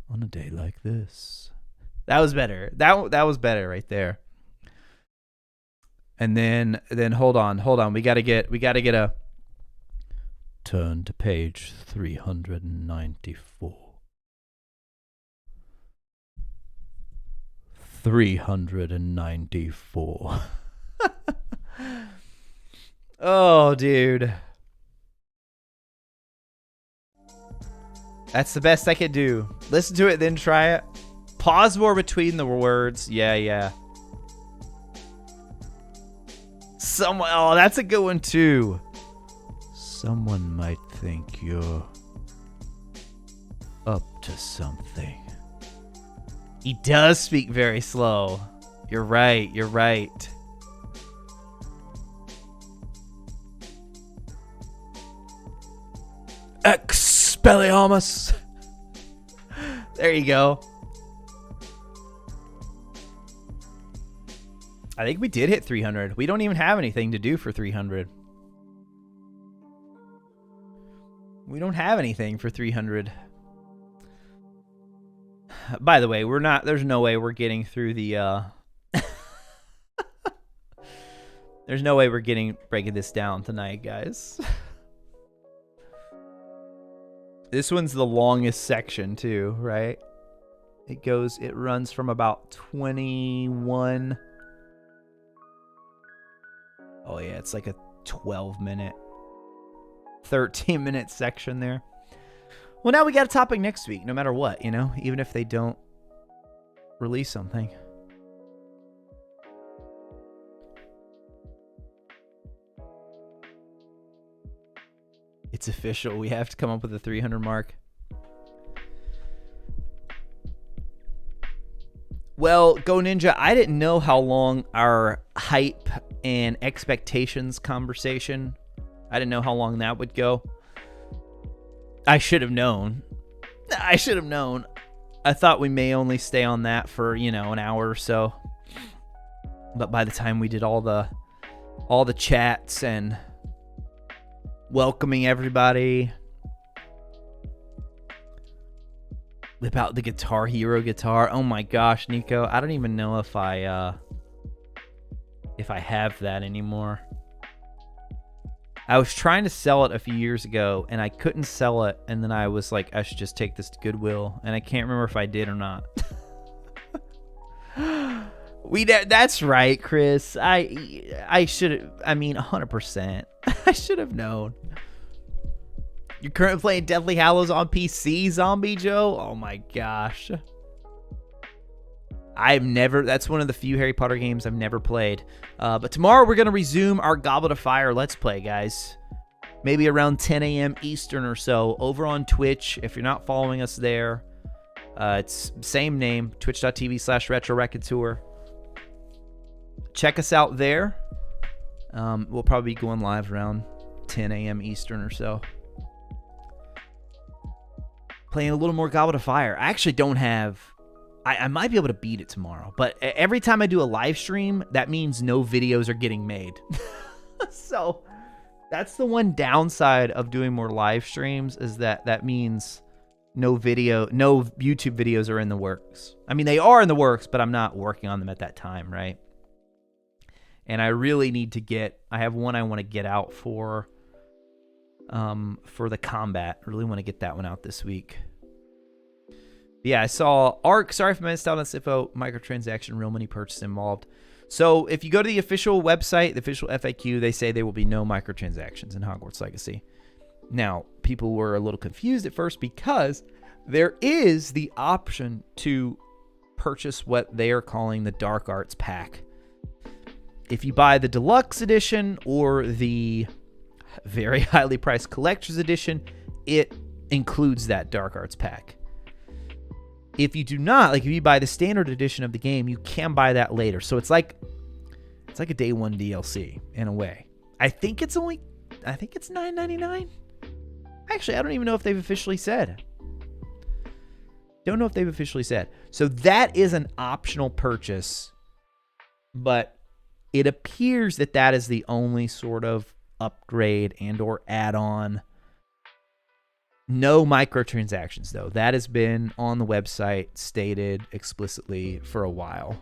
on a day like this? That was better. That was better right there. And then hold on. We gotta get a turn to page 394. 394. Oh, dude. That's the best I could do. Listen to it, then try it. Pause more between the words. Yeah. Oh, that's a good one too. Someone might think you're up to something. He does speak very slow. You're right. Expelliarmus. There you go. I think we did hit 300. We don't even have anything to do for 300. We don't have anything for 300. By the way, there's no way we're getting through the there's no way we're breaking this down tonight, guys. This one's the longest section too, right? It runs from about 21. Oh yeah, it's like a 12-minute, 13-minute section there. Well, now we got a topic next week, no matter what, even if they don't release something. It's official. We have to come up with a 300 mark. Well, Go Ninja, I didn't know how long our hype and expectations conversation, I didn't know how long that would go. I should have known. I thought we may only stay on that for, an hour or so. But by the time we did all the chats and welcoming everybody about the Guitar Hero guitar. Oh my gosh, Nico, I don't even know if I have that anymore. I was trying to sell it a few years ago and I couldn't sell it, and then I was like, I should just take this to Goodwill, and I can't remember if I did or not. That's right, Chris. I should have, 100%. I should have known. You're currently playing Deathly Hallows on PC, Zombie Joe? Oh my gosh. That's one of the few Harry Potter games I've never played. But tomorrow we're going to resume our Goblet of Fire Let's Play, guys. Maybe around 10 a.m. Eastern or so, over on Twitch. If you're not following us there, it's same name, twitch.tv/RetroRaconteur. Check us out there. We'll probably be going live around 10 a.m. Eastern or so. Playing a little more Goblet of Fire. I actually don't have... I might be able to beat it tomorrow, but every time I do a live stream, that means no videos are getting made. So that's the one downside of doing more live streams, is that means no YouTube videos are in the works. I mean, they are in the works, but I'm not working on them at that time, right? And I really need to I have one I want to get out for the combat. I really want to get that one out this week. Yeah, I saw ARC. Sorry if I missed out on this info. Microtransaction, real money purchase involved. So if you go to the official website, the official FAQ, they say there will be no microtransactions in Hogwarts Legacy. Now, people were a little confused at first because there is the option to purchase what they are calling the Dark Arts Pack. If you buy the Deluxe Edition or the very highly priced Collector's Edition, it includes that Dark Arts Pack. If you do not, like if you buy the Standard Edition of the game, you can buy that later. So it's like a day one DLC in a way. I think it's $9.99. Actually, I don't even know if they've officially said. Don't know if they've officially said. So that is an optional purchase, but it appears that that is the only sort of upgrade and or add-on. No microtransactions, though. That has been on the website stated explicitly for a while.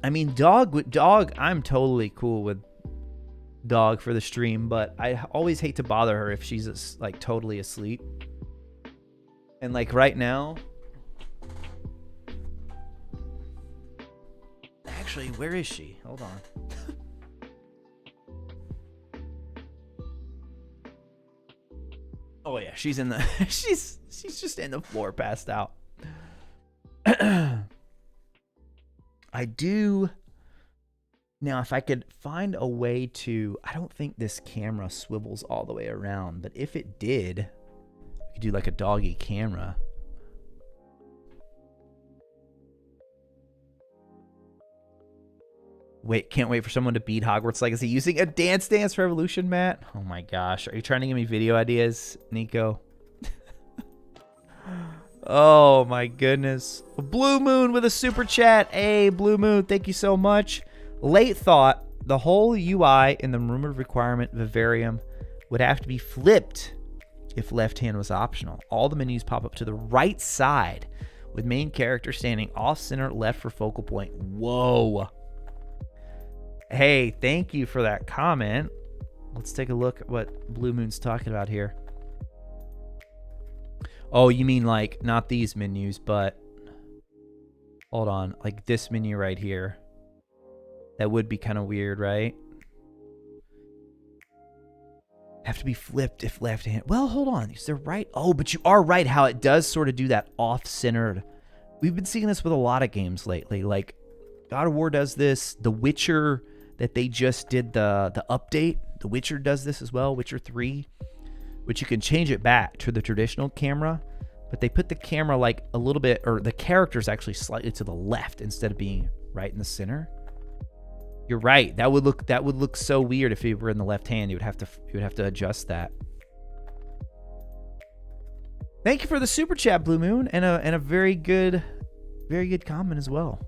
I mean, Dog, I'm totally cool with Dog for the stream, but I always hate to bother her if she's like totally asleep. And like right now, actually, where is she? Hold on. Oh yeah, she's in the she's just in the floor passed out. I do now, if I could find a way to, I don't think this camera swivels all the way around, but if it did, I could do like a doggy camera. Wait, can't wait for someone to beat Hogwarts Legacy using a Dance Dance Revolution mat. Oh my gosh. Are you trying to give me video ideas, Nico? Oh my goodness. Blue Moon with a super chat. Hey, Blue Moon, thank you so much. Late thought, the whole UI in the rumored requirement Vivarium would have to be flipped if left hand was optional. All the menus pop up to the right side with main character standing off center left for focal point. Whoa. Hey, thank you for that comment. Let's take a look at what Blue Moon's talking about here. Oh, you mean like not these menus, but hold on, like this menu right here. That would be kind of weird, right? Have to be flipped if left hand. Well, hold on. Is there right? Oh, but you are right how it does sort of do that off-centered. We've been seeing this with a lot of games lately. Like God of War does this. The Witcher that they just did the update. The Witcher does this as well. Witcher 3. Which you can change it back to the traditional camera, but they put the camera like a little bit, or the character's actually slightly to the left instead of being right in the center. You're right. That would look so weird if you were in the left hand. You would have to adjust that. Thank you for the super chat, Blue Moon, and a very good comment as well.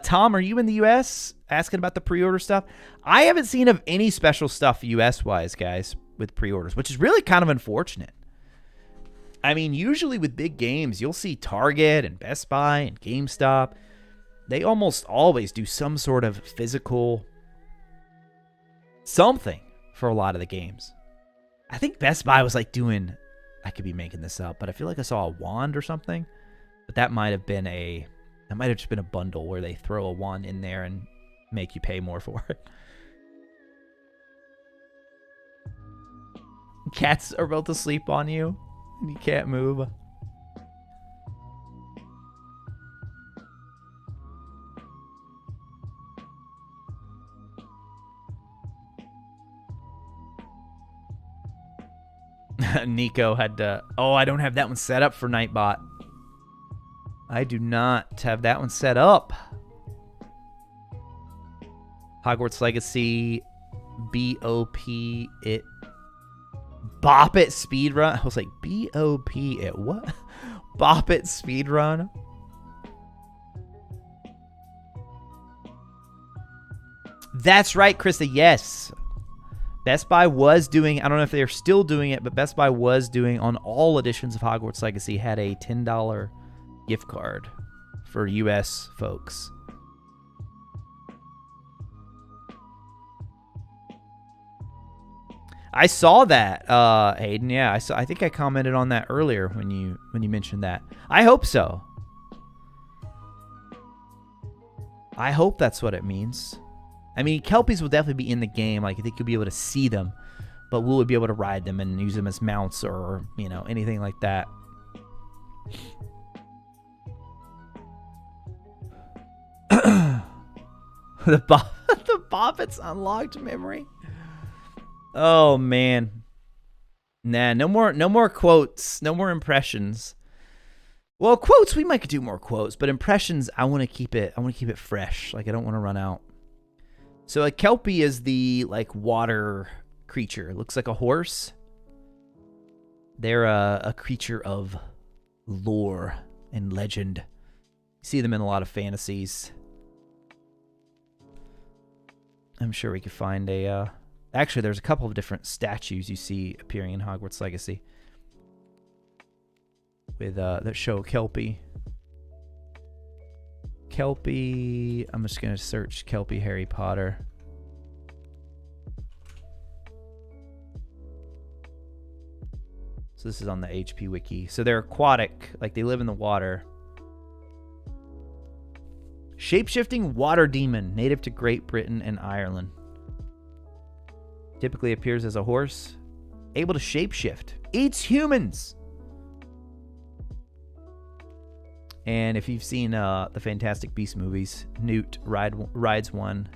Tom, are you in the U.S. asking about the pre-order stuff? I haven't seen of any special stuff U.S.-wise, guys, with pre-orders, which is really kind of unfortunate. I mean, usually with big games, you'll see Target and Best Buy and GameStop. They almost always do some sort of physical something for a lot of the games. I think Best Buy was like doing, I could be making this up, but I feel like I saw a wand or something. But that might have just been a bundle where they throw a wand in there and make you pay more for it. Cats are about to sleep on you and you can't move. Nico had to... Oh, I don't have that one set up for Nightbot. I do not have that one set up. Hogwarts Legacy, BOP it. Bop it speedrun. I was like, BOP it what? Bop it speedrun. That's right, Krista. Yes. Best Buy was doing, I don't know if they're still doing it, but Best Buy was doing on all editions of Hogwarts Legacy had a $10 gift card for US folks. I saw that, Hayden. Yeah, I think I commented on that earlier when you mentioned that. I hope so. I hope that's what it means. I mean, Kelpies will definitely be in the game. Like, I think you'll be able to see them, but will we be able to ride them and use them as mounts or, you know, anything like that? The Bobbits unlocked memory. Oh man. Nah, no more quotes, no more impressions. Well, quotes, we might do more quotes, but impressions, I want to keep it fresh. Like, I don't want to run out. So a Kelpie is the, like, water creature. It looks like a horse. They're a creature of lore and legend. You see them in a lot of fantasies. I'm sure we could find a... Actually, there's a couple of different statues you see appearing in Hogwarts Legacy with that show Kelpie. Kelpie. I'm just gonna search Kelpie Harry Potter. So this is on the HP Wiki. So they're aquatic, like they live in the water. Shape-shifting water demon, native to Great Britain and Ireland. Typically appears as a horse, able to shapeshift, eats humans. And if you've seen the Fantastic Beasts movies, Newt rides one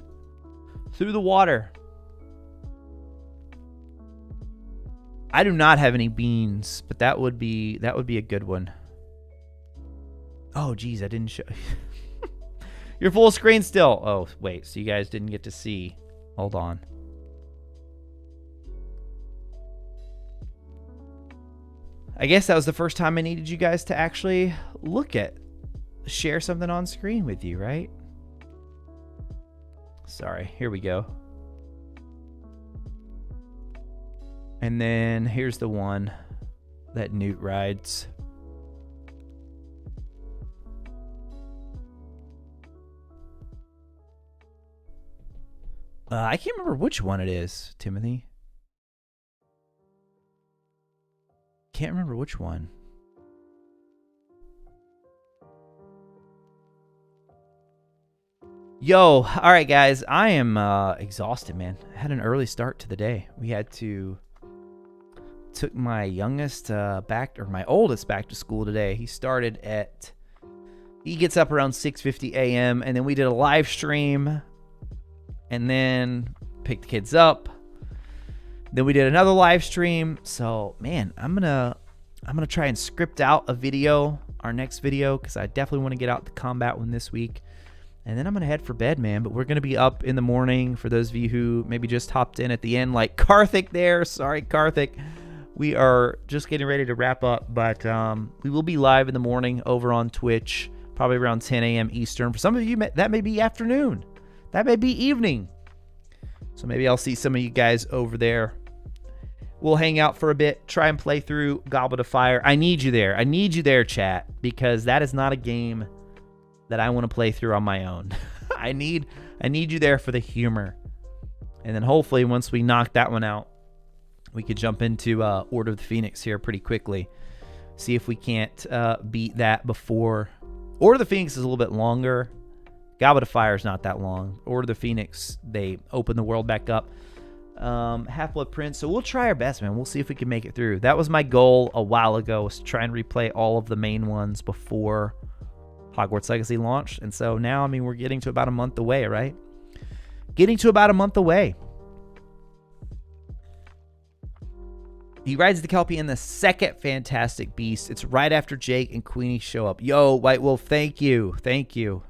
through the water. I do not have any beans, but that would be a good one. Oh, geez, I didn't show. You're full screen still. Oh, wait, so you guys didn't get to see. Hold on. I guess that was the first time I needed you guys to actually share something on screen with you, right? Sorry, here we go. And then here's the one that Newt rides. I can't remember which one it is, Timothy. Can't remember which one. Yo, all right, guys. I am exhausted, man. I had an early start to the day. We had to took my youngest my oldest back to school today. He gets up around 6:50 a.m. and then we did a live stream, and then picked the kids up. Then we did another live stream. So, man, I'm gonna try and script out a video, our next video, because I definitely want to get out the combat one this week. And then I'm gonna head for bed, man. But we're gonna be up in the morning for those of you who maybe just hopped in at the end, like Karthik there. Sorry, Karthik. We are just getting ready to wrap up, but we will be live in the morning over on Twitch, probably around 10 a.m. Eastern. For some of you, that may be afternoon. That may be evening. So maybe I'll see some of you guys over there. We'll hang out for a bit, try and play through Goblet of Fire. I need you there. I need you there, chat, because that is not a game that I want to play through on my own. I need you there for the humor. And then hopefully once we knock that one out, we could jump into Order of the Phoenix here pretty quickly. See if we can't beat that before. Order of the Phoenix is a little bit longer. Goblet of Fire is not that long. Order of the Phoenix, they open the world back up. Half-Blood Prince. So we'll try our best, man. We'll see if we can make it through. That was my goal a while ago, was to try and replay all of the main ones before Hogwarts Legacy launched. And so now, I mean, we're getting to about a month away, right? Getting to about a month away. He rides the Kelpie in the second Fantastic Beast. It's right after Jake and Queenie show up. Yo, White Wolf, thank you. Thank you.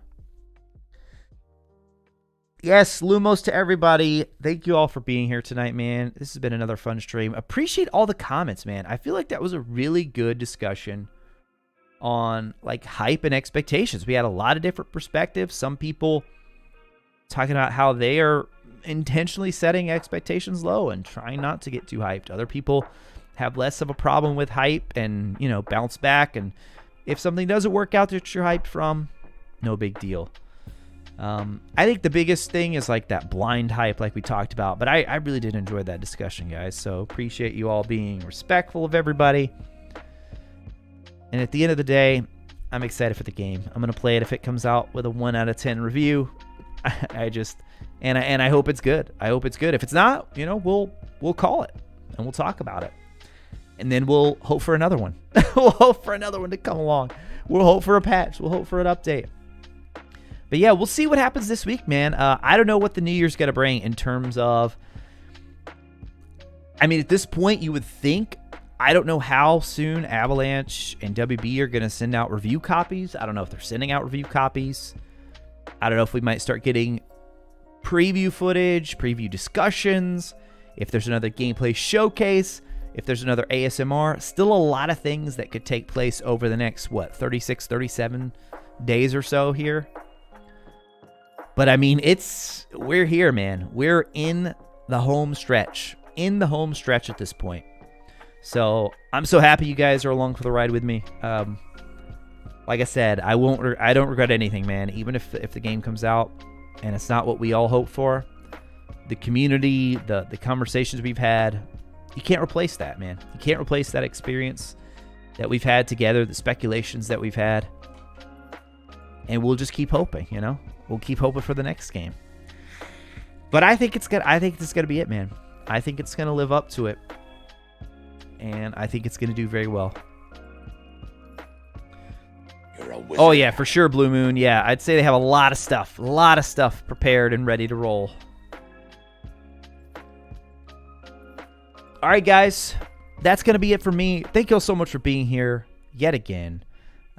Yes, Lumos to everybody. Thank you all for being here tonight, man. This has been another fun stream. Appreciate all the comments, man. I feel like that was a really good discussion on like hype and expectations. We had a lot of different perspectives. Some people talking about how they are intentionally setting expectations low and trying not to get too hyped. Other people have less of a problem with hype and, bounce back. And if something doesn't work out that you're hyped from, no big deal. I think the biggest thing is like that blind hype like we talked about. But I really did enjoy that discussion, guys. So appreciate you all being respectful of everybody. And at the end of the day, I'm excited for the game. I'm going to play it if it comes out with a 1 out of 10 review. I hope it's good. I hope it's good. If it's not, we'll call it and we'll talk about it. And then we'll hope for another one. We'll hope for another one to come along. We'll hope for a patch. We'll hope for an update. But yeah, we'll see what happens this week, man. I don't know what the new year's going to bring in terms of, at this point you would think, I don't know how soon Avalanche and WB are going to send out review copies. I don't know if they're sending out review copies. I don't know if we might start getting preview footage, preview discussions, if there's another gameplay showcase, if there's another ASMR. Still a lot of things that could take place over the next, 36, 37 days or so here. But we're here, man. We're in the home stretch. In the home stretch at this point. So I'm so happy you guys are along for the ride with me. Like I said, I don't regret anything, man. Even if the game comes out and it's not what we all hope for, the community, the conversations we've had, you can't replace that, man. You can't replace that experience that we've had together, the speculations that we've had. And we'll just keep hoping, We'll keep hoping for the next game. But I think this is gonna be it, man. I think it's gonna live up to it. And I think it's gonna do very well. You're a wizard. Oh yeah, for sure, Blue Moon. Yeah, I'd say they have a lot of stuff prepared and ready to roll. All right, guys, that's gonna be it for me. Thank you all so much for being here yet again.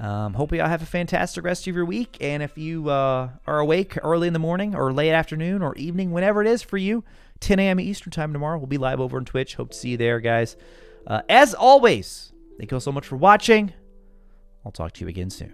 Hope y'all have a fantastic rest of your week. And if you are awake early in the morning or late afternoon or evening, whenever it is for you, 10 a.m. Eastern time tomorrow, we'll be live over on Twitch. Hope to see you there, guys. As always, thank you all so much for watching. I'll talk to you again soon.